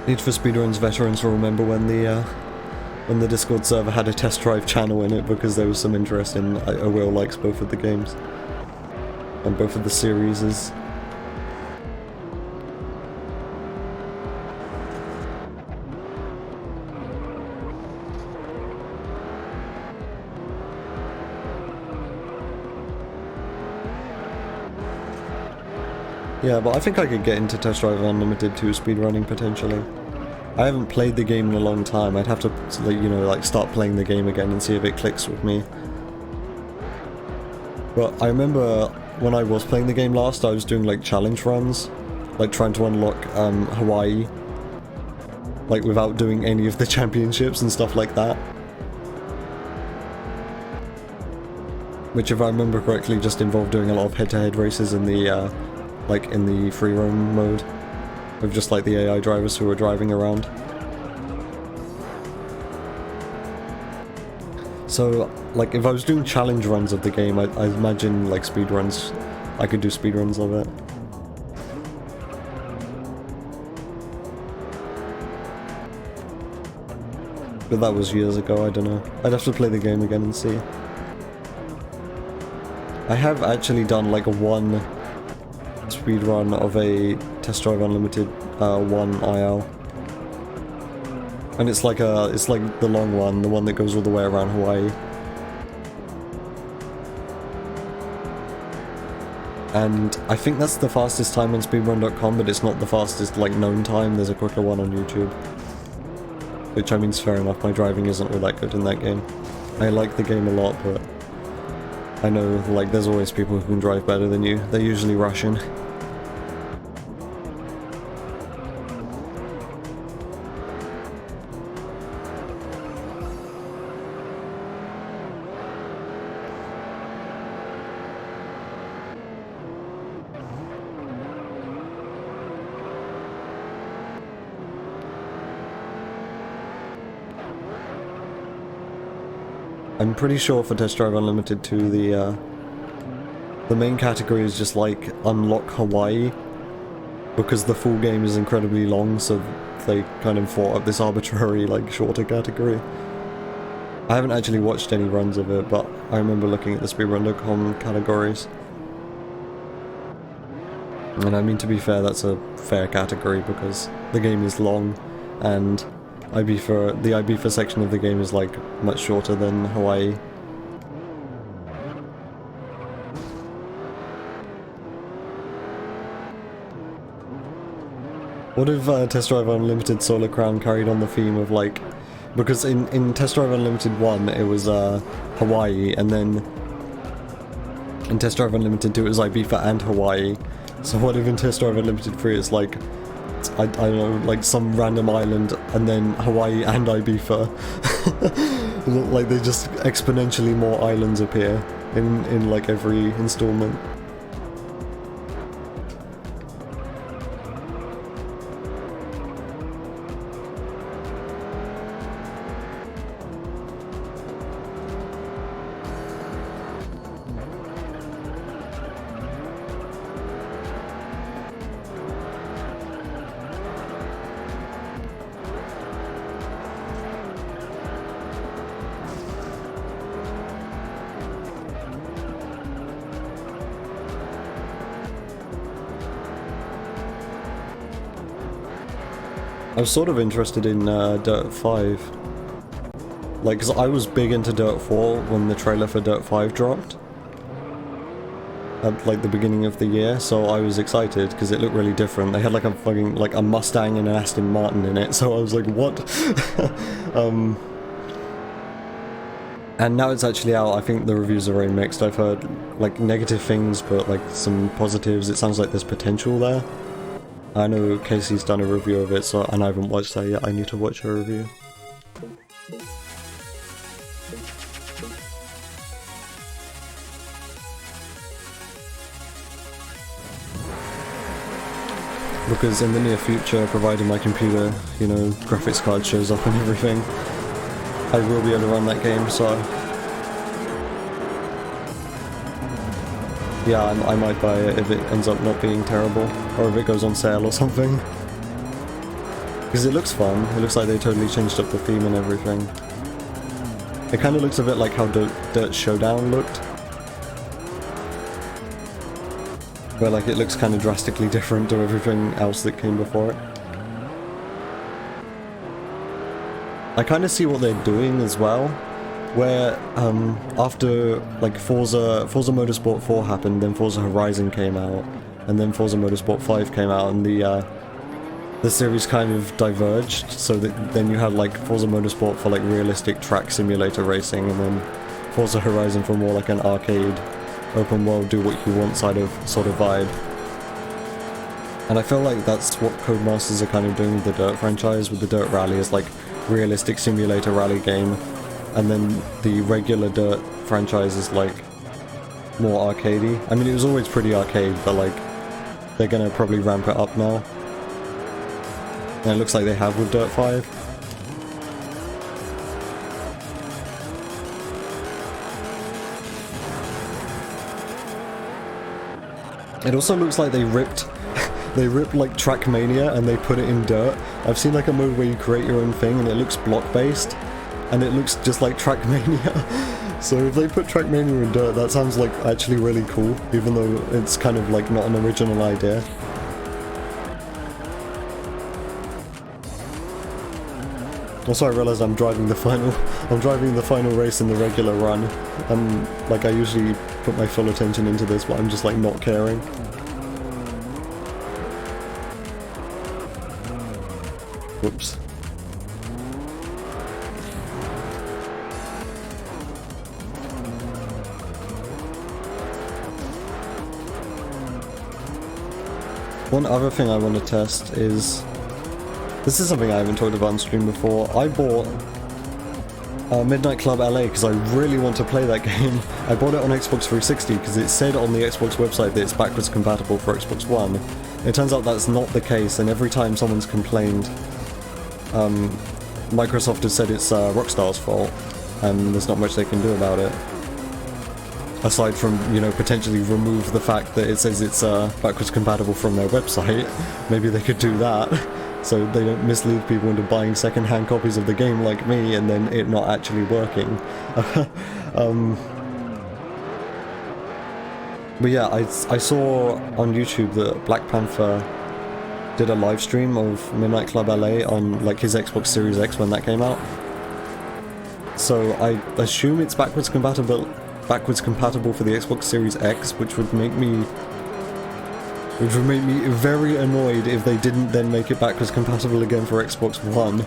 Need for Speedruns veterans will remember when the Discord server had a Test Drive channel in it, because there was some interest in. Will likes both of the games and both of the series. Yeah, but I think I could get into Test Drive Unlimited 2 speedrunning potentially. I haven't played the game in a long time. I'd have to, you know, like start playing the game again and see if it clicks with me. But I remember when I was playing the game last, I was doing like challenge runs, like trying to unlock Hawaii, like without doing any of the championships and stuff like that. Which, if I remember correctly, just involved doing a lot of head-to-head races in the like in the free roam mode, with just like the AI drivers who were driving around. So, like, if I was doing challenge runs of the game, I imagine like speedruns, I could do speedruns of it. But that was years ago, I don't know. I'd have to play the game again and see. I have actually done like a one speedrun of a Test Drive Unlimited 1 IL, and it's like the long one, the one that goes all the way around Hawaii. And I think that's the fastest time on speedrun.com, but it's not the fastest, like, known time. There's a quicker one on YouTube. Which, I mean, is fair enough. My driving isn't all that good in that game. I like the game a lot, but I know, like, there's always people who can drive better than you. They're usually Russian. I'm pretty sure for Test Drive Unlimited 2, the main category is just like unlock Hawaii, because the full game is incredibly long, so they kind of thought up this arbitrary, like, shorter category. I haven't actually watched any runs of it, but I remember looking at the speedrun.com categories. And I mean, to be fair, that's a fair category because the game is long, and the Ibiza section of the game is, like, much shorter than Hawaii. What if Test Drive Unlimited Solar Crown carried on the theme of, like, because in Test Drive Unlimited 1 it was Hawaii, and then in Test Drive Unlimited 2 it was Ibiza and Hawaii. So what if in Test Drive Unlimited 3 it's like, I don't know, like some random island and then Hawaii and Ibiza? Like, they just exponentially more islands appear in like every installment. I was sort of interested in Dirt 5. Like, cause I was big into Dirt 4 when the trailer for Dirt 5 dropped. At, like, the beginning of the year, so I was excited because it looked really different. They had, like, a fucking, like, a Mustang and an Aston Martin in it, so I was like, what? And now it's actually out. I think the reviews are very mixed. I've heard, like, negative things, but, like, some positives. It sounds like there's potential there. I know Casey's done a review of it, and I haven't watched that yet. I need to watch her review. Because in the near future, providing my computer, you know, graphics card shows up and everything, I will be able to run that game, so yeah, I might buy it if it ends up not being terrible, or if it goes on sale or something. Because it looks fun. It looks like they totally changed up the theme and everything. It kind of looks a bit like how Dirt Showdown looked, where, like, it looks kind of drastically different to everything else that came before it. I kind of see what they're doing as well, where after, like, Forza Motorsport 4 happened, then Forza Horizon came out, and then Forza Motorsport 5 came out, and the series kind of diverged, so that then you had, like, Forza Motorsport for, like, realistic track simulator racing, and then Forza Horizon for more like an arcade, open world, do what you want sort of vibe. And I feel like that's what Codemasters are kind of doing with the Dirt franchise, with the Dirt Rally, is like realistic simulator rally game, and then the regular Dirt franchise is like more arcadey. I mean, it was always pretty arcade, but like they're gonna probably ramp it up now. And it looks like they have with Dirt 5. It also looks like they ripped like Trackmania and they put it in Dirt. I've seen like a mode where you create your own thing and it looks block based, and it looks just like Trackmania. So if they put Trackmania in Dirt, that sounds like actually really cool, even though it's kind of like not an original idea. Also, I realized I'm driving the final race in the regular run, and like I usually put my full attention into this, but I'm just like not caring. Whoops. One other thing I want to test is, this is something I haven't talked about on stream before. I bought Midnight Club LA because I really want to play that game. I bought it on Xbox 360 because it said on the Xbox website that it's backwards compatible for Xbox One. It turns out that's not the case, and every time someone's complained, Microsoft has said it's Rockstar's fault, and there's not much they can do about it. Aside from, you know, potentially remove the fact that it says it's backwards compatible from their website. Maybe they could do that, so they don't mislead people into buying second-hand copies of the game like me, and then it not actually working. But yeah, I saw on YouTube that Black Panther did a live stream of Midnight Club LA on like his Xbox Series X when that came out. So I assume it's backwards compatible for the Xbox Series X, which would make me very annoyed if they didn't then make it backwards compatible again for Xbox One.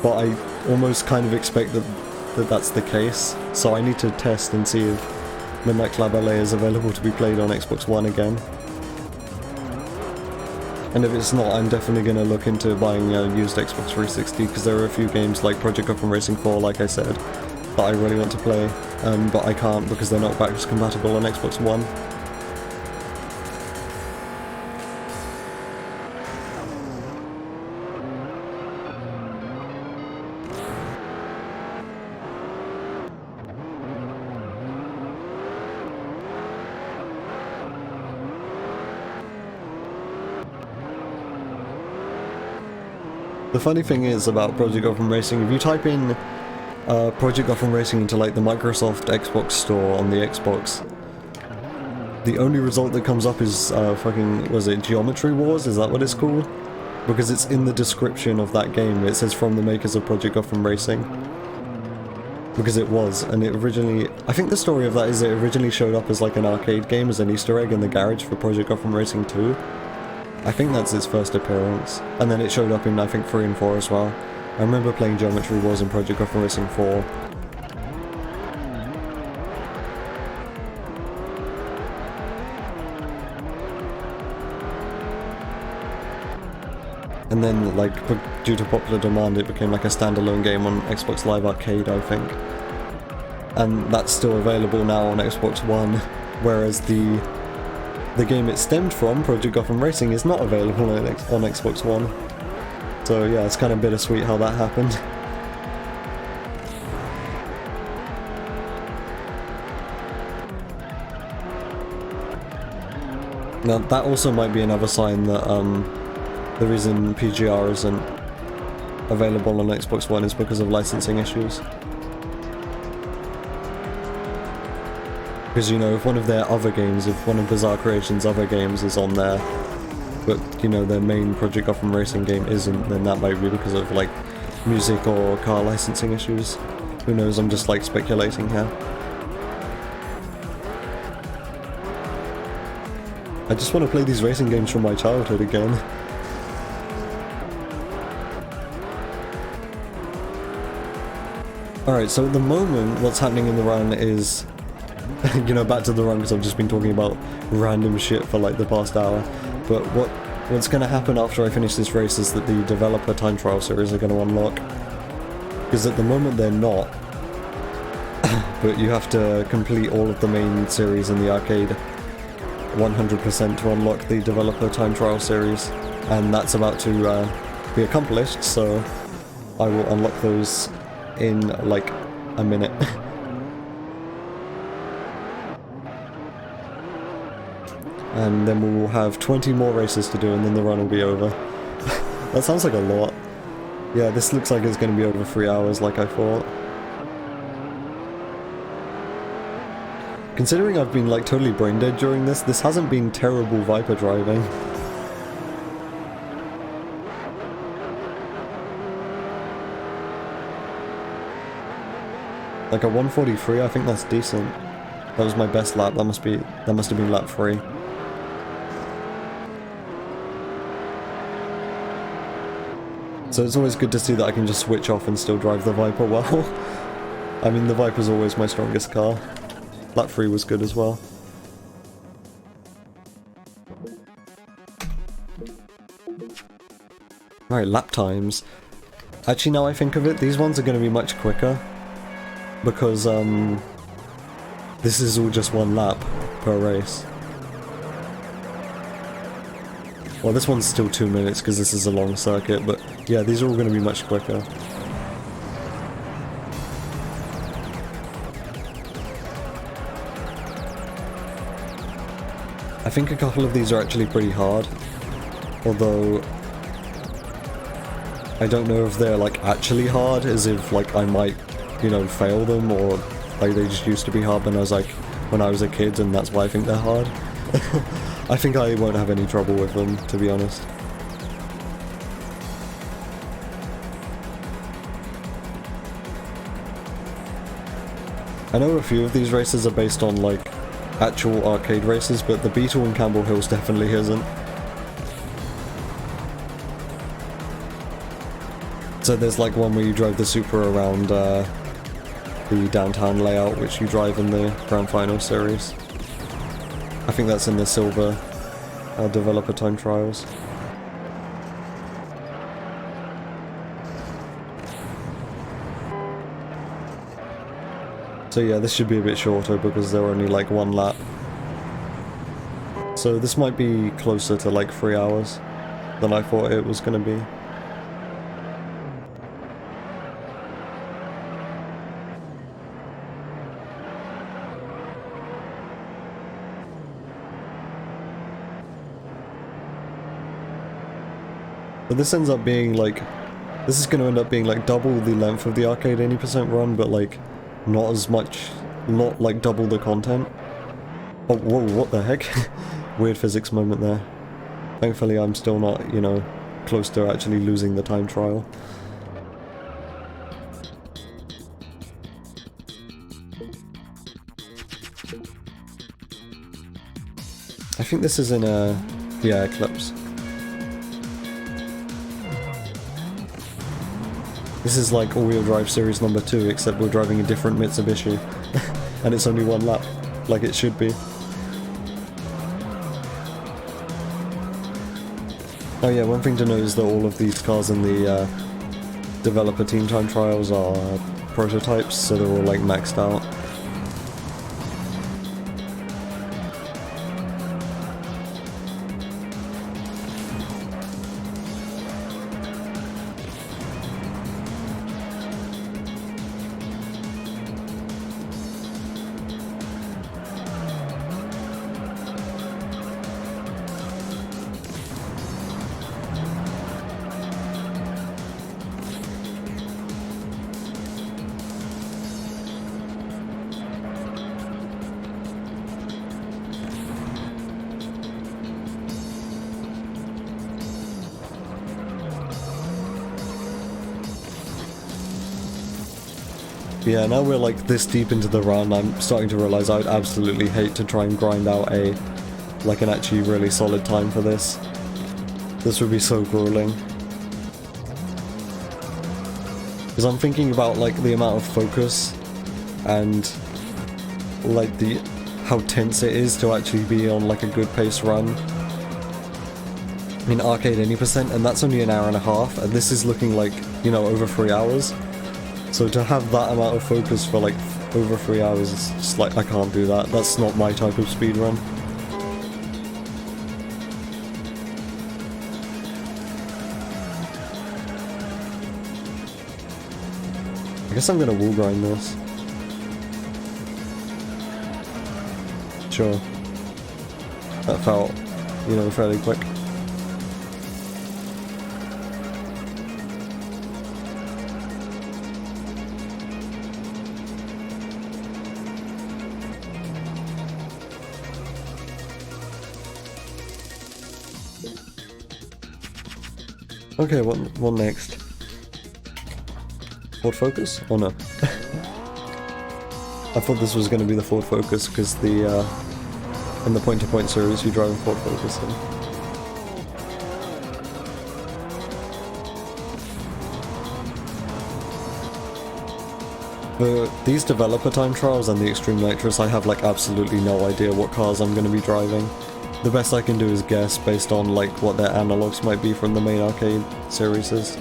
But I almost kind of expect that that's the case, so I need to test and see if Midnight Club LA is available to be played on Xbox One again. And if it's not, I'm definitely going to look into buying a used Xbox 360, because there are a few games like Project Gotham Racing 4, like I said, that I really want to play, but I can't because they're not backwards compatible on Xbox One. The funny thing is about Project Gotham Racing, if you type in Project Gotham Racing into like the Microsoft Xbox store on the Xbox, the only result that comes up is fucking, was it Geometry Wars? Is that what it's called? Because it's in the description of that game. It says from the makers of Project Gotham Racing. Because it was, and it originally, I think the story of that is it originally showed up as like an arcade game as an Easter egg in the garage for Project Gotham Racing 2. I think that's its first appearance, and then it showed up in, I think, 3 and 4 as well. I remember playing Geometry Wars in Project Gotham Racing 4. And then, like, due to popular demand, it became like a standalone game on Xbox Live Arcade, I think. And that's still available now on Xbox One, whereas the game it stemmed from, Project Gotham Racing, is not available on Xbox One. So yeah, it's kind of bittersweet how that happened. Now that also might be another sign that the reason PGR isn't available on Xbox One is because of licensing issues. Because, you know, if one of their other games, if one of Bizarre Creations' other games is on there, but, you know, their main Project Gotham Racing game isn't, then that might be because of, like, music or car licensing issues. Who knows, I'm just, like, speculating here. I just want to play these racing games from my childhood again. Alright, so at the moment, what's happening in the run is, you know, back to the run because I've just been talking about random shit for like the past hour, but what's going to happen after I finish this race is that the developer time trial series are going to unlock, because at the moment they're not, but you have to complete all of the main series in the arcade 100% to unlock the developer time trial series, and that's about to be accomplished, so I will unlock those in like a minute. And then we will have 20 more races to do, and then the run will be over. That sounds like a lot. Yeah, this looks like it's going to be over 3 hours like I thought. Considering I've been like totally brain dead during this hasn't been terrible Viper driving. Like a 143, I think that's decent. That was my best lap. That must have been lap 3. So it's always good to see that I can just switch off and still drive the Viper well. I mean, the Viper's always my strongest car. Lap 3 was good as well. Right, lap times. Actually, now I think of it, these ones are going to be much quicker. Because, this is all just 1 lap per race. Well, this one's still 2 minutes because this is a long circuit, but yeah, these are all going to be much quicker. I think a couple of these are actually pretty hard, although I don't know if they're like actually hard, as if like I might, you know, fail them, or like they just used to be hard when I was a kid and that's why I think they're hard. I think I won't have any trouble with them, to be honest. I know a few of these races are based on like actual arcade races, but the Beetle in Campbell Hills definitely isn't. So there's like one where you drive the Supra around the downtown layout, which you drive in the Grand Final series. I think that's in the silver developer time trials. So yeah, this should be a bit shorter because they're only like 1 lap. So this might be closer to like 3 hours than I thought it was going to be. But this ends up being like, this is going to end up being like double the length of the arcade 80% run, but like not as much, not like double the content. Oh, whoa, what the heck? Weird physics moment there. Thankfully I'm still not, you know, close to actually losing the time trial. I think this is in a, yeah, Eclipse. This is like all-wheel drive series number 2, except we're driving a different Mitsubishi. And it's only 1 lap, like it should be. Oh yeah, one thing to note is that all of these cars in the developer team time trials are prototypes, so they're all like maxed out. Yeah, now we're like this deep into the run, I'm starting to realise I would absolutely hate to try and grind out an actually really solid time for this. This would be so grueling. Because I'm thinking about like the amount of focus and like how tense it is to actually be on like a good pace run. I mean, arcade 80%, and that's only an hour and a half, and this is looking like, you know, over 3 hours. So to have that amount of focus for like over 3 hours, it's just like, I can't do that. That's not my type of speedrun. I guess I'm gonna wall grind this. Sure. That felt, you know, fairly quick. Okay, what next? Ford Focus? Oh no. I thought this was going to be the Ford Focus because the in the point-to-point series you drive a Ford Focus in. For these developer time trials and the Extreme Nitrous, I have like absolutely no idea what cars I'm going to be driving. The best I can do is guess based on like what their analogs might be from the main arcade series.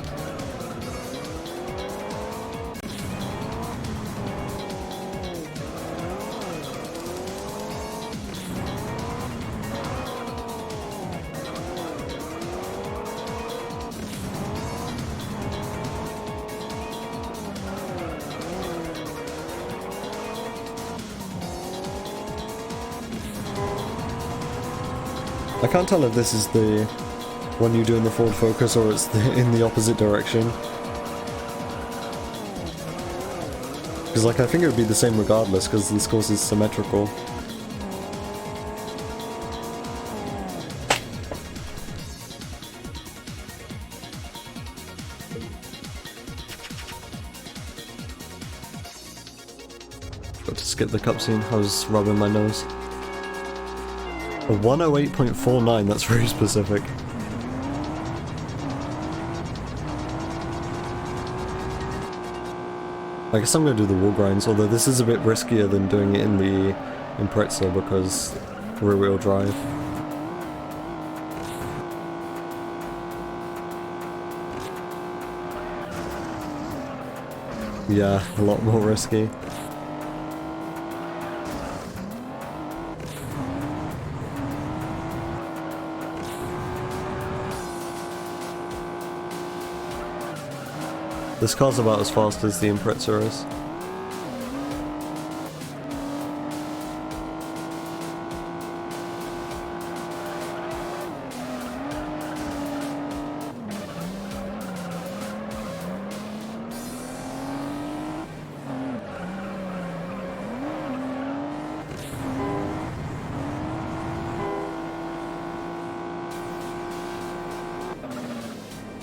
I can't tell if this is the one you do in the Ford Focus or it's in the opposite direction. Because like I think it would be the same regardless because this course is symmetrical. Got to skip the cutscene, I was rubbing my nose. A 108.49, that's very specific. I guess I'm gonna do the wall grinds, although this is a bit riskier than doing it in the Impreza because rear wheel drive. Yeah, a lot more risky. This car's about as fast as the Impreza is.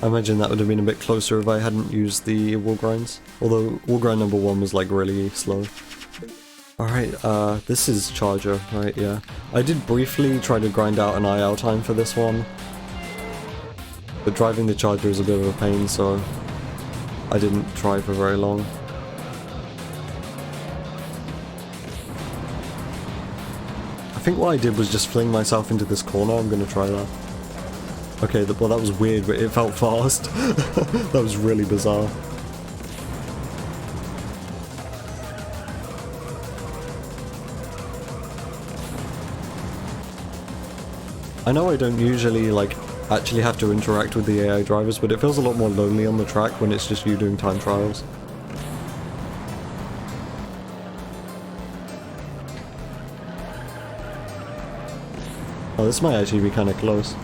I imagine that would have been a bit closer if I hadn't used the wall grinds. Although wall grind number 1 was like really slow. Alright, this is Charger, right, yeah. I did briefly try to grind out an IL time for this one. But driving the Charger is a bit of a pain, so I didn't try for very long. I think what I did was just fling myself into this corner. I'm gonna try that. Okay, well that was weird, but it felt fast. That was really bizarre. I know I don't usually, like, actually have to interact with the AI drivers, but it feels a lot more lonely on the track when it's just you doing time trials. Oh, this might actually be kind of close.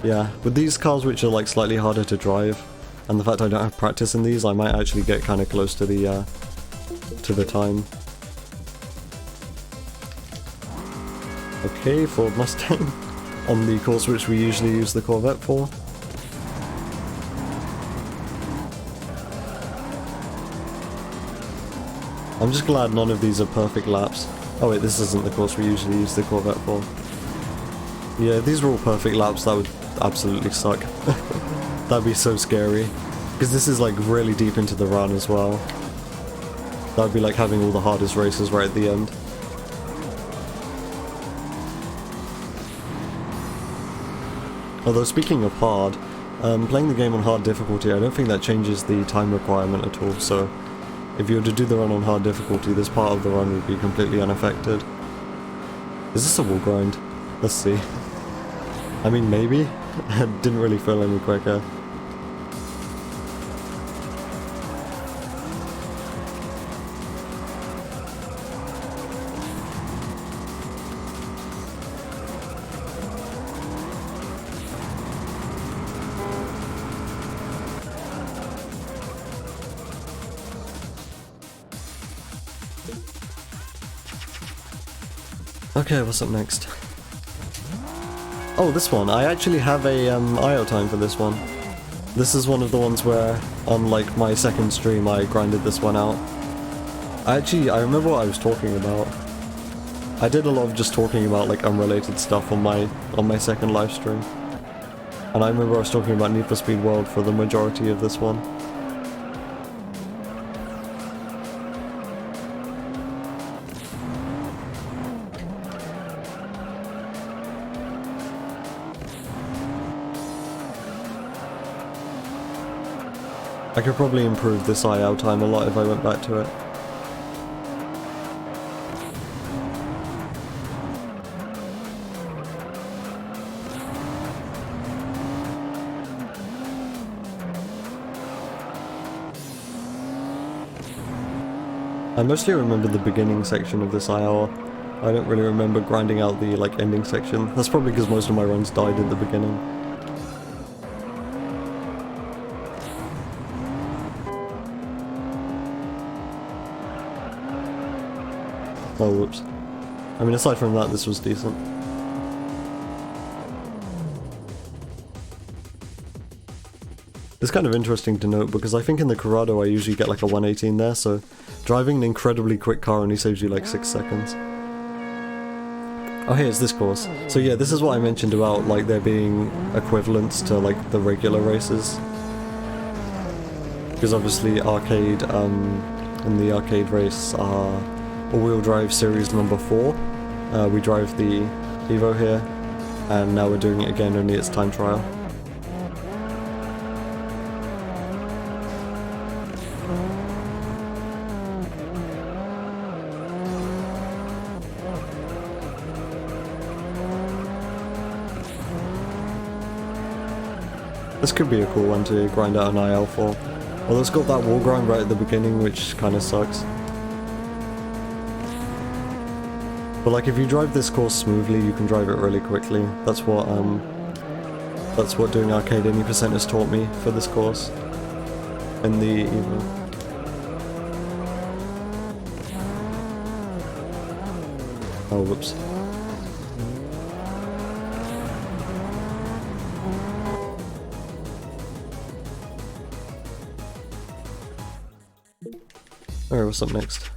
Yeah, with these cars which are like slightly harder to drive, and the fact I don't have practice in these, I might actually get kind of close to the time. Okay, Ford Mustang on the course which we usually use the Corvette for. I'm just glad none of these are perfect laps. Oh wait, this isn't the course we usually use the Corvette for. Yeah, if these were all perfect laps, that would absolutely suck. That'd be so scary. Because this is like really deep into the run as well. That'd be like having all the hardest races right at the end. Although speaking of hard, playing the game on hard difficulty, I don't think that changes the time requirement at all, so if you were to do the run on hard difficulty, this part of the run would be completely unaffected. Is this a wall grind? Let's see. I mean, maybe. I didn't really feel any quicker. Okay, what's up next? Oh, this one. I actually have a IO time for this one. This is one of the ones where, on like my second stream, I grinded this one out. Actually, I remember what I was talking about. I did a lot of just talking about like unrelated stuff on my second live stream. And I remember I was talking about Need for Speed World for the majority of this one. I could probably improve this IL time a lot if I went back to it. I mostly remember the beginning section of this IR. I don't really remember grinding out the like ending section. That's probably because most of my runs died in the beginning. Oh, whoops. I mean, aside from that, this was decent. It's kind of interesting to note because I think in the Corrado I usually get like a 118 there, so driving an incredibly quick car only saves you like 6 seconds. Oh, here's this course. So yeah, this is what I mentioned about like there being equivalents to like the regular races. Because obviously arcade, in the arcade race, all-wheel drive series number 4. We drive the Evo here, and now we're doing it again, only it's time trial. This could be a cool one to grind out an IL for. Although it's got that wall grind right at the beginning, which kinda sucks. But like if you drive this course smoothly, you can drive it really quickly. That's what doing arcade any percent has taught me for this course. In the evening. Oh, whoops. Alright, what's up next?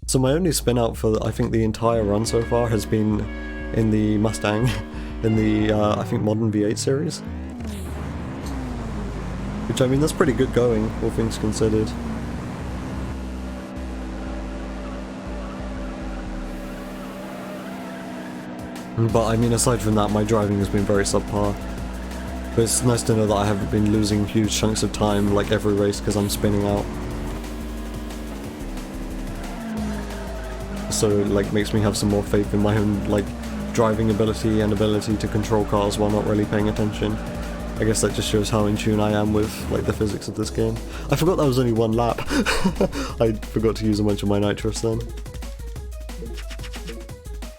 So my only spin out for I think the entire run so far has been in the Mustang, in the I think modern V8 series. Which I mean that's pretty good going, all things considered. But I mean aside from that my driving has been very subpar. But it's nice to know that I haven't been losing huge chunks of time like every race because I'm spinning out. So like makes me have some more faith in my own like driving ability and ability to control cars while not really paying attention. I guess that just shows how in tune I am with like the physics of this game. I forgot that was only one lap. I forgot to use a bunch of my nitrous then.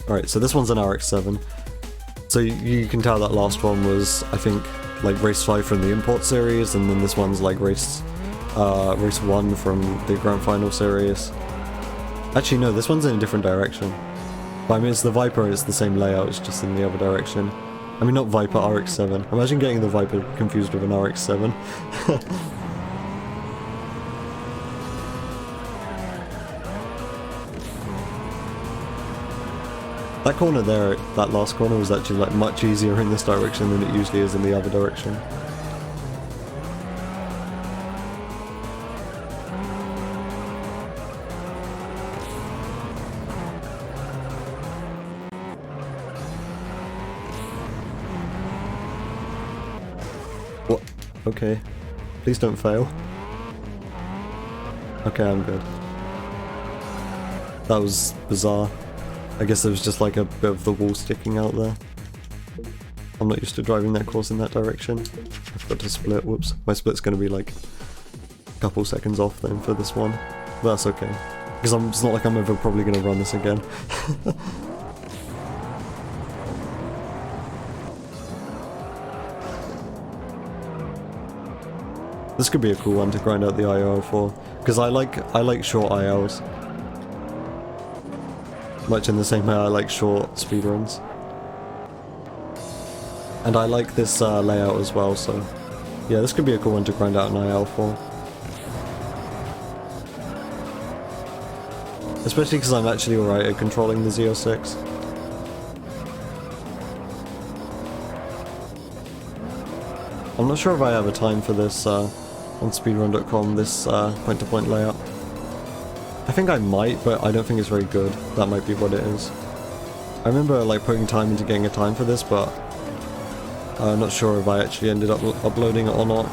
Alright, so this one's an RX-7. So you can tell that last one was I think like race 5 from the import series, and then this one's like race 1 from the Grand Final series. Actually no, this one's in a different direction. But I mean it's the Viper, it's the same layout, it's just in the other direction. I mean not Viper, RX-7. Imagine getting the Viper confused with an RX-7. That corner there, that last corner was actually like much easier in this direction than it usually is in the other direction. What? Okay. Please don't fail. Okay, I'm good. That was bizarre. I guess there was just like a bit of the wall sticking out there. I'm not used to driving that course in that direction. I forgot to split, whoops. My split's gonna be like a couple seconds off then for this one. But that's okay. Because it's not like I'm ever probably gonna run this again. This could be a cool one to grind out the IO for, because I like short ILs. Much in the same way I like short speedruns. And I like this layout as well, so yeah, this could be a cool one to grind out an IL for. Especially because I'm actually alright at controlling the Z06. I'm not sure if I have a time for this on speedrun.com, this point-to-point layout. I think I might, but I don't think it's very good. That might be what it is. I remember like putting time into getting a time for this, but I'm not sure if I actually ended up uploading it or not.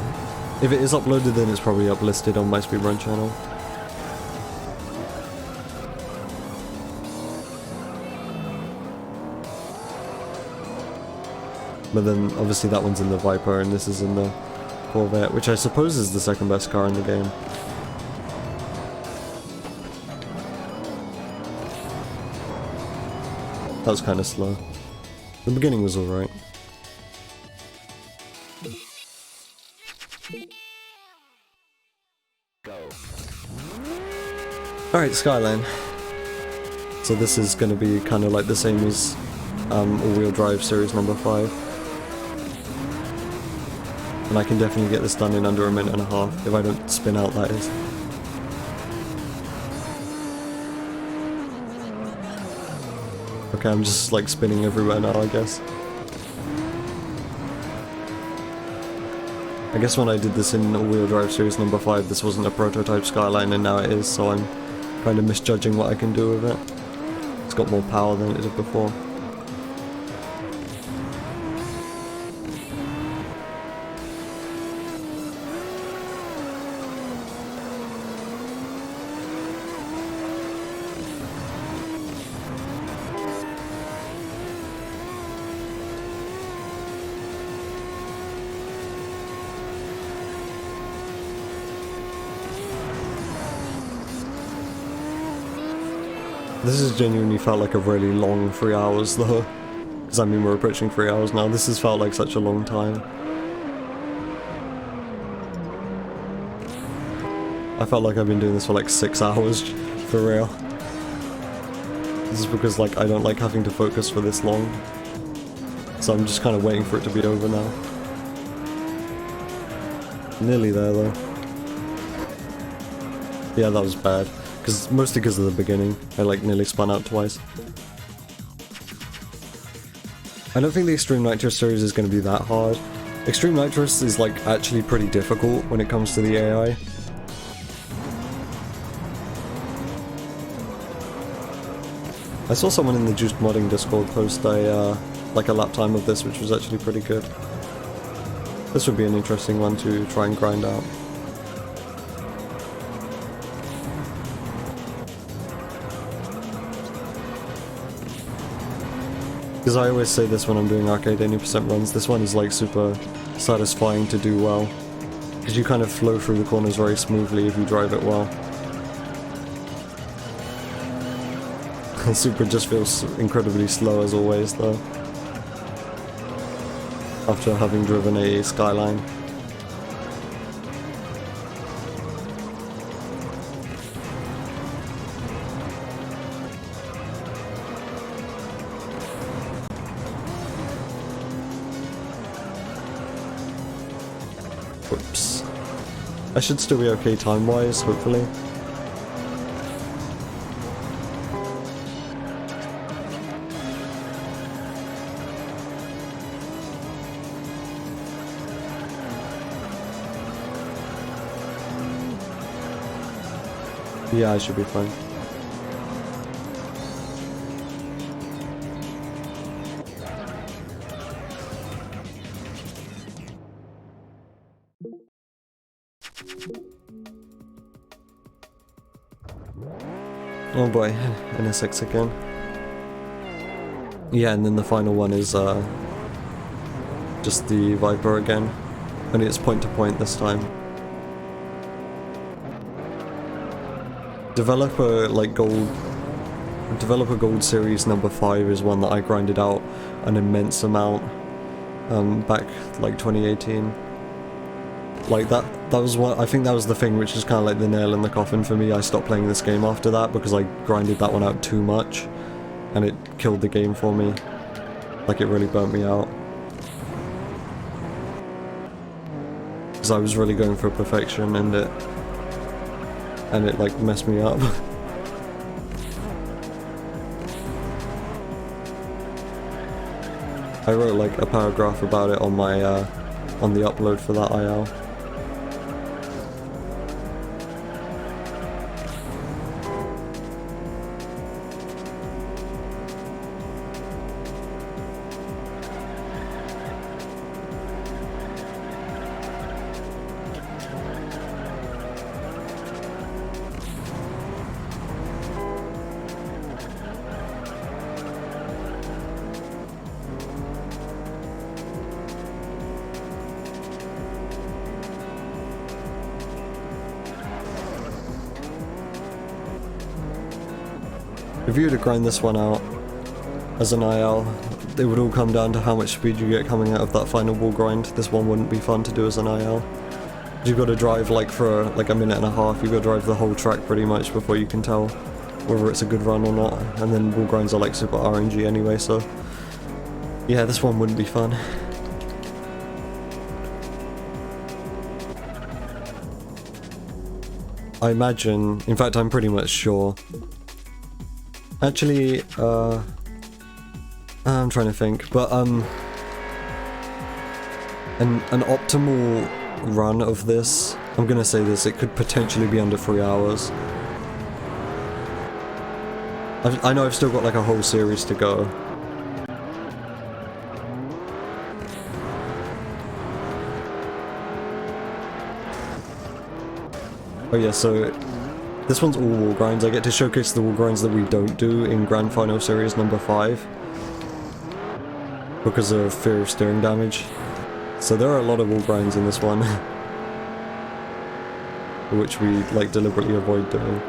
If it is uploaded, then it's probably uplisted on my speedrun channel. But then obviously that one's in the Viper and this is in the Corvette, which I suppose is the second best car in the game. That was kind of slow. The beginning was alright. Alright, Skyline. So this is going to be kind of like the same as all-wheel drive series number 5. And I can definitely get this done in under a minute and a half, if I don't spin out, that is. Okay, I'm just like spinning everywhere now, I guess. I guess when I did this in all-wheel drive series number 5, this wasn't a prototype Skyline, and now it is, so I'm kind of misjudging what I can do with it. It's got more power than it did before. This has genuinely felt like a really long 3 hours though. Because I mean we're approaching 3 hours now, this has felt like such a long time. I felt like I've been doing this for like 6 hours, for real. This is because like I don't like having to focus for this long. So I'm just kind of waiting for it to be over now. Nearly there though. Yeah, that was bad. Mostly because of the beginning. I like nearly spun out twice. I don't think the Extreme Nitrous series is going to be that hard. Extreme Nitrous is like actually pretty difficult when it comes to the AI. I saw someone in the Juiced Modding Discord post like a lap time of this, which was actually pretty good. This would be an interesting one to try and grind out. Because I always say this when I'm doing arcade 80% runs, this one is like super satisfying to do well. Because you kind of flow through the corners very smoothly if you drive it well. Super just feels incredibly slow as always though. After having driven a Skyline. Whoops. I should still be okay time-wise, hopefully. Yeah, I should be fine. Oh boy, NSX again. Yeah, and then the final one is just the Viper again. Only it's point to point this time. Developer Gold Series number 5 is one that I grinded out an immense amount back like 2018. Like that was what I think that was the thing which is kind of like the nail in the coffin for me. I stopped playing this game after that because I grinded that one out too much and it killed the game for me. Like it really burnt me out. Because I was really going for perfection and it like messed me up. I wrote like a paragraph about it on my on the upload for that IL. If you were to grind this one out as an IL, it would all come down to how much speed you get coming out of that final wall grind. This one wouldn't be fun to do as an IL. You've got to drive like for like a minute and a half, you've got to drive the whole track pretty much before you can tell whether it's a good run or not, and then wall grinds are like super RNG anyway, so yeah, this one wouldn't be fun. I imagine, in fact I'm pretty much sure. Actually, I'm trying to think, but an optimal run of this, I'm gonna say this, it could potentially be under 3 hours. I know I've still got like a whole series to go. Oh yeah, so this one's all wall grinds. I get to showcase the wall grinds that we don't do in Grand Final Series number 5 because of fear of steering damage. So there are a lot of wall grinds in this one, which we like deliberately avoid doing.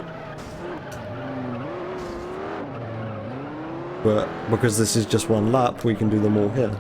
But because this is just one lap, we can do them all here.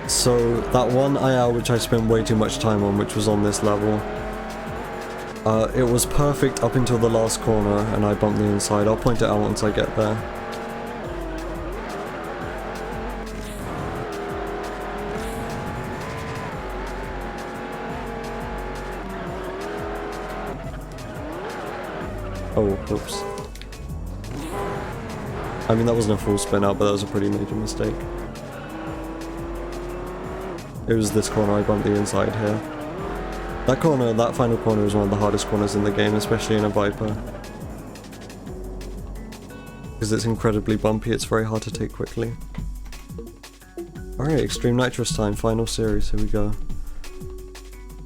So that one IL which I spent way too much time on, which was on this level, it was perfect up until the last corner and I bumped the inside. I'll point it out once I get there. Oh, oops. I mean, that wasn't a full spin out, but that was a pretty major mistake. It was this corner, I bumped the inside here. That corner, that final corner is one of the hardest corners in the game, especially in a Viper. Because it's incredibly bumpy, it's very hard to take quickly. Alright, Extreme Nitrous time, final series, here we go.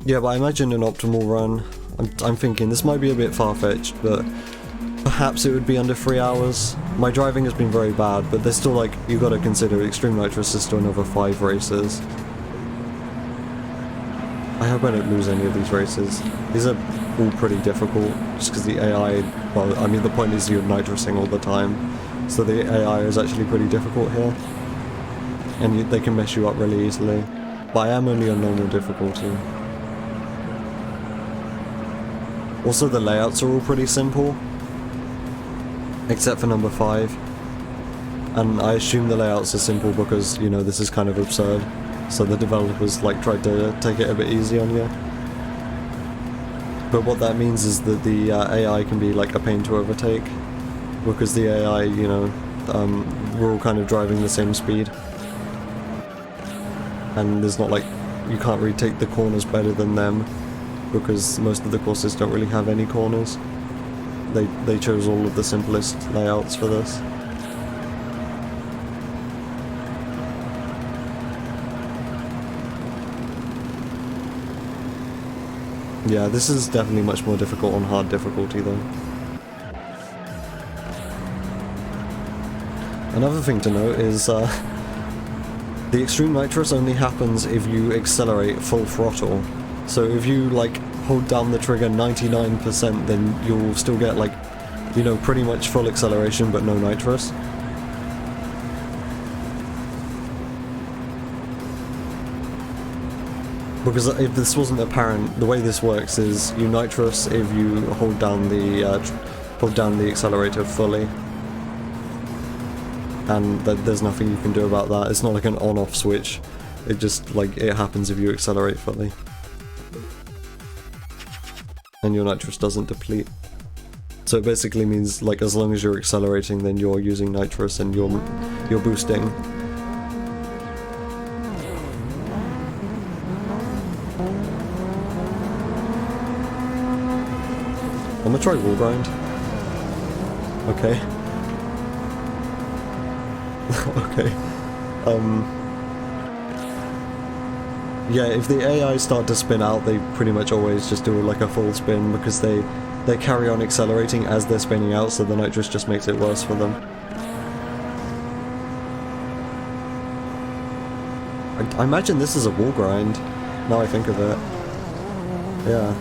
Yeah, but I imagine an optimal run. I'm thinking this might be a bit far-fetched, but perhaps it would be under 3 hours. My driving has been very bad, but there's still like, you've got to consider Extreme Nitrous is still another 5 races. I hope I don't lose any of these races. These are all pretty difficult, just because the AI, well, I mean the point is you're nitrosing all the time, so the AI is actually pretty difficult here. And they can mess you up really easily. But I am only on normal difficulty. Also the layouts are all pretty simple, except for number 5. And I assume the layouts are simple because, you know, this is kind of absurd. So the developers like tried to take it a bit easy on you. But what that means is that the AI can be like a pain to overtake, because the AI, you know, we're all kind of driving the same speed. And there's not like, you can't really take the corners better than them, because most of the courses don't really have any corners. They chose all of the simplest layouts for this. Yeah, this is definitely much more difficult on hard difficulty though. Another thing to note is the Extreme Nitrous only happens if you accelerate full throttle. So if you like hold down the trigger 99%, then you'll still get like, you know, pretty much full acceleration but no nitrous. Because if this wasn't apparent, the way this works is you nitrous if you hold down the accelerator fully, and there's nothing you can do about that. It's not like an on-off switch. It just like it happens if you accelerate fully, and your nitrous doesn't deplete. So it basically means like as long as you're accelerating, then you're using nitrous and you're boosting. I'm gonna try wall grind. Okay. Okay. Yeah, if the AI start to spin out, they pretty much always just do like a full spin because they carry on accelerating as they're spinning out, so the nitrous just makes it worse for them. I imagine this is a wall grind, now I think of it. Yeah.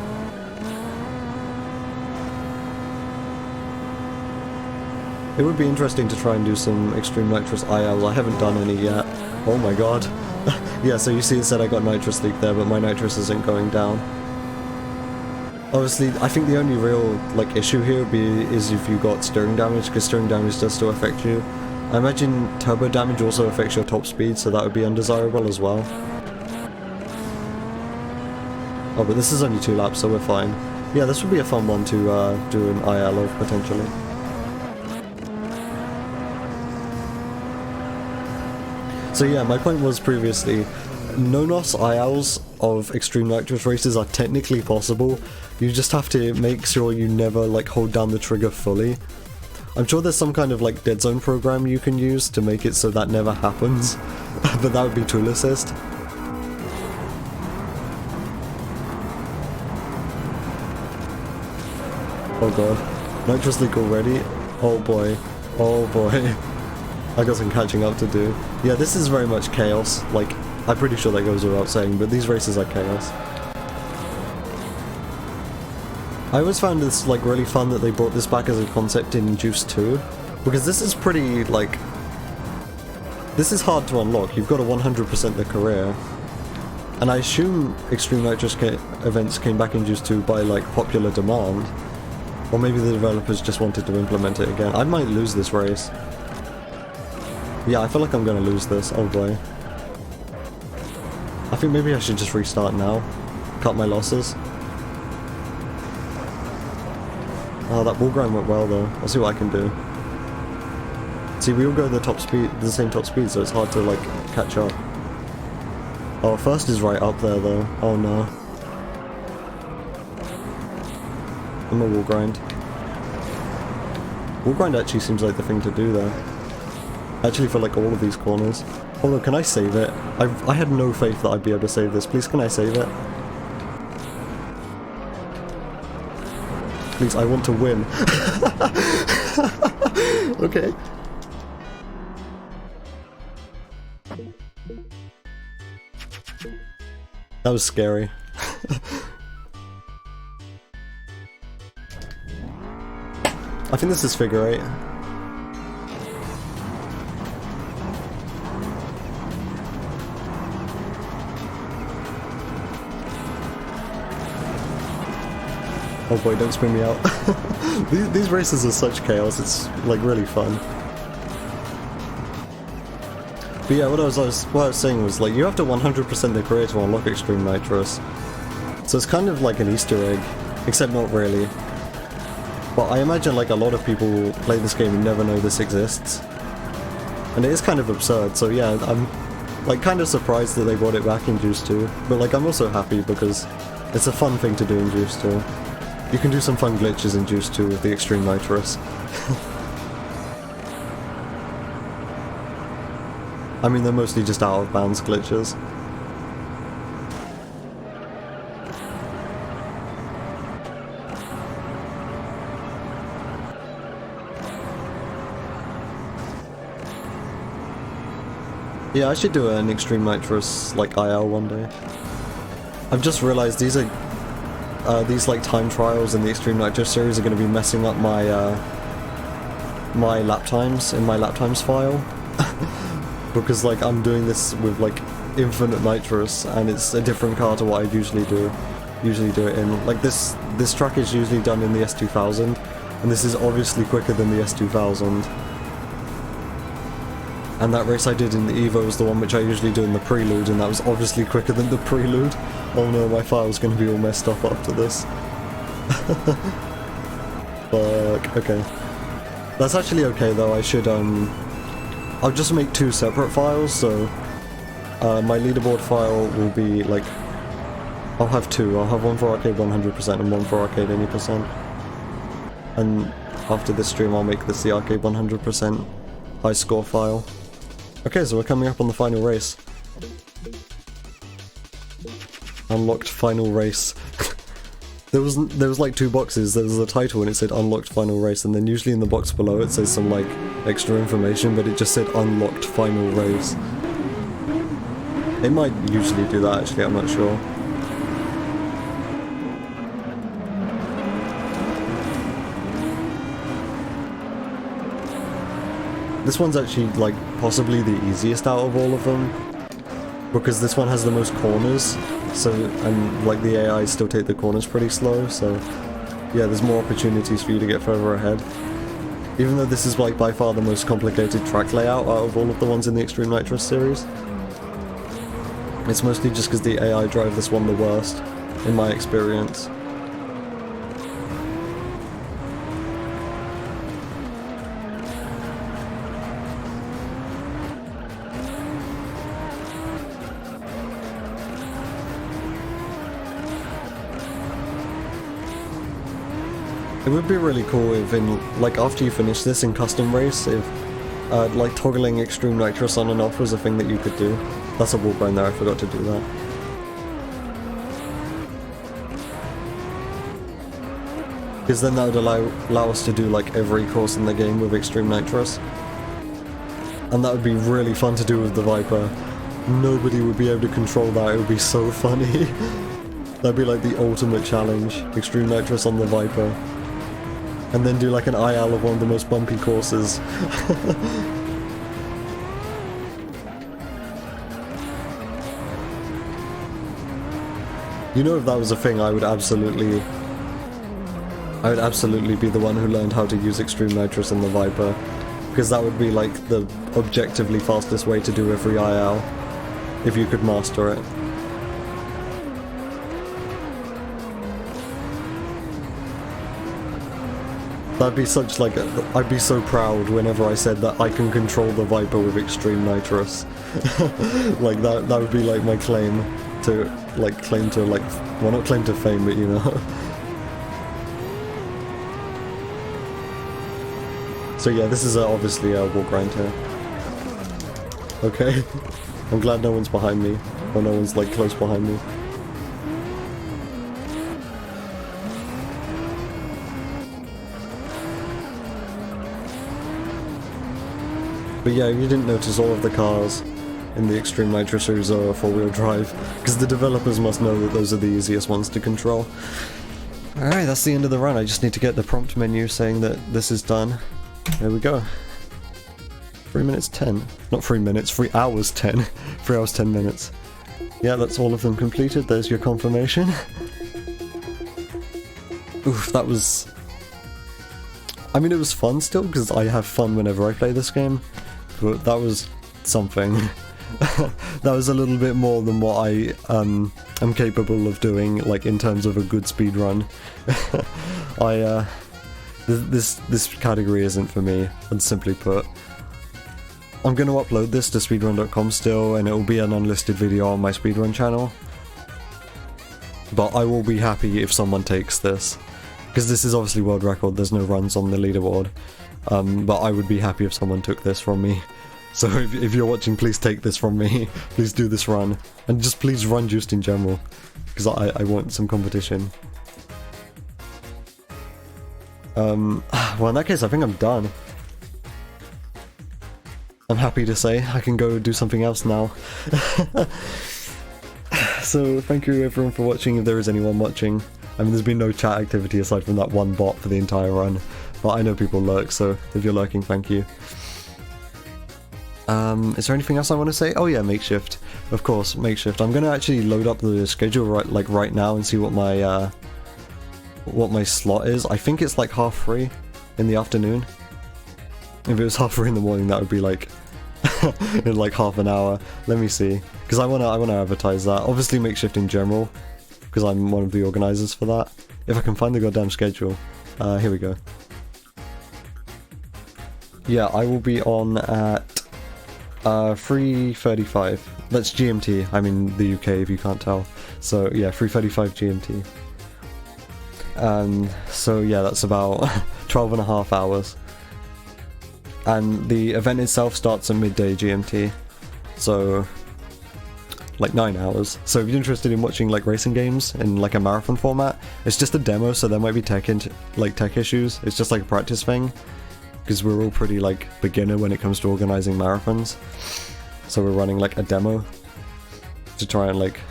It would be interesting to try and do some extreme nitrous ILs. I haven't done any yet. Oh my god. Yeah, so you see it said I got nitrous leak there, but my nitrous isn't going down. Obviously, I think the only real like issue here would be is if you got steering damage, because steering damage does still affect you. I imagine turbo damage also affects your top speed, so that would be undesirable as well. Oh, but this is only 2 laps, so we're fine. Yeah, this would be a fun one to do an IL of, potentially. So yeah, my point was previously, no-nos ILs of extreme nitrous races are technically possible. You just have to make sure you never like hold down the trigger fully. I'm sure there's some kind of like dead zone program you can use to make it so that never happens, but that would be tool assist. Oh god, nitrous leak already? Oh boy, oh boy. I got some catching up to do. Yeah, this is very much chaos. Like, I'm pretty sure that goes without saying, but these races are chaos. I always found this like really fun that they brought this back as a concept in Juice 2, because this is pretty like, this is hard to unlock. You've got to 100% the career, and I assume Extreme Nitrous events came back in Juice 2 by like popular demand, or maybe the developers just wanted to implement it again. I might lose this race. Yeah, I feel like I'm gonna lose this. Oh boy. I think maybe I should just restart now. Cut my losses. Oh, that wall grind went well though. I'll see what I can do. See, we all go the same top speed, so it's hard to like catch up. Oh, first is right up there though. Oh no. I'm a wall grind. Wall grind actually seems like the thing to do there. Actually, for like all of these corners. Although, can I save it? I had no faith that I'd be able to save this. Please, can I save it? Please, I want to win. Okay. That was scary. I think this is figure 8. Oh boy, don't spin me out. These races are such chaos, it's like really fun. But yeah, what I was saying was like you have to 100% the career to unlock Extreme Nitrous. So it's kind of like an Easter egg, except not really. But I imagine like a lot of people play this game and never know this exists. And it is kind of absurd, so yeah, I'm like kind of surprised that they brought it back in Juice 2. But like I'm also happy because it's a fun thing to do in Juice 2. You can do some fun glitches in Juice 2 with the Extreme Nitrous. I mean, they're mostly just out of bounds glitches. Yeah, I should do an Extreme Nitrous like IL one day. I've just realized these like time trials in the Extreme Nitrous series are going to be messing up my my lap times in my lap times file. Because like I'm doing this with like Infinite Nitrous, and it's a different car to what I usually do it in. Like this track is usually done in the S2000, and this is obviously quicker than the S2000. And that race I did in the Evo was the one which I usually do in the Prelude, and that was obviously quicker than the Prelude. Oh no, my file's gonna be all messed up after this. Fuck, okay. That's actually okay though. I should, I'll just make 2 separate files, so my leaderboard file will be like, I'll have 2. I'll have one for Arcade 100% and one for Arcade 80%. And after this stream I'll make this the Arcade 100% high score file. Okay, so we're coming up on the final race. Unlocked final race. There was like 2 boxes. There was a title and it said unlocked final race, and then usually in the box below it says some like extra information, but it just said unlocked final race. It might usually do that actually, I'm not sure. This one's actually like possibly the easiest out of all of them, because this one has the most corners, so, and like the AI still take the corners pretty slow, so yeah, there's more opportunities for you to get further ahead. Even though this is like by far the most complicated track layout out of all of the ones in the Extreme Nitrous series. It's mostly just because the AI drive this one the worst, in my experience. It would be really cool if in, like, after you finish this in Custom Race, if, like, toggling Extreme Nitrous on and off was a thing that you could do. That's a wall grind there, I forgot to do that. Because then that would allow us to do, like, every course in the game with Extreme Nitrous. And that would be really fun to do with the Viper. Nobody would be able to control that, it would be so funny. That'd be like the ultimate challenge, Extreme Nitrous on the Viper. And then do like an IL of one of the most bumpy courses. You know, if that was a thing, I would absolutely be the one who learned how to use Extreme Nitrous on the Viper. Because that would be like the objectively fastest way to do every IL, if you could master it. That'd be such like I'd be so proud whenever I said that I can control the Viper with Extreme Nitrous. Like that would be like my claim to well, not claim to fame, but you know. So yeah, this is obviously a wall grind here. Okay. I'm glad no one's behind me, or no one's like close behind me. But yeah, you didn't notice all of the cars in the Extreme Nitrous series are 4-wheel drive, because the developers must know that those are the easiest ones to control. Alright, that's the end of the run. I just need to get the prompt menu saying that this is done. There we go. 3 minutes 10. Not 3 minutes, 3 hours 10. 3 hours 10 minutes. Yeah, that's all of them completed. There's your confirmation. Oof, that was... I mean, it was fun still, because I have fun whenever I play this game. But that was something. That was a little bit more than what I am capable of doing, like in terms of a good speed run. This category isn't for me, and simply put. I'm going to upload this to speedrun.com still, and it will be an unlisted video on my speedrun channel. But I will be happy if someone takes this. Because this is obviously world record, there's no runs on the leaderboard. But I would be happy if someone took this from me. So if you're watching, please take this from me. Please do this run. And just please run Juiced in general. Because I want some competition. Well, in that case, I think I'm done. I'm happy to say I can go do something else now. So thank you everyone for watching, if there is anyone watching. I mean, there's been no chat activity aside from that one bot for the entire run, but I know people lurk, so if you're lurking, thank you. Is there anything else I want to say? Oh yeah, makeshift. Of course, makeshift. I'm gonna actually load up the schedule right now and see what my slot is. I think it's like 3:30 in the afternoon. If it was 3:30 in the morning, that would be like in like half an hour. Let me see, because I wanna advertise that. Obviously, makeshift in general, because I'm one of the organizers for that. If I can find the goddamn schedule. Here we go. Yeah, I will be on at 3:35. That's GMT. I'm in the UK if you can't tell. So yeah, 3:35 GMT. So yeah, that's about 12 and a half hours. And the event itself starts at midday GMT. So like 9 hours. So if you're interested in watching like racing games in like a marathon format, it's just a demo, so there might be tech issues. It's just like a practice thing, because we're all pretty like beginner when it comes to organizing marathons. So we're running like a demo to try and like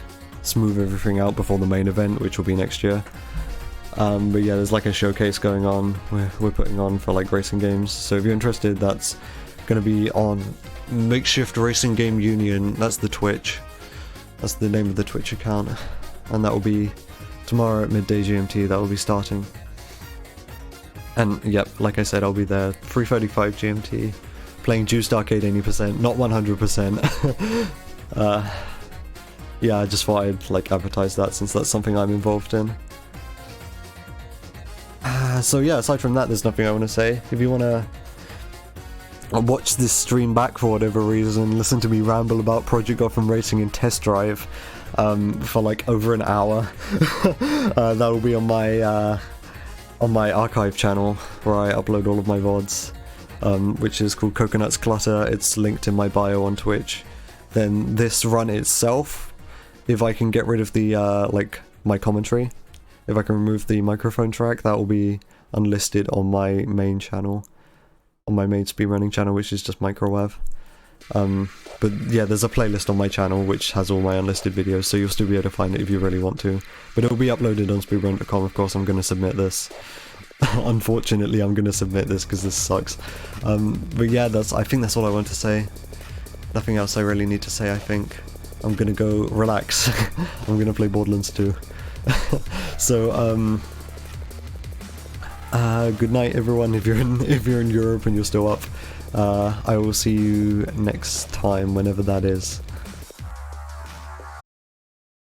smooth everything out before the main event, which will be next year. But yeah, there's like a showcase going on we're putting on for like racing games. So if you're interested, that's gonna be on Makeshift Racing Game Union. That's the Twitch. That's the name of the Twitch account. And that will be tomorrow at midday GMT. That will be starting. And yep, like I said, I'll be there 3:35 GMT, playing Juiced Arcade 80%, not 100%. Yeah, I just thought I'd like advertise that since that's something I'm involved in. So yeah, aside from that, there's nothing I want to say. If you want to watch this stream back for whatever reason, listen to me ramble about Project Gotham Racing and Test Drive for like over an hour, that will be on my archive channel where I upload all of my VODs, which is called Coconuts Clutter. It's linked in my bio on Twitch. Then this run itself, if I can get rid of the like my commentary, if I can remove the microphone track, that will be unlisted on my main channel, on my main speedrunning channel, which is just Microwave. But yeah, there's a playlist on my channel which has all my unlisted videos, so you'll still be able to find it if you really want to. But it will be uploaded on speedrun.com. Of course, I'm going to submit this. Unfortunately, I'm going to submit this because this sucks. But yeah, I think that's all I want to say. Nothing else I really need to say, I think. I'm going to go relax. I'm going to play Borderlands 2. So, good night everyone if you're in Europe and you're still up. I will see you next time, whenever that is.